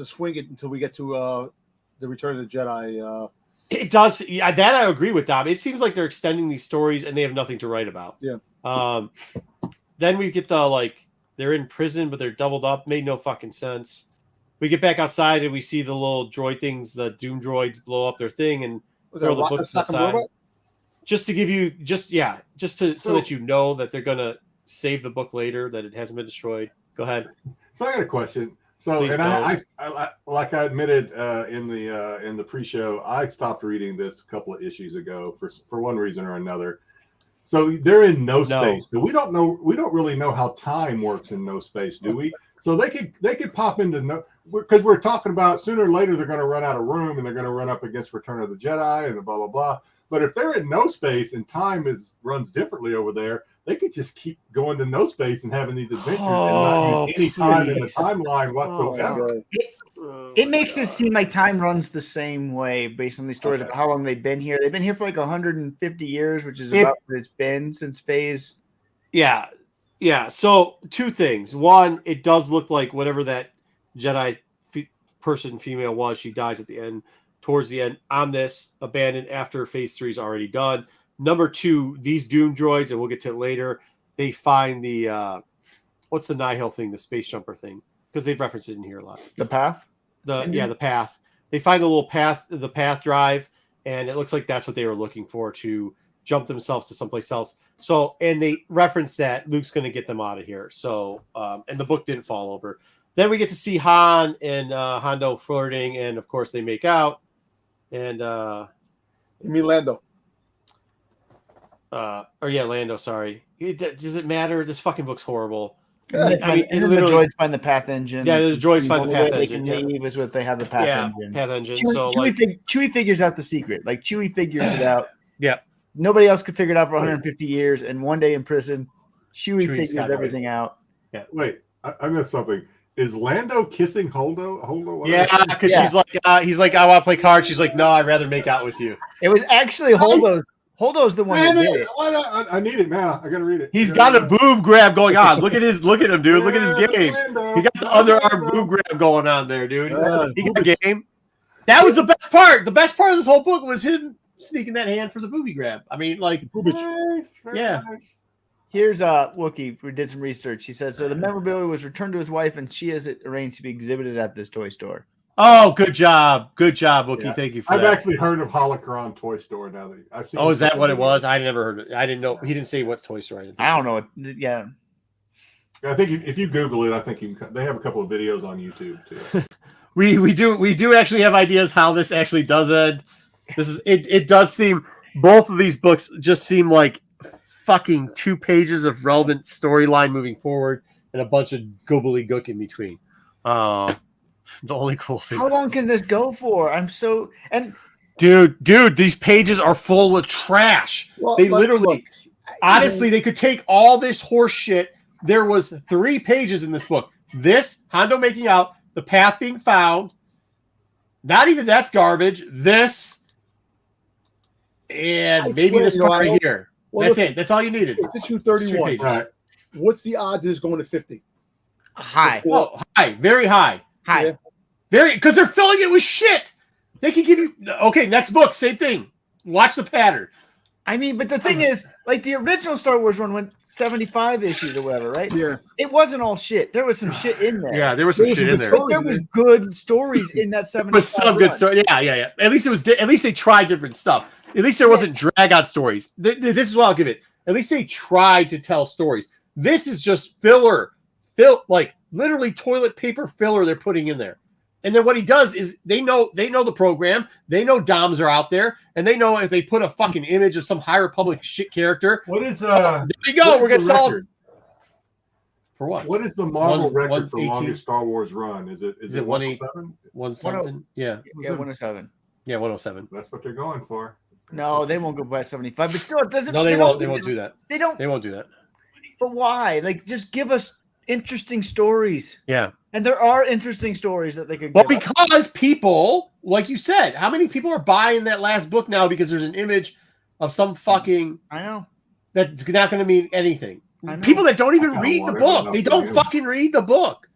swing it until we get to the Return of the Jedi. it does. Yeah, that I agree with Dom. It seems like they're extending these stories and they have nothing to write about. Yeah. Then we get the they're in prison, but they're doubled up. Made no fucking sense. We get back outside and we see the little droid things, the Doom droids blow up their thing and Was throw that the Rocket books aside. Robot? Just to give you, so that you know that they're gonna save the book later, that it hasn't been destroyed. Go ahead. So I got a question. So, Please and don't. I like I admitted in the pre-show, I stopped reading this a couple of issues ago for one reason or another. So they're in no No. space. But we don't really know how time works in no space, do we? So they could pop into no, because we're talking about sooner or later they're going to run out of room and they're going to run up against Return of the Jedi and the blah blah blah. But if they're in no space and time runs differently over there, they could just keep going to no space and having these adventures and not use any time in the timeline whatsoever. It makes it seem like time runs the same way based on these stories of how long they've been here. They've been here for like 150 years, which is about what it's been since phase. Yeah. Yeah. So two things. One, it does look like whatever that Jedi female was, she dies at the end, towards the end on this, abandoned after phase 3 is already done. Number two, these Doom droids, and we'll get to it later, they find the, what's the Nihil thing, the space jumper thing? Because they've referenced it in here a lot. The path? The path. They find the little path, the path drive, and it looks like that's what they were looking for, to jump themselves to someplace else. So, and they reference that Luke's going to get them out of here. So, and the book didn't fall over. Then we get to see Han and Hondo flirting, and of course they make out. And You mean Lando? Lando. Sorry. Does it matter? This fucking book's horrible. And then the droids find the path engine. Yeah, the droids find the path engine. They can leave is what they have the path engine. Path engine. Chewie figures out the secret. Like Chewie figures it out. Yeah. Nobody else could figure it out for 150 years, and one day in prison, Chewie figures everything out. Yeah. Wait, I missed something. Is Lando kissing Holdo? Yeah, because she's like, he's like, I want to play cards. She's like, no, I'd rather make out with you. It was actually Holdo. Holdo's the one that did it. I need it now. I gotta read it. He's got a boob grab going on. Look at him, dude. Look at his game. He got the underarm boob grab going on there, dude. He got a game. That was the best part. The best part of this whole book was him sneaking that hand for the booby grab. I mean, like, Nice, yeah. nice. Here's Wookie, who did some research. He said, so the memorabilia was returned to his wife, and she has it arranged to be exhibited at this toy store. Oh, good job, Wookie. Yeah. Thank you for I've that. actually heard of Holocron Toy Store now. That I've seen. Oh, is that what it was? I never heard it. I didn't know. He didn't say what toy store. I don't know. Yeah. I think if you Google it, I think they have a couple of videos on YouTube too. we do actually have ideas how this actually does end. This is it does seem, both of these books just seem like fucking 2 pages of relevant storyline moving forward and a bunch of gobbledygook in between. The only cool thing. How long can this go for? Dude, these pages are full of trash. Well, They literally, honestly, they could take all this horse shit. There was 3 pages in this book. This, Hondo making out, the path being found. Not even that's garbage. This, and maybe this part right here. Well, That's it. That's all you needed. It's issue 31. Right. What's the odds it's going to 50? High. Oh, high. Very high. High. Yeah. Very, because they're filling it with shit. They can give you, okay, next book, same thing. Watch the pattern. I mean, but the thing is, like the original Star Wars run went 75 issues or whatever, right? Yeah. It wasn't all shit. There was some shit in there. Yeah, there was some shit in there. There was good stories in that 75. But some good story. Yeah. At least it was. At least they tried different stuff. At least there wasn't drag out stories. This is what I'll give it. At least they tried to tell stories. This is just filler, like literally toilet paper filler they're putting in there. And then what he does is they know the program. They know DOMs are out there, and they know if they put a fucking image of some High Republic shit character. What is there you go. We're gonna sell it. For what? What is the Marvel record for 118? longest Star Wars run? Is it 107? 1 something? Yeah. Yeah, 107. Yeah, 107. That's what they're going for. No, they won't go by 75. But still, it doesn't. No, they won't. They won't do that. They don't. They won't do that. But why? Like, just give us interesting stories. Yeah. And there are interesting stories that they could. Well, because people, like you said, how many people are buying that last book now because there's an image of some fucking. I know. That's not going to mean anything. I know. People that don't even I read the wonder book. about They that, don't yeah. fucking read the book.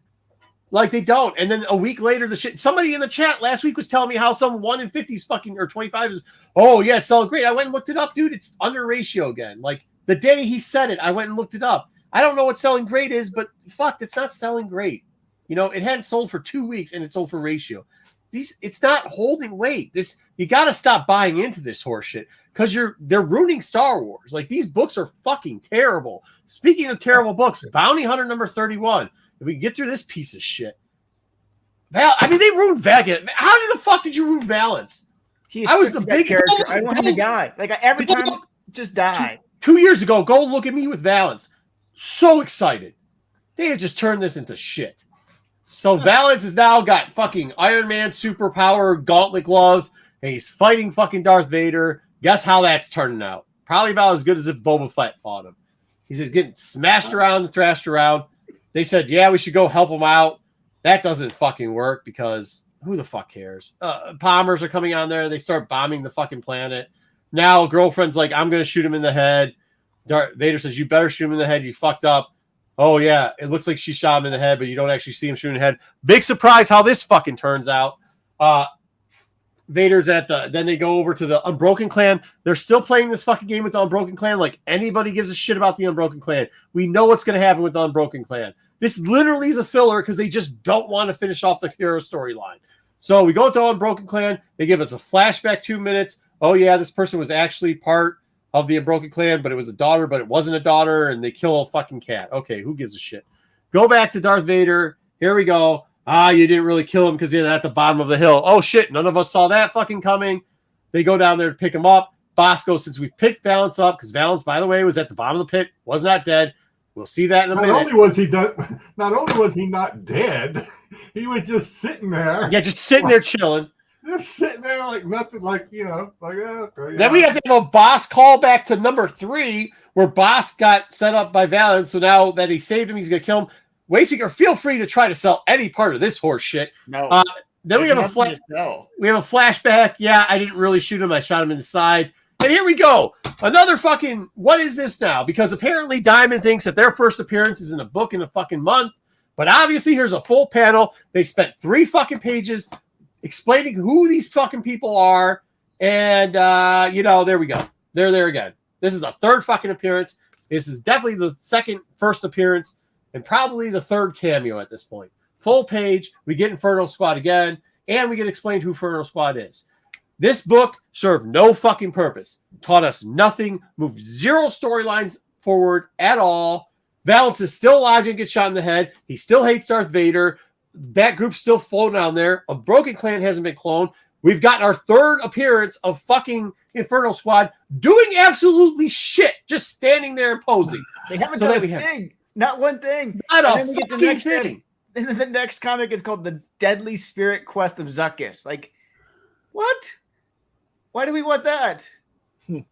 Like they don't. And then a week later, the shit. Somebody in the chat last week was telling me how some 1 in 50 is fucking, or 25 is. Oh yeah, it's selling great. I went and looked it up, dude. It's under ratio again. Like the day he said it, I went and looked it up. I don't know what selling great is, but fuck, it's not selling great. You know, it hadn't sold for 2 weeks and it sold for ratio. It's not holding weight. You got to stop buying into this horse shit because they're ruining Star Wars. Like these books are fucking terrible. Speaking of terrible books, Bounty Hunter number 31. If we can get through this piece of shit, they ruined Vega. How the fuck did you ruin Valance? He's I was the big character. I want him to die. Like every time, just die. 2 years ago, go look at me with Valance. So excited. They have just turned this into shit. So Valance has now got fucking Iron Man superpower gauntlet gloves, and he's fighting fucking Darth Vader. Guess how that's turning out? Probably about as good as if Boba Fett fought him. He's just getting smashed around and thrashed around. They said, yeah, we should go help him out. That doesn't fucking work because who the fuck cares? Bombers are coming on there. They start bombing the fucking planet. Now girlfriend's like, I'm going to shoot him in the head. Darth Vader says, you better shoot him in the head. You fucked up. Oh, yeah. It looks like she shot him in the head, but you don't actually see him shooting in the head. Big surprise how this fucking turns out. Vader's then they go over to the Unbroken Clan. They're still playing this fucking game with the Unbroken Clan like anybody gives a shit about the Unbroken Clan. We know what's going to happen with the Unbroken Clan. This literally is a filler because they just don't want to finish off the hero storyline. So we go to Unbroken Clan. They give us a flashback 2 minutes. Oh, yeah, this person was actually part of the Unbroken Clan, but it was a daughter, but it wasn't a daughter, and they kill a fucking cat. Okay, who gives a shit? Go back to Darth Vader. Here we go. You didn't really kill him because he's at the bottom of the hill. Oh, shit, none of us saw that fucking coming. They go down there to pick him up. Boss goes, since we picked Valance up, because Valance, by the way, was at the bottom of the pit, was not dead. We'll see that in a minute. Not only was he not dead, he was just sitting there. Yeah, just sitting there chilling. Just sitting there like nothing, like, you know, like, okay. Then we have to have a Boss call back to number 3, where Boss got set up by Valance. So now that he saved him, he's going to kill him. Wayseeker, feel free to try to sell any part of this horse shit. No. Then we have a flashback. Yeah, I didn't really shoot him. I shot him in the side. And here we go. Another fucking, what is this now? Because apparently Diamond thinks that their first appearance is in a book in a fucking month. But obviously here's a full panel. They spent 3 fucking pages explaining who these fucking people are. And, there we go. They're there again. This is the 3rd fucking appearance. This is definitely the first appearance. And probably the 3rd cameo at this point. Full page. We get Inferno Squad again. And we get explained who Inferno Squad is. This book served no fucking purpose. Taught us nothing. Moved 0 storylines forward at all. Valance is still alive and gets shot in the head. He still hates Darth Vader. That group's still floating down there. A Broken Clan hasn't been cloned. We've gotten our 3rd appearance of fucking Inferno Squad doing absolutely shit. Just standing there and posing. They haven't done a thing. Not one thing. Not a fucking thing. And then the next comic is called The Deadly Spirit Quest of Zuckuss. Like, what? Why do we want that? And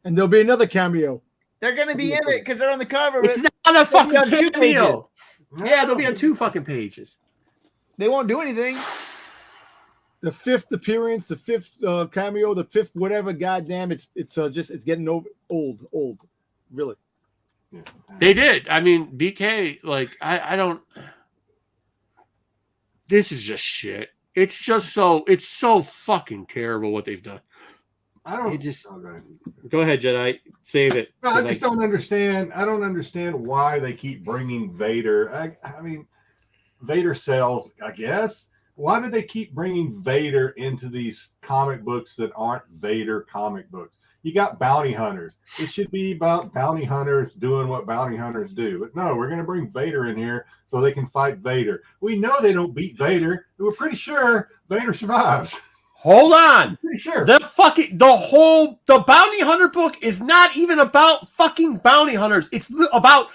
there'll be another cameo. They're going to be in it because they're on the cover. It's not a fucking cameo. Yeah, they'll be on 2 fucking pages. They won't do anything. The 5th appearance, the 5th cameo, the 5th whatever. Goddamn, it's getting old. Really. Yeah. They did. I mean, BK, like, I don't. This is just shit. It's so fucking terrible what they've done. I don't. Go ahead, Jedi. Save it. No, I just don't understand. I don't understand why they keep bringing Vader. I mean, Vader sells, I guess. Why do they keep bringing Vader into these comic books that aren't Vader comic books? You got bounty hunters. It should be about bounty hunters doing what bounty hunters do. But no, we're going to bring Vader in here so they can fight Vader. We know they don't beat Vader. We're pretty sure Vader survives. Hold on. Pretty sure. The bounty hunter book is not even about fucking bounty hunters. It's about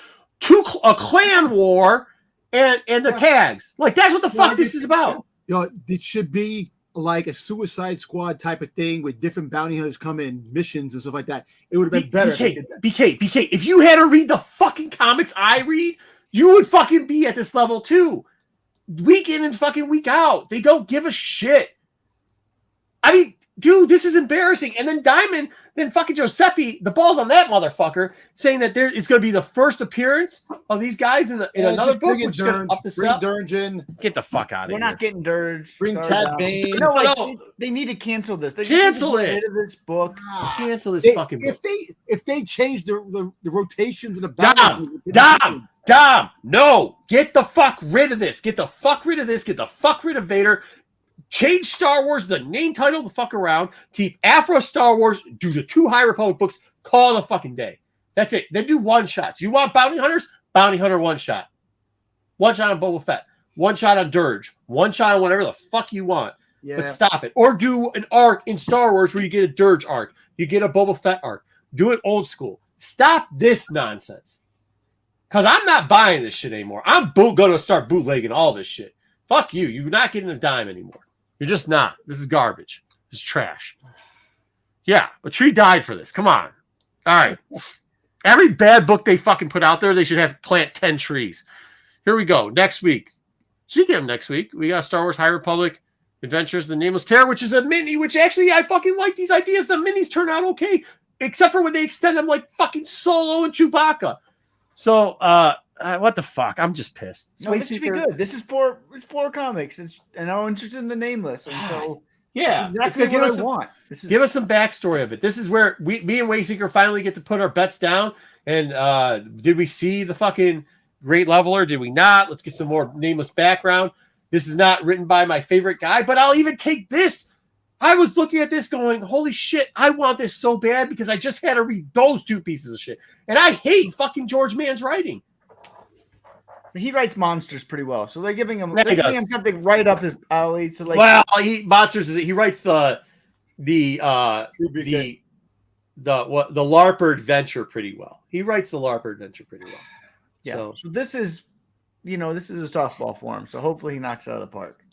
a clan war and the tags. Like, that's what the fuck this is about. It should be like a Suicide Squad type of thing with different bounty hunters come in, missions and stuff like that. It would have been better. BK, if you had to read the fucking comics I read, you would fucking be at this level too. Week in and fucking week out. They don't give a shit. I mean, dude, this is embarrassing. And then Diamond, then fucking Giuseppe, the ball's on that murder, saying that it's going to be the first appearance of these guys in another book. Which is going to up this up. Dirge in. Get the fuck out of here. We're not getting Dirge. Bring Cat Bane. No, they need to cancel this. They cancel it. Rid of this book. Cancel this fucking book. If they change the rotations of the Dom, no, get the fuck rid of this. Get the fuck rid of this. Get the fuck rid of Vader. Change Star Wars, the name title, the fuck around. Keep Afro Star Wars. Do the 2 High Republic books. Call it a fucking day. That's it. Then do one-shots. You want bounty hunters? Bounty hunter one-shot. One-shot on Boba Fett. One-shot on Dirge. One-shot on whatever the fuck you want. Yeah. But stop it. Or do an arc in Star Wars where you get a Dirge arc. You get a Boba Fett arc. Do it old school. stop this nonsense. Because I'm not buying this shit anymore. I'm going to start bootlegging all this shit. Fuck you. You're not getting a dime anymore. You're just not. This is garbage. This is trash. Yeah, a tree died for this. Come on. All right. Every bad book they fucking put out there, they should have plant 10 trees. Here we go. Next week. Speaking of next week, we got Star Wars High Republic Adventures of the Nameless Terror, which is a mini, which actually I fucking like these ideas. The minis turn out okay, except for when they extend them like fucking Solo and Chewbacca. So, what the fuck? I'm just pissed. No, this should be good. This is for comics, and I'm interested in the Nameless, and so yeah, that's what I want. Give us some backstory of it. This is where me and Wayseeker finally get to put our bets down. And did we see the fucking Great Leveler? Did we not? Let's get some more Nameless background. This is not written by my favorite guy, but I'll even take this. I was looking at this going, holy shit, I want this so bad because I just had to read those two pieces of shit. And I hate fucking George Mann's writing. He writes monsters pretty well, so they're giving him something right up his alley. So he writes the LARPer adventure pretty well. He writes the LARPer adventure pretty well. Yeah. So this is a softball for him. So hopefully he knocks it out of the park.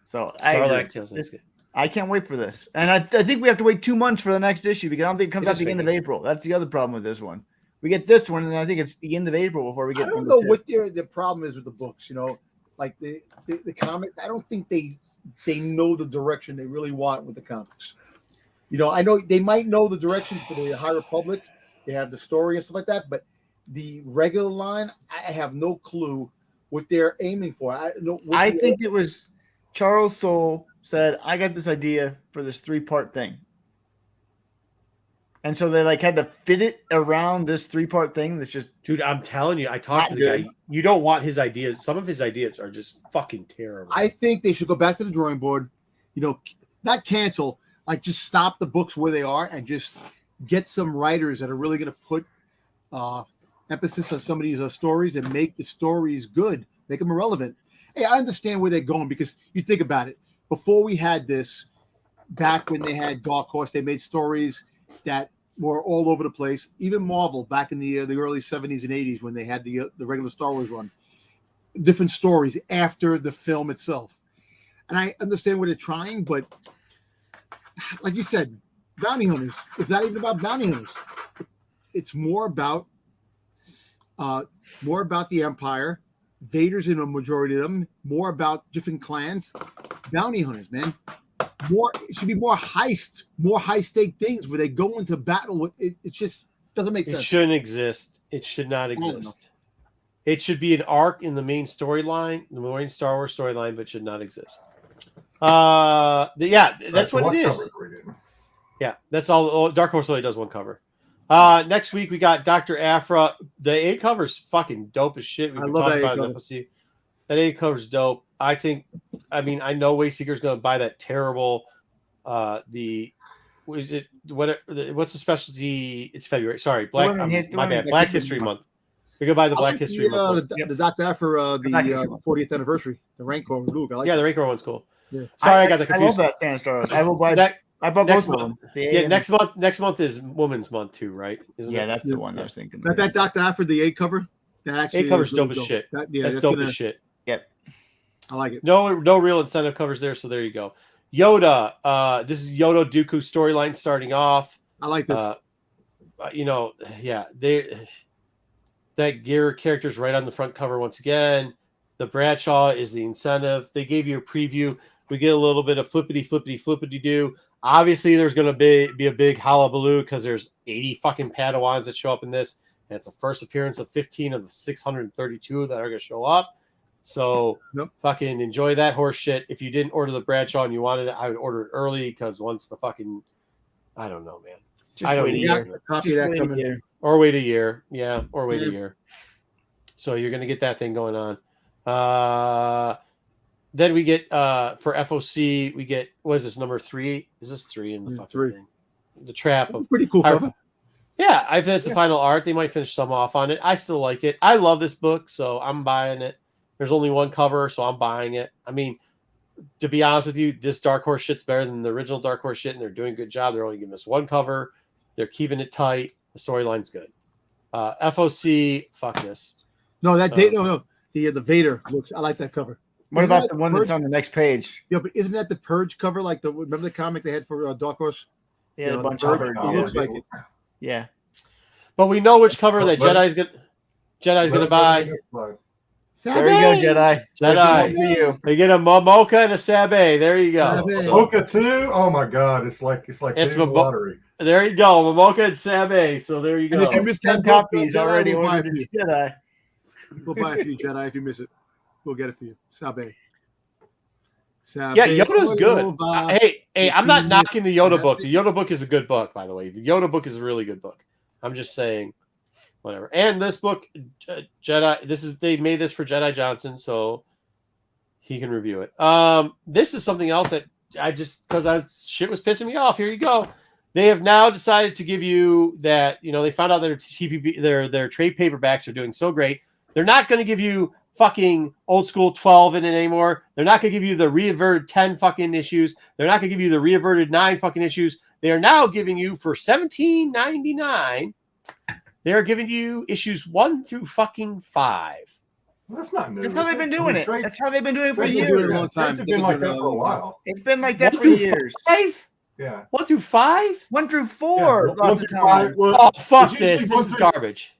So I can't wait for this, and I think we have to wait 2 months for the next issue because I don't think it comes out the end of April. That's the other problem with this one. We get this one, and I think it's the end of April before we get. I don't know what the problem is with the books. Like the comics. I don't think they know the direction they really want with the comics. I know they might know the direction for the High Republic. They have the story and stuff like that, but the regular line, I have no clue what they're aiming for. I think it was Charles Soule said, I got this idea for this 3-part thing. And so they had to fit it around this 3-part thing that's just... Dude, I'm telling you, I talked to the guy. You don't want his ideas. Some of his ideas are just fucking terrible. I think they should go back to the drawing board, not cancel, just stop the books where they are and just get some writers that are really going to put emphasis on some of these stories and make the stories good, make them irrelevant. Hey, I understand where they're going because you think about it. Before we had this, back when they had Dark Horse, they made stories that were all over the place. Even Marvel, back in the early 70s and 80s, when they had the regular Star Wars run, different stories after the film itself. And I understand what they're trying, but like you said, bounty hunters. It's not even about bounty hunters. It's more about the Empire. Vader's in a majority of them. More about different clans. Bounty hunters, man. It should be more high stake things where they go into battle with it. It just doesn't make sense. It shouldn't exist. It should not exist. It should be an arc in the main storyline, the main Star Wars storyline, but should not exist. That's what it is. Yeah, that's all. Dark Horse only does one cover. Next week we got Dr. Aphra. The A cover's fucking dope as shit. I love that A cover. That A cover's dope. I know Wayseeker's going to buy that terrible. What's the specialty? It's February. Sorry, Black History Month. We're going to buy the Black History Month. The Dr. Aphra, the 40th anniversary, the Rancor Luke. The Rancor one's cool. Yeah. Sorry, I got the confused. I love that Stan Stars. I will buy that. I bought both of them. Next month is Women's Month too, right? That's the one I was thinking. That Dr. Aphra, the A cover. That actually A cover's dope as shit. That's dope as shit. Yep. I like it. No real incentive covers there, so there you go. Yoda. This is Yoda Dooku storyline starting off. I like this. That gear character's right on the front cover once again. The Bradshaw is the incentive. They gave you a preview. We get a little bit of flippity do. Obviously, there's going to be a big hullabaloo because there's 80 fucking Padawans that show up in this, and it's the first appearance of 15 of the 632 that are going to show up. So fucking enjoy that horse shit. If you didn't order the Bradshaw and you wanted it, I would order it early because once the fucking, I don't know, man. Just wait a year. Or wait a year. Yeah, or wait a year. So you're going to get that thing going on. Then we get for FOC, we get, what is this, number 3? Is this 3 in the fucking thing? The Trap of pretty cool cover. Yeah, I think it's the final art. They might finish some off on it. I still like it. I love this book, so I'm buying it. There's only one cover, so I'm buying it. I mean, to be honest with you, this Dark Horse shit's better than the original Dark Horse shit, and they're doing a good job. They're only giving us one cover. They're keeping it tight. The storyline's good. FOC, fuck this. No, that date. No. The Vader looks. I like that cover. What Isn't about that the one Purge? that's on the next page? Yeah, but isn't that the Purge cover? Like remember the comic they had for Dark Horse? They had a Yeah, bunch the of Purge. birds. It looks like it. Yeah. But we know which cover that Jedi's gonna buy. There you go, Jedi. There's Jedi. one for you. They get a Momoka and a Sabe. There you go. Sabe. So, Mocha too. Oh my God, it's like It's hitting the Mo- lottery. there you go. Momoka and Sabe. So there you And if you go. miss 10 that book, copies Jedi, already we'll buy ordered it to Jedi. We'll buy it for you, Jedi. If you miss it, we'll get it for you. Sabe. Yeah, Yoda's good. Hey, I'm not knocking the Yoda book. The Yoda book is a good book, by the way. The Yoda book is a really good book. I'm just saying, whatever. And this book, Jedi, they made this for Jedi Johnson, so he can review it. This is something else that because shit was pissing me off. Here you go. They have now decided to give you that. They found out that their trade paperbacks are doing so great. They're not going to give you fucking old school 12 in it anymore. They're not going to give you the reverted 10 fucking issues. They're not going to give you the reverted 9 fucking issues. They are now giving you for $17.99. They're giving you issues 1 through fucking 5. That's not new. That's how they've been doing it. That's how they've been doing it for They've been doing it years. a long time. It's been like that for a while. It's been like that 1 for through years. 5? Yeah. 1 through 5? 1 through 4, Yeah, lots of through five. times. Well, Oh fuck it's this! usually This one is through- garbage.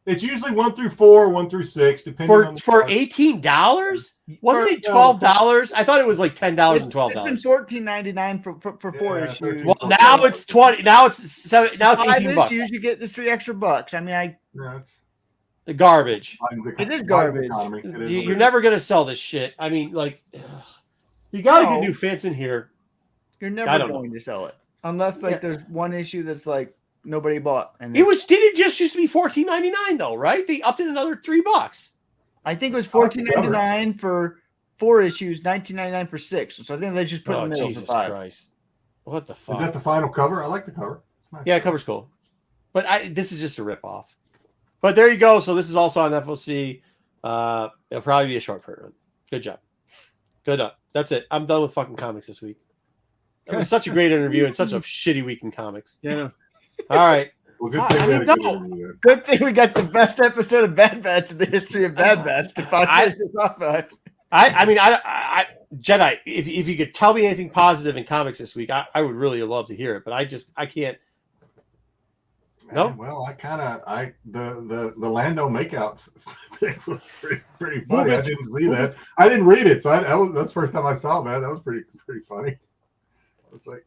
It's usually 1 through 4, 1 through 6, depending on For the $18? Wasn't it For- $12? I thought it was like $10 and It's been $12. $14.99 for 4 Yeah, issues. 13. Well, now it's 20. Now it's Five 18 bucks. issues, you get the $3 extra. I mean, Yeah, it's Garbage. It is the garbage. economy. It is what You're it never gonna sell this shit. I mean, like, you gotta No. get new fans in here. you're I never don't know. going to sell it unless there's one issue that's like nobody bought. And Did it just used to be $14.99 though, right? They upped it another $3. I think it was $14.99 for 4 issues, $19.99 for 6. So I think they just put it Oh in the middle Jesus for 5. Christ! What the is. fuck? Is that the final cover? I like the cover. It's nice. Yeah, cover's cool, but this is just a rip off. But there you go. So this is also on FOC. It'll probably be a short print run. Good job. Good up. That's it. I'm done with fucking comics this week. It was such a great interview and such a shitty week in comics. Yeah. All right. Well, good I thing we mean, had a good no. interview there. Good thing we got the best episode of Bad Batch in the history of Bad Batch to podcast this off of. I Jedi, if you could tell me anything positive in comics this week, I would really love to hear it. But I can't. No? Man, well, the Lando makeouts thing was pretty funny. I didn't see that. I didn't read it, so that's the first time I saw that. That was pretty funny. I was like,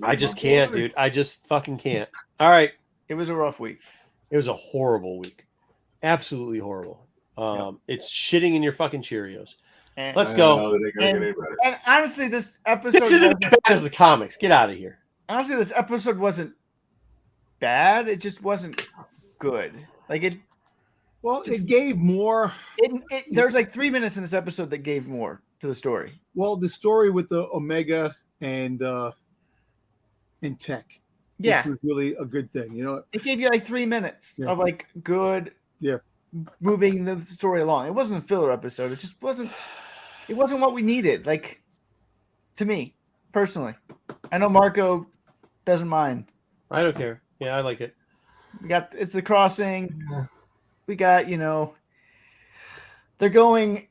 I just can't, dude. I just fucking can't. All right. It was a rough week. It was a horrible week. Absolutely horrible. It's shitting in your fucking Cheerios. And, Let's I go. don't know that it ain't gonna get any better. and honestly, this episode This isn't as bad as the comics. Get out of here. honestly, this episode wasn't bad. It just wasn't good. Like it gave more. there's like 3 minutes in this episode that gave more to the story. Well, the story with the Omega and Tech, Yeah, which was really a good thing. it gave you like 3 minutes Yeah. of like good, moving the story along. It wasn't a filler episode. It just wasn't. It wasn't what we needed. Like to me personally, I know Marco doesn't mind. I don't care. Yeah, I like it. It's the crossing. Yeah. We got they're going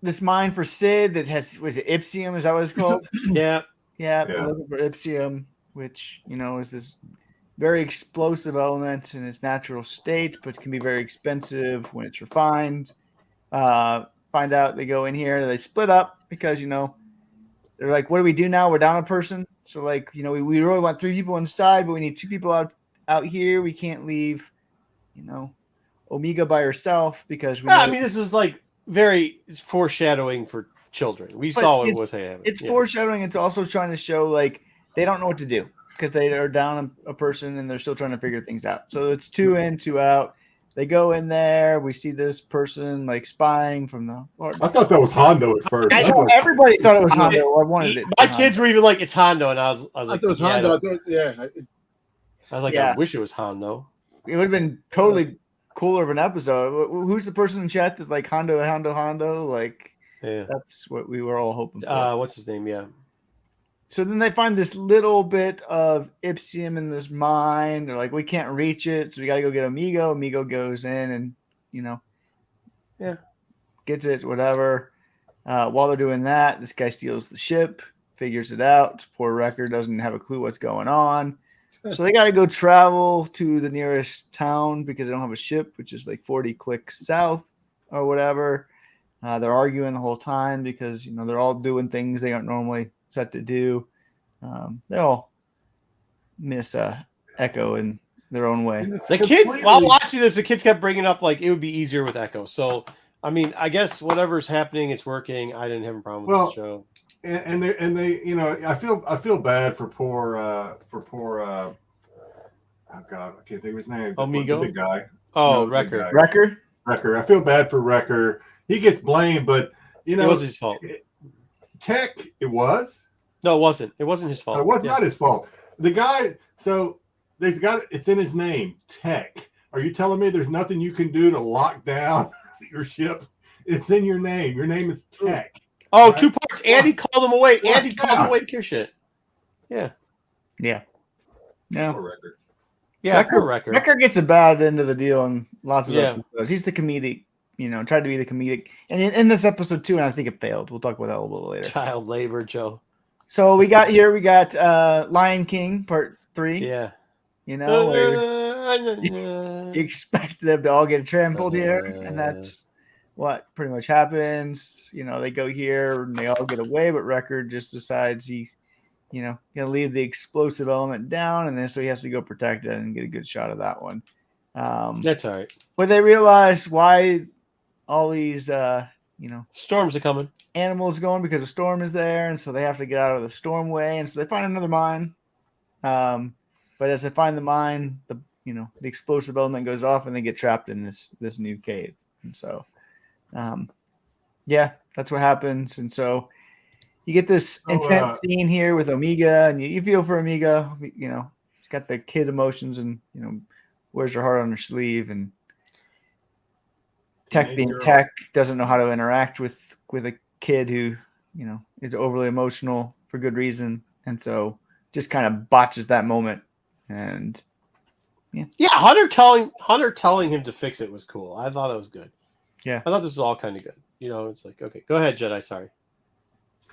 this mine for Sid that was it Ipsium? Is that what it's called? Yeah. Yeah, Yeah. looking for Ipsium, which is this very explosive element in its natural state, but can be very expensive when it's refined. Find out they go in here, they split up because they're like, what do we do now? We're down a person. So like, we really want 3 people inside, but we need 2 people out here. We can't leave, Omega by herself because we No, know I mean, this is like very foreshadowing for children. We saw what was happening. it's foreshadowing. It's also trying to show like they don't know what to do because they are down a person and they're still trying to figure things out. So it's 2 in, 2 out. They go in there. We see this person like spying from the. I thought that was Hondo at first. I know everybody thought it was Hondo. I wanted it. My kids were even like, it's Hondo, and I was I like, thought it was yeah, Hondo. I was like, Yeah. I wish it was Hondo. It would have been totally cooler of an episode. Who's the person in chat that's like Hondo? Like Yeah. that's what we were all hoping for. What's his name? Yeah. So then they find this little bit of Ipsium in this mine. They're like, we can't reach it, so we got to go get Amigo. Amigo goes in and, Yeah. gets it, whatever. While they're doing that, this guy steals the ship, figures it out. Poor Wrecker doesn't have a clue what's going on. So they got to go travel to the nearest town because they don't have a ship, which is like 40 clicks south or whatever. They're arguing the whole time because, they're all doing things they aren't normally set to do. They all miss Echo in their own way. The kids, while watching this, the kids kept bringing up like it would be easier with Echo. So, I mean, I guess whatever's happening, it's working. I didn't have a problem with the show. And they, I feel bad for poor, oh God, I can't think of his name. Amigo? The big guy. Oh, the big guy. Wrecker? I feel bad for Wrecker. He gets blamed, but it was his fault. Tech, it was. No, it wasn't. It wasn't his fault. It was not his fault. The guy, so they've got it's in his name, Tech. Are you telling me there's nothing you can do to lock down your ship? It's in your name. Your name is Tech. Oh, right? 2 parts. Andy called him away. Andy called him away to kill shit. Yeah. Yeah. Yeah. Poor Wrecker. Yeah, poor Wrecker. Wrecker gets a bad end of the deal on lots of episodes. He's the comedic, tried to be the comedic. And in this episode too, and I think it failed. We'll talk about that a little bit later. Child labor, Joe. So we got Lion King Part 3. Yeah. Where you expect them to all get trampled here, and that's what pretty much happens. They go here and they all get away, but Wrecker just decides he's, gonna leave the explosive element down, and then so he has to go protect it and get a good shot of that one. That's all right. But they realize why all these, storms are coming. Animals going because a storm is there, and so they have to get out of the stormway, and so they find another mine. But as they find the mine, the explosive element goes off, and they get trapped in this new cave. And so, that's what happens. And so you get this intense scene here with Omega, and you feel for Omega. She's got the kid emotions, and wears her heart on her sleeve, and Tech being Tech doesn't know how to interact with a kid who is overly emotional for good reason, and so just kind of botches that moment. And Hunter telling him to fix it was cool. I thought that was good. I thought this was all kind of good. It's like, okay, go ahead, Jedi. Sorry.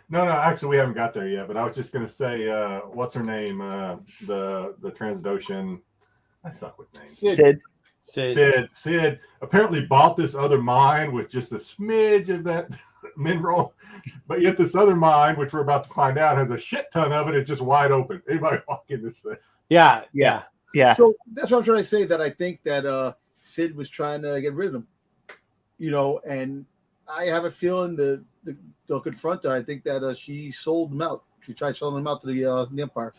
No, actually we haven't got there yet, but I was just gonna say what's her name, the Transdoshan, I suck with names. Sid apparently bought this other mine with just a smidge of that mineral, but yet this other mine, which we're about to find out, has a shit ton of it. It's just wide open. Anybody walk in this thing? Yeah. So that's what I'm trying to say. That I think that Sid was trying to get rid of him, and I have a feeling they'll confront her. I think that she sold them out. She tried selling them out to the Empire.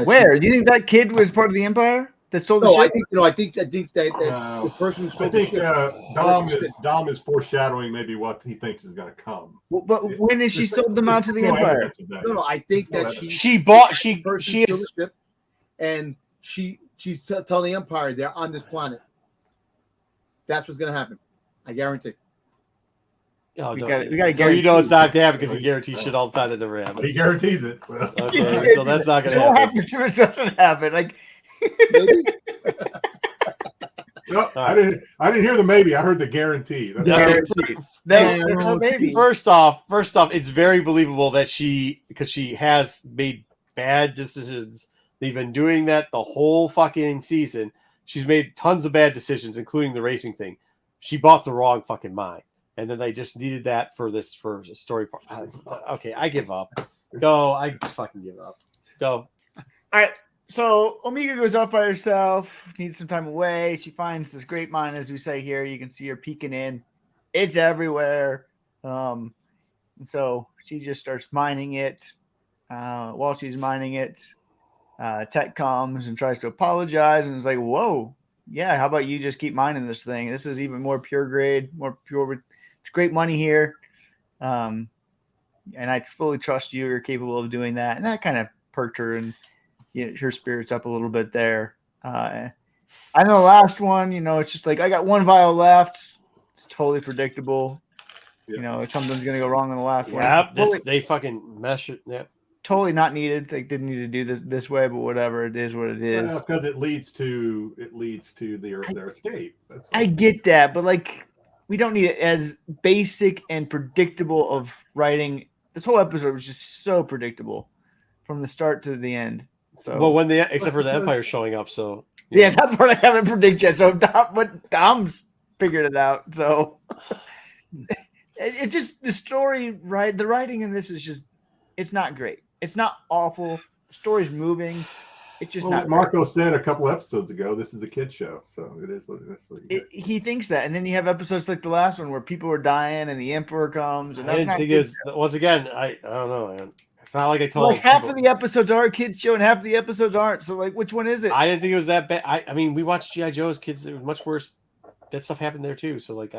Where do you think that kid was part of the Empire? That stole the ship? I think that the person who stole the ship. Dom is foreshadowing maybe what he thinks is going to come. But when is she sold them out to the Empire? No, I think that she stole the ship, and she's telling the Empire they're on this planet. That's what's going to happen. I guarantee. Oh, we got to guarantee. So it's not to happen because he guarantees shit all the time that never happens. He guarantees it. So, okay, so that's not going to happen. It doesn't happen. Like. Maybe. No, I didn't hear the maybe. I heard the guarantee. Maybe. First off, it's very believable that because she has made bad decisions. They've been doing that the whole fucking season. She's made tons of bad decisions, including the racing thing. She bought the wrong fucking mine, and then they just needed that for a story part. Okay, I give up. Go. I fucking give up. Go. All right. So Omega goes off by herself, needs some time away. She finds this great mine, as we say here. You can see her peeking in. It's everywhere. And so she just starts mining it. While she's mining it, Tech comes and tries to apologize and is like, whoa, yeah, how about you just keep mining this thing? This is even more pure grade, more pure. It's great money here. And I fully trust you. You're capable of doing that. And that kind of perked her and her spirits up a little bit there. I know the last one, it's just like, I got one vial left. It's totally predictable. Yep. Something's going to go wrong in the last one. Yeah, they fucking mesh it. Yeah. totally not needed. They didn't need to do this way, but whatever. It is what it is. Because it leads to their escape. That's I get that, but like we don't need it as basic and predictable of writing. This whole episode was just so predictable from the start to the end. So Well, except for the Empire showing up, so yeah, that part I haven't predicted yet. So Dom's figured it out. So it just the story, right? The writing in this is just it's not great. It's not awful. The story's moving. It's just not. Marco said a couple episodes ago, this is a kid show, so it is what it is. He thinks that, and then you have episodes like the last one where people are dying and the Emperor comes. And I didn't think it was. Once again, I don't know, man. It's not like I told. Like half of the episodes are a kids show and half of the episodes aren't. So like, which one is it? I didn't think it was that bad. I mean, we watched GI Joe as kids. It was much worse. That stuff happened there too. So like,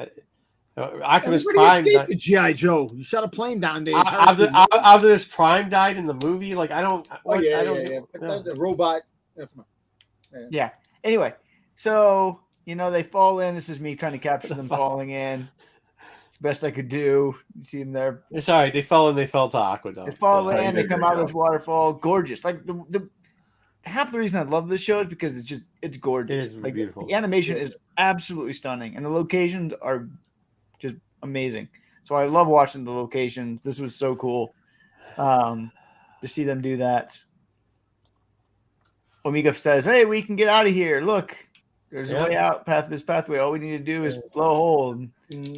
Optimus Prime. The GI Joe. You shot a plane down there. Optimus Prime died in the movie. Like I don't. Yeah. The robot. Yeah, come on. Yeah. Anyway, so they fall in. This is me trying to capture them falling in. It's the best I could do. You see them there. It's all right. They fell in. They fell to Aqueduct. They fall in. They come out of this waterfall. Gorgeous. Like the half the reason I love this show is because it's gorgeous. It is like, beautiful. The animation is absolutely stunning, and the locations are just amazing. So I love watching the locations. This was so cool to see them do that. Omega says, "Hey, we can get out of here. Look, there's a way out this pathway. All we need to do is blow a hole." And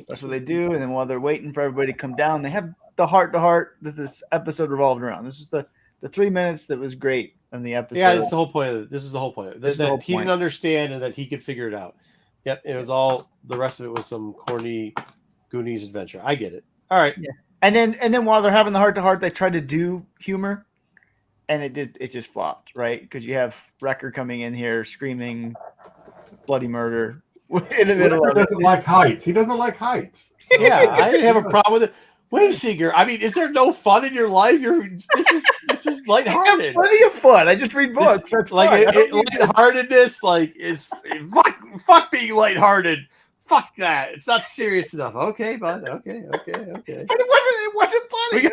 that's what they do. And then while they're waiting for everybody to come down, they have the heart-to-heart that this episode revolved around. This is the 3 minutes that was great in the episode. Yeah, this is the whole point of it. This is the whole point. That he point. didn't understand and that he could figure it out. Yep, it was all. The rest of it was some corny Goonies adventure. I get it. All right. Yeah. And then while they're having the heart-to-heart, they try to do humor. And it just flopped, right? Because you have Wrecker coming in here screaming bloody murder in the middle of it. He doesn't like heights. He doesn't like heights. Yeah, I didn't have a problem with it. Wayseeker, I mean, is there no fun in your life? This is lighthearted. Plenty of fun. I just read books. That's like lightheartedness, like is fuck being lighthearted. Fuck that. It's not serious enough. Okay, bud. Okay. But it wasn't funny.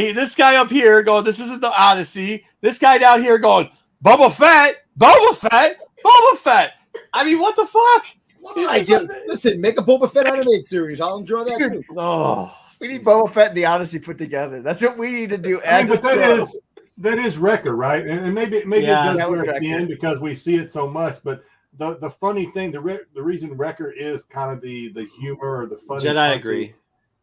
This guy up here going, this isn't the Odyssey. This guy down here going, Boba Fett. I mean, what the fuck? Listen, make a Boba Fett animated series. I'll enjoy that too. Oh, we need Boba Fett and the Odyssey put together. That's what we need to do. But that is Wrecker, right? And maybe it does work at the end because we see it so much, but the funny thing, the reason Wrecker is kind of the humor or the funny Jedi agree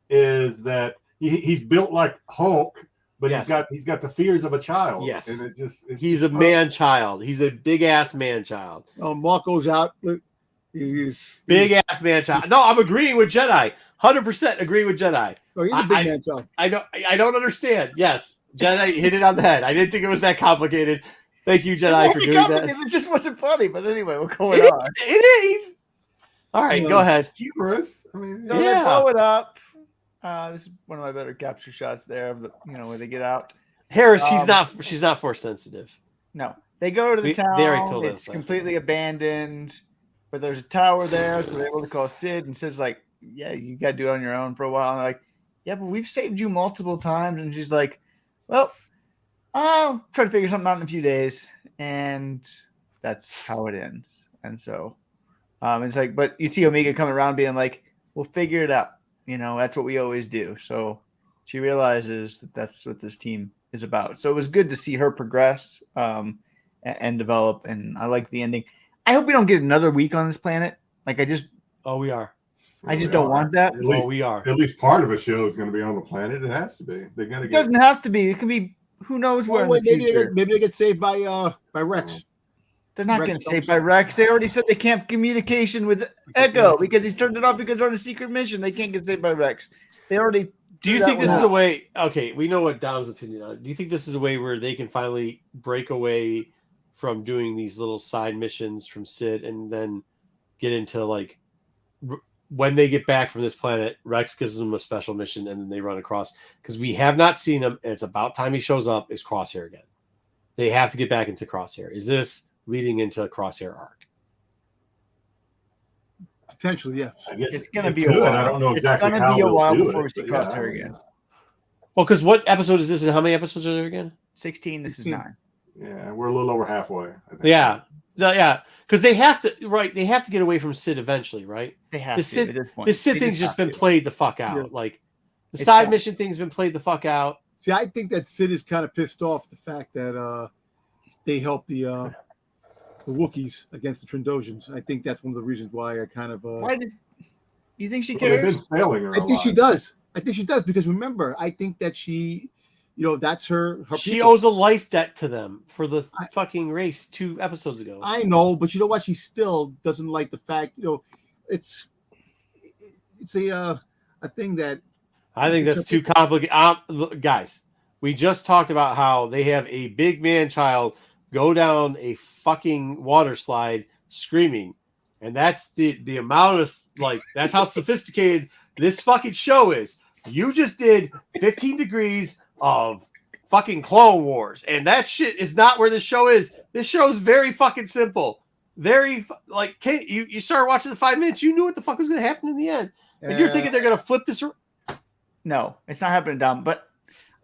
is that he's built like Hulk, but he's got the fears of a child. Yes, and he's a man child. He's a big ass man child. Oh, Marco's out. He's big ass man child. No, I'm agreeing with Jedi. 100% agreeing with Jedi. Oh, he's a big man child. I don't understand. Yes, Jedi hit it on the head. I didn't think it was that complicated. Thank you, Jedi, for doing that. It just wasn't funny, but anyway, what's going on? It is. All right, go ahead. Humorous. I mean, so they blow it up. This is one of my better capture shots there of the where they get out. Harris, she's not force sensitive. No, they go to the town. They already told us. It's completely abandoned, but there's a tower there, so they're able to call Sid. And Sid's like, "Yeah, you got to do it on your own for a while." And they're like, "Yeah, but we've saved you multiple times." And she's like, "Well, I'll try to figure something out in a few days," and that's how it ends. And so, it's like, but you see Omega coming around, being like, "We'll figure it out." That's what we always do. So she realizes that that's what this team is about. So it was good to see her progress and develop. And I like the ending. I hope we don't get another week on this planet. Like we are. I just don't want that. We are. At least part of a show is going to be on the planet. It has to be. They're going to. It doesn't have to be. It can be. Who knows where in the future? Maybe they get saved by Rex. They're not getting saved by Rex. They already said they can't have communication with Echo because he's turned it off because they're on a secret mission. They can't get saved by Rex. They already. Do you think this is a way? Okay, we know what Dom's opinion on. Do you think this is a way where they can finally break away from doing these little side missions from Sid and then get into like when they get back from this planet, Rex gives them a special mission and then they run across because we have not seen him and it's about time he shows up. Is Crosshair again? They have to get back into Crosshair. Is this leading into a Crosshair arc? Potentially, yeah. I guess it's going to be a while. I don't know exactly it's going to be a while before we see Crosshair again. Well, because what episode is this, and how many episodes are there again? 16. This 16. is 9. Yeah, we're a little over halfway. I think. Yeah, yeah, because they have to, right? They have to get away from Sid eventually, right? They have The to Sid, at this point. the Sid They thing's just been have to. played the fuck out. Yeah. Like the It's side not- mission thing's been played the fuck out. See, I think that Sid is kind of pissed off the fact that they helped the Wookiees against the Trandoshan's. I think that's one of the reasons why I kind of. Why did you think she Well, they've cares? been failing her. I think she does. I think she does because remember, I think that she, that's her. She people. owes a life debt to them for the I- fucking race 2 episodes ago. I know, but you know what? She still doesn't like the fact. It's a thing that. I think that's too complicated. Guys, we just talked about how they have a big man child go down a fucking water slide screaming. And that's the amount of, that's how sophisticated this fucking show is. You just did 15 degrees of fucking Clone Wars. And that shit is not where this show is. This show is very fucking simple. Very, you started watching the 5 minutes, you knew what the fuck was going to happen in the end. And you're thinking they're going to flip this. No, it's not happening, Dom. But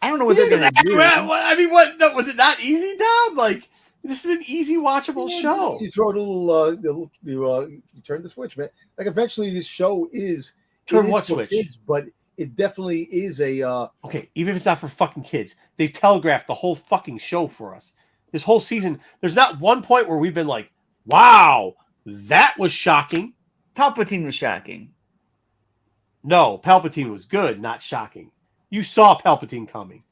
I don't know what they're going to do. I mean, what? No, was it not easy, Dom? This is an easy watchable show. You throw a little, you turn the switch, man. Like eventually, this show is Turn what switch? Kids, but it definitely is a. Okay, even if it's not for fucking kids, they've telegraphed the whole fucking show for us. This whole season, there's not one point where we've been like, "Wow, that was shocking." Palpatine was shocking. No, Palpatine was good, not shocking. You saw Palpatine coming.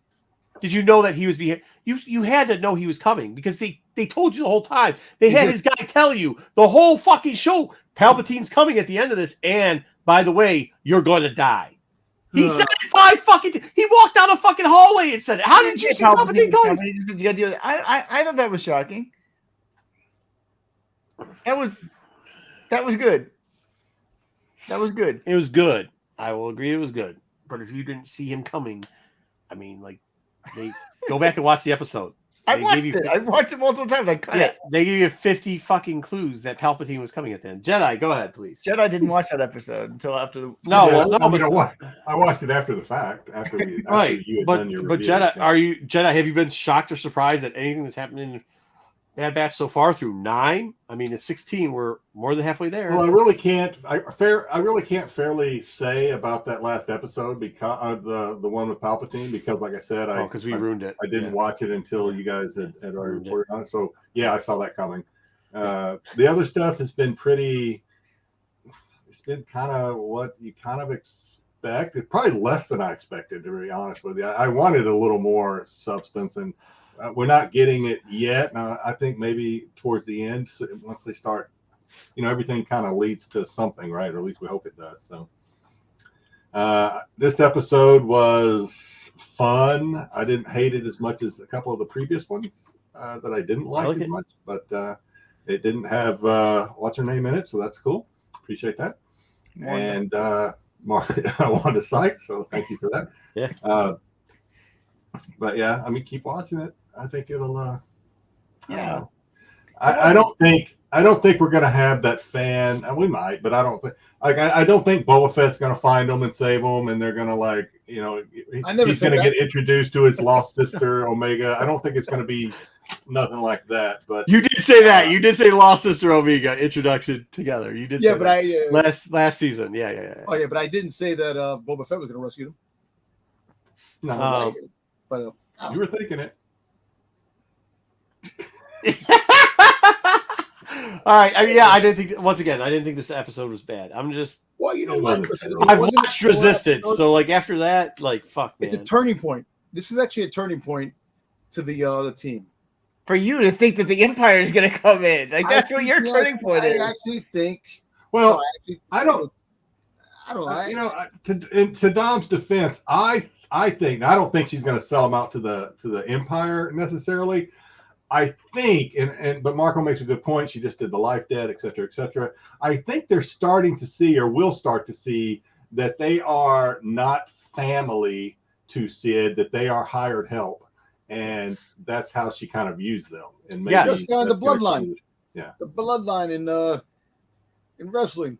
Did you know that he was behind? You had to know he was coming because they told you the whole time. They had his guy tell you the whole fucking show. Palpatine's coming at the end of this, and by the way, you're going to die. He said it 5 fucking. He walked down a fucking hallway and said it. How did you see Palpatine coming? He just said, you gotta deal with it. I thought that was shocking. That was good. That was good. It was good. I will agree it was good. But if you didn't see him coming, I mean, they go back and watch the episode. I They watched gave you it. I watched it multiple times. I cut it. They gave you 50 fucking clues that Palpatine was coming at the end. Jedi, go ahead, please. Jedi didn't watch that episode until after the. No, Yeah, well, no, I mean, but, I watched it after the fact. After you had done your but review, Jedi, so. Jedi? Have you been shocked or surprised at anything that's happened in Bad Batch so far through 9? I mean, at 16, we're more than halfway there. Well, I really can't. I really can't fairly say about that last episode because the one with Palpatine because, like I said, because we ruined it. I didn't Yeah. watch it until you guys had already Ruined it. reported on it. So yeah, I saw that coming. The other stuff has been pretty. It's been kind of what you kind of expect. It's probably less than I expected, to be honest with you. I wanted a little more substance, and we're not getting it yet. I think maybe towards the end, once they start, everything kind of leads to something, right? Or at least we hope it does. So this episode was fun. I didn't hate it as much as a couple of the previous ones that I didn't like as much, but it didn't have what's her name in it, so that's cool. Appreciate that. And Wanda Sykes, so thank you for that. Yeah. But yeah, I mean, keep watching it. I think it'll. Yeah. I don't think we're gonna have that fan. And we might, but I don't think. I don't think Boba Fett's gonna find them and save them, and they're gonna he's gonna get introduced to his lost sister Omega. I don't think it's gonna be nothing like that. But You did say that. You did say Lost Sister Omega introduction together. You did. Yeah, say but that. Last season. Yeah. Oh yeah, but I didn't say that Boba Fett was going to rescue him. no, But you were thinking it. All right. I mean, yeah, I didn't think. Once again, I didn't think this episode was bad. I'm just. well, you know what? Listen, I've it wasn't watched a full Resistance, episode. so after that, fuck, man. It's a turning point. This is actually a turning point to the team. For you to think that the Empire is going to come in, that's what your turning point is. I actually think. Well, I don't know. To Dom's defense, I think I don't think she's going to sell them out to the Empire necessarily. I think, but Marco makes a good point. She just did the life debt, et cetera, et cetera. I think they're starting to see, or will start to see, that they are not family to Sid, that they are hired help, and that's how she kind of views them. And maybe just kind of the that's bloodline. Yeah, The bloodline in wrestling.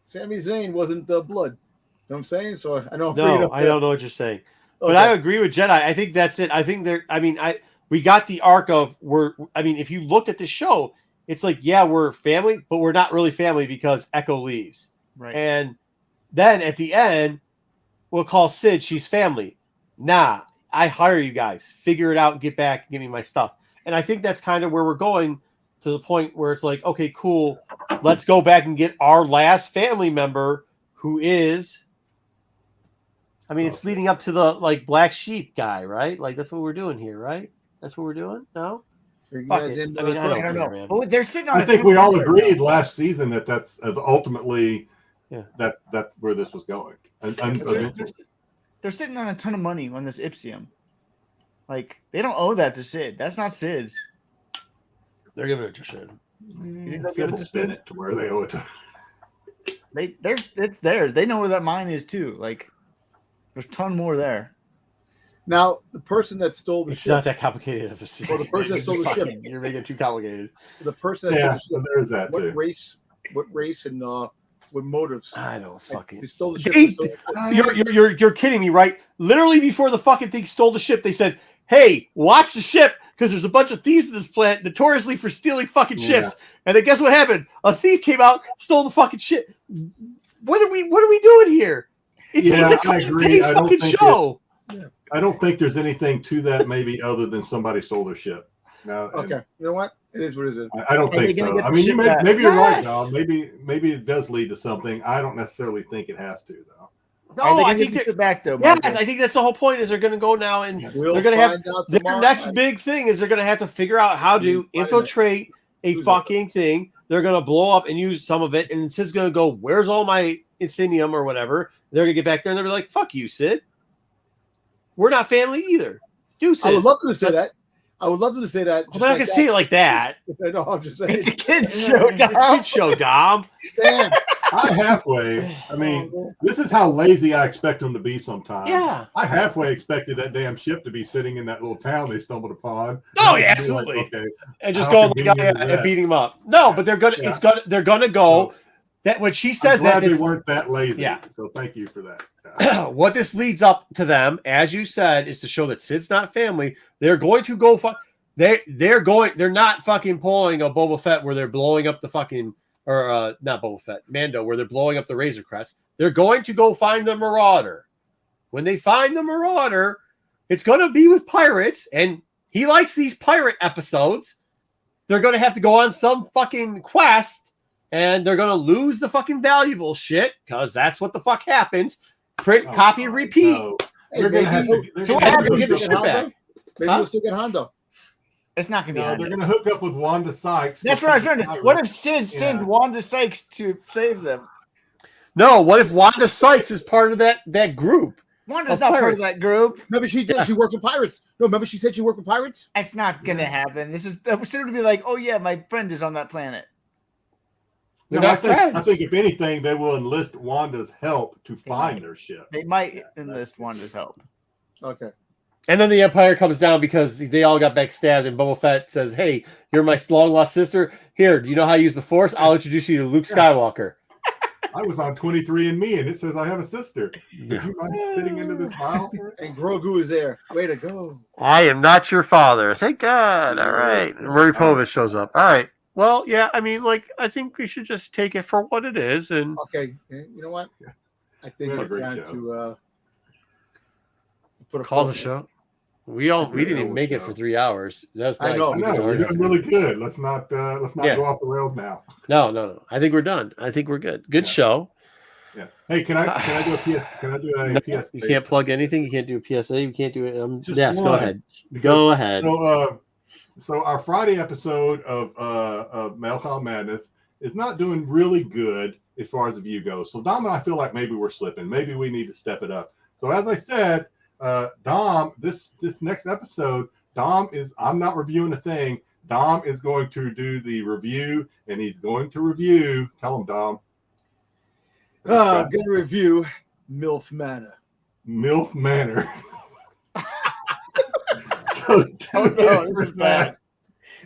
Sami Zayn wasn't the blood. You know what I'm saying? So I know. No, I don't know what you're saying. But I agree with Jedi. I think that's it. I think we got the arc of if you looked at the show, it's like, yeah, we're family, but we're not really family because Echo leaves. Right. And then at the end, we'll call Sid, she's family. Nah, I hire you guys. Figure it out and get back and give me my stuff. And I think that's kind of where we're going, to the point where it's like, okay, cool. Let's go back and get our last family member, who is, it's leading up to the black sheep guy, right? Like, that's what we're doing here, right? That's what we're doing? No? Fuck it. I don't care, man. Oh, they're sitting on I think we all agreed last season that that's ultimately that's where this was going. They're sitting on a ton of money on this Ipsium. Like, they don't owe that to Sid. That's not Sid's. They're giving it to Sid. You think they'll Sid give will spin it to where they owe it to. It's theirs. They know where that mine is too. Like, there's a ton more there. Now, the person that stole the ship. It's not that complicated of a scene. Well, the person that stole the ship. You're making it too complicated. The person that stole the ship. There is that too. What race and what motives? I don't fucking. They stole the ship. You're kidding me, right? Literally before the fucking thing stole the ship, they said, "Hey, watch the ship because there's a bunch of thieves in this planet, notoriously for stealing fucking ships." And then guess what happened? A thief came out, stole the fucking ship. What are we doing here? It's a copy-paste fucking show. I don't think there's anything to that, maybe, other than somebody stole their ship. Now, okay, you know what? It is what it is. I don't think so. I mean, maybe you're right, Don. Maybe it does lead to something. I don't necessarily think it has to, though. No, I think they're back though. Yes, I think that's the whole point. Is they're going to go now and they're going to have their next big thing is they're going to have to figure out how to infiltrate a fucking thing. They're going to blow up and use some of it, and Sid's going to go, "Where's all my Athenium or whatever?" They're going to get back there and they're be like, "Fuck you, Sid. We're not family either." Deuces. I would love them to say that. But I'm not going to say it like that. No, I'm just saying. It's a kid's show, Dom. It's a kid's show, Dom. Damn. I halfway. I mean, this is how lazy I expect them to be sometimes. Yeah. I halfway expected that damn ship to be sitting in that little town they stumbled upon. Oh, yeah, absolutely. Like, okay, and just go and beating him up. No, but they're gonna. Yeah. They're gonna go. That when she says that they weren't that lazy. Yeah. So thank you for that. What this leads up to them, as you said, is to show that Sid's not family. They're going to go. They're not fucking pulling a Boba Fett where they're blowing up the fucking. Or not Boba Fett, Mando, where they're blowing up the Razor Crest. They're going to go find the Marauder. When they find the Marauder, it's going to be with pirates, and he likes these pirate episodes. They're going to have to go on some fucking quest, and they're going to lose the fucking valuable shit, because that's what the fuck happens. Print, copy, repeat. No. They're going to have to. So what happened to get the shit back? Maybe we'll still get Hondo. It's not going to be. No, they're going to hook up with Wanda Sykes. That's what I was trying to. What if Sid sent Wanda Sykes to save them? No, what if Wanda Sykes is part of that group? Wanda's not part of that group. Remember she did. She works with pirates. No, remember she said she worked with pirates? It's not going to happen. This is Sid would be like, "Oh yeah, my friend is on that planet." I think if anything, they will enlist Wanda's help to find their ship. They might enlist Wanda's help. Okay. And then the Empire comes down because they all got backstabbed, and Boba Fett says, "Hey, you're my long-lost sister. Here, do you know how to use the Force? I'll introduce you to Luke Skywalker." I was on 23andMe, and it says I have a sister. Would you mind spitting into this vial? And Grogu is there. Way to go. I am not your father. Thank God. All right. And Murray Povich shows up. All right. Well, yeah, I mean, I think we should just take it for what it is. And okay. You know what? I think it's time to call the show. We didn't even make it for 3 hours. That's nice. I know. We're doing really good. Let's not go off the rails now. No. I think we're done. I think we're good. Good show. Yeah. Hey, can I do a PS? Can I do a PS? You can't plug anything. You can't do a PSA. You can't do it. Yes, one. Go ahead. Go ahead. So our Friday episode of Malcolm Madness is not doing really good as far as the view goes. So Dom and I feel like maybe we're slipping. Maybe we need to step it up. So as I said. Dom, this next episode, I'm not reviewing a thing. Dom is going to do the review, and he's going to review. Tell him, Dom. I'm going to review MILF Manor. MILF Manor. So, this is bad.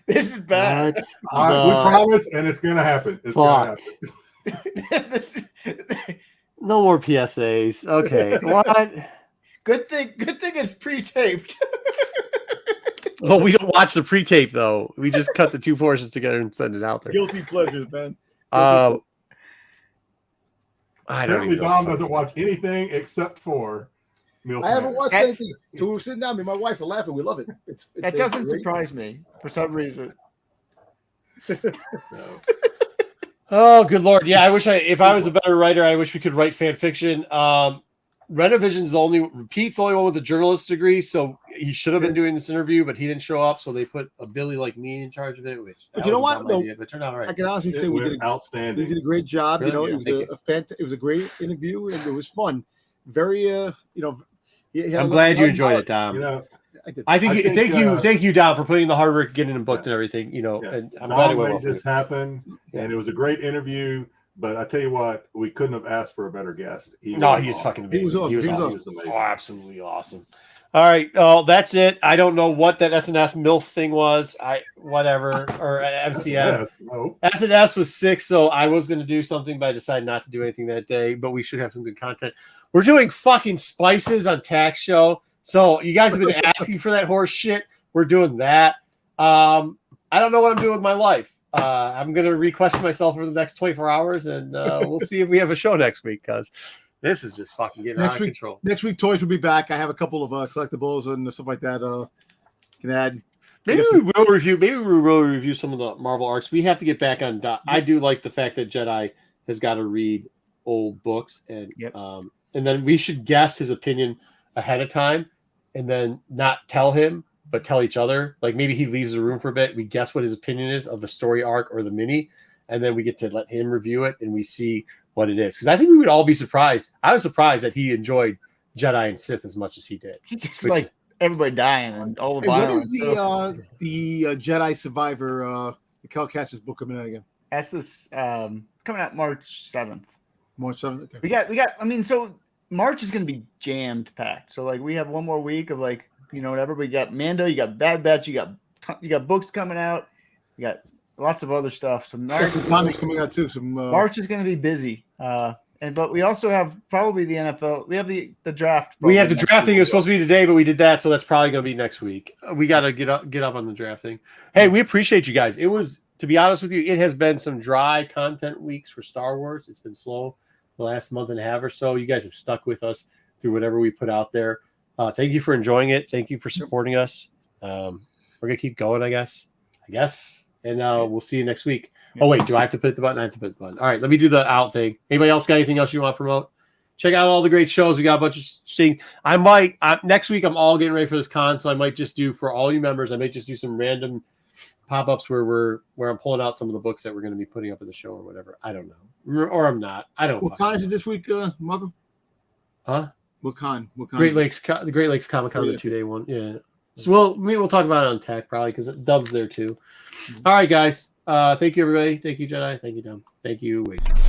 This is bad. We promise, and it's going to happen. It's going to happen. No more PSAs. Okay. What? Good thing it's pre-taped. Well, we don't watch the pre-tape though. We just cut the two portions together and send it out there. Guilty pleasures, man. I don't Apparently, even know. Dom doesn't watch anything except for Milf. I haven't watched That's- anything. So we were sitting down, me and my wife are laughing. We love it. That doesn't surprise me for some reason. Oh, good Lord. Yeah, I wish if I was a better writer, I wish we could write fan fiction. Renovision's Pete's the only one with a journalist degree, so he should have been doing this interview, but he didn't show up, so they put a Billy like me in charge of it, which But you know what? But it turned out all I right. can honestly say we did outstanding. a great job. Really? You know, Yeah, it was a great interview and it was fun. Very I'm glad you enjoyed it, Dom. You know, Thank you, Dom, for putting in the hard work, getting him booked and everything. You know, Yeah. and I'm glad it Dom went made well. this happen, Yeah. and it was a great interview. But I tell you what, we couldn't have asked for a better guest. He's awesome. fucking He was amazing. awesome. He was He was awesome. He was amazing. Oh, absolutely awesome. All right. Oh, that's it. I don't know what that SNS MILF thing was. Whatever. Or MCM. Yes, no. SNS was 6, so I was going to do something, but I decided not to do anything that day. But we should have some good content. We're doing fucking spices on Tax Show. So you guys have been asking for that horse shit. We're doing that. I don't know what I'm doing with my life. I'm going to re-question myself over the next 24 hours, and we'll see if we have a show next week, because this is just fucking getting out of control. Next week, toys will be back. I have a couple of collectibles and stuff like that. Can add. Maybe we will review some of the Marvel arcs. We have to get back on. I do like the fact that Jedi has got to read old books, and and then we should guess his opinion ahead of time, and then not tell him, but tell each other. Like maybe he leaves the room for a bit. We guess what his opinion is of the story arc or the mini, and then we get to let him review it, and we see what it is. Because I think we would all be surprised. I was surprised that he enjoyed Jedi and Sith as much as he did. Just like everybody dying and all the Hey, what violence. is the Jedi Survivor, the Cal Kestis book coming out again? That's this coming out March 7th. March 7th? Okay. We got. I mean, so March is going to be jammed packed. So like we have one more week of like whatever. We got Mando, you got Bad Batch, you got books coming out, you got lots of other stuff. So March, Some comics coming out too. March is going to be busy. But we also have probably the NFL. We have the draft. We have the drafting. It was supposed to be today, but we did that, so that's probably going to be next week. We got to get up on the drafting. Hey, we appreciate you guys. It was, to be honest with you, it has been some dry content weeks for Star Wars. It's been slow the last month and a half or so. You guys have stuck with us through whatever we put out there. Thank you for enjoying it. Thank you for supporting us. We're gonna keep going, I guess. And we'll see you next week. Oh wait, do I have to put the button? I have to put the button. All right, let me do the out thing. Anybody else got anything else you want to promote? Check out all the great shows. We got a bunch of things. Next week I'm all getting ready for this con, so I might just do, for all you members, I might just do some random pop-ups where I'm pulling out some of the books that we're going to be putting up in the show or whatever. I don't know, or I'm not. I don't know. What con is it this week, Mother? Huh? What con? The Great Lakes Comic Con, the 2-day one. Yeah. So we'll talk about it on Tech probably, because Dub's there too. All right, guys. Thank you, everybody. Thank you, Jedi. Thank you, Dom. Thank you, Wade.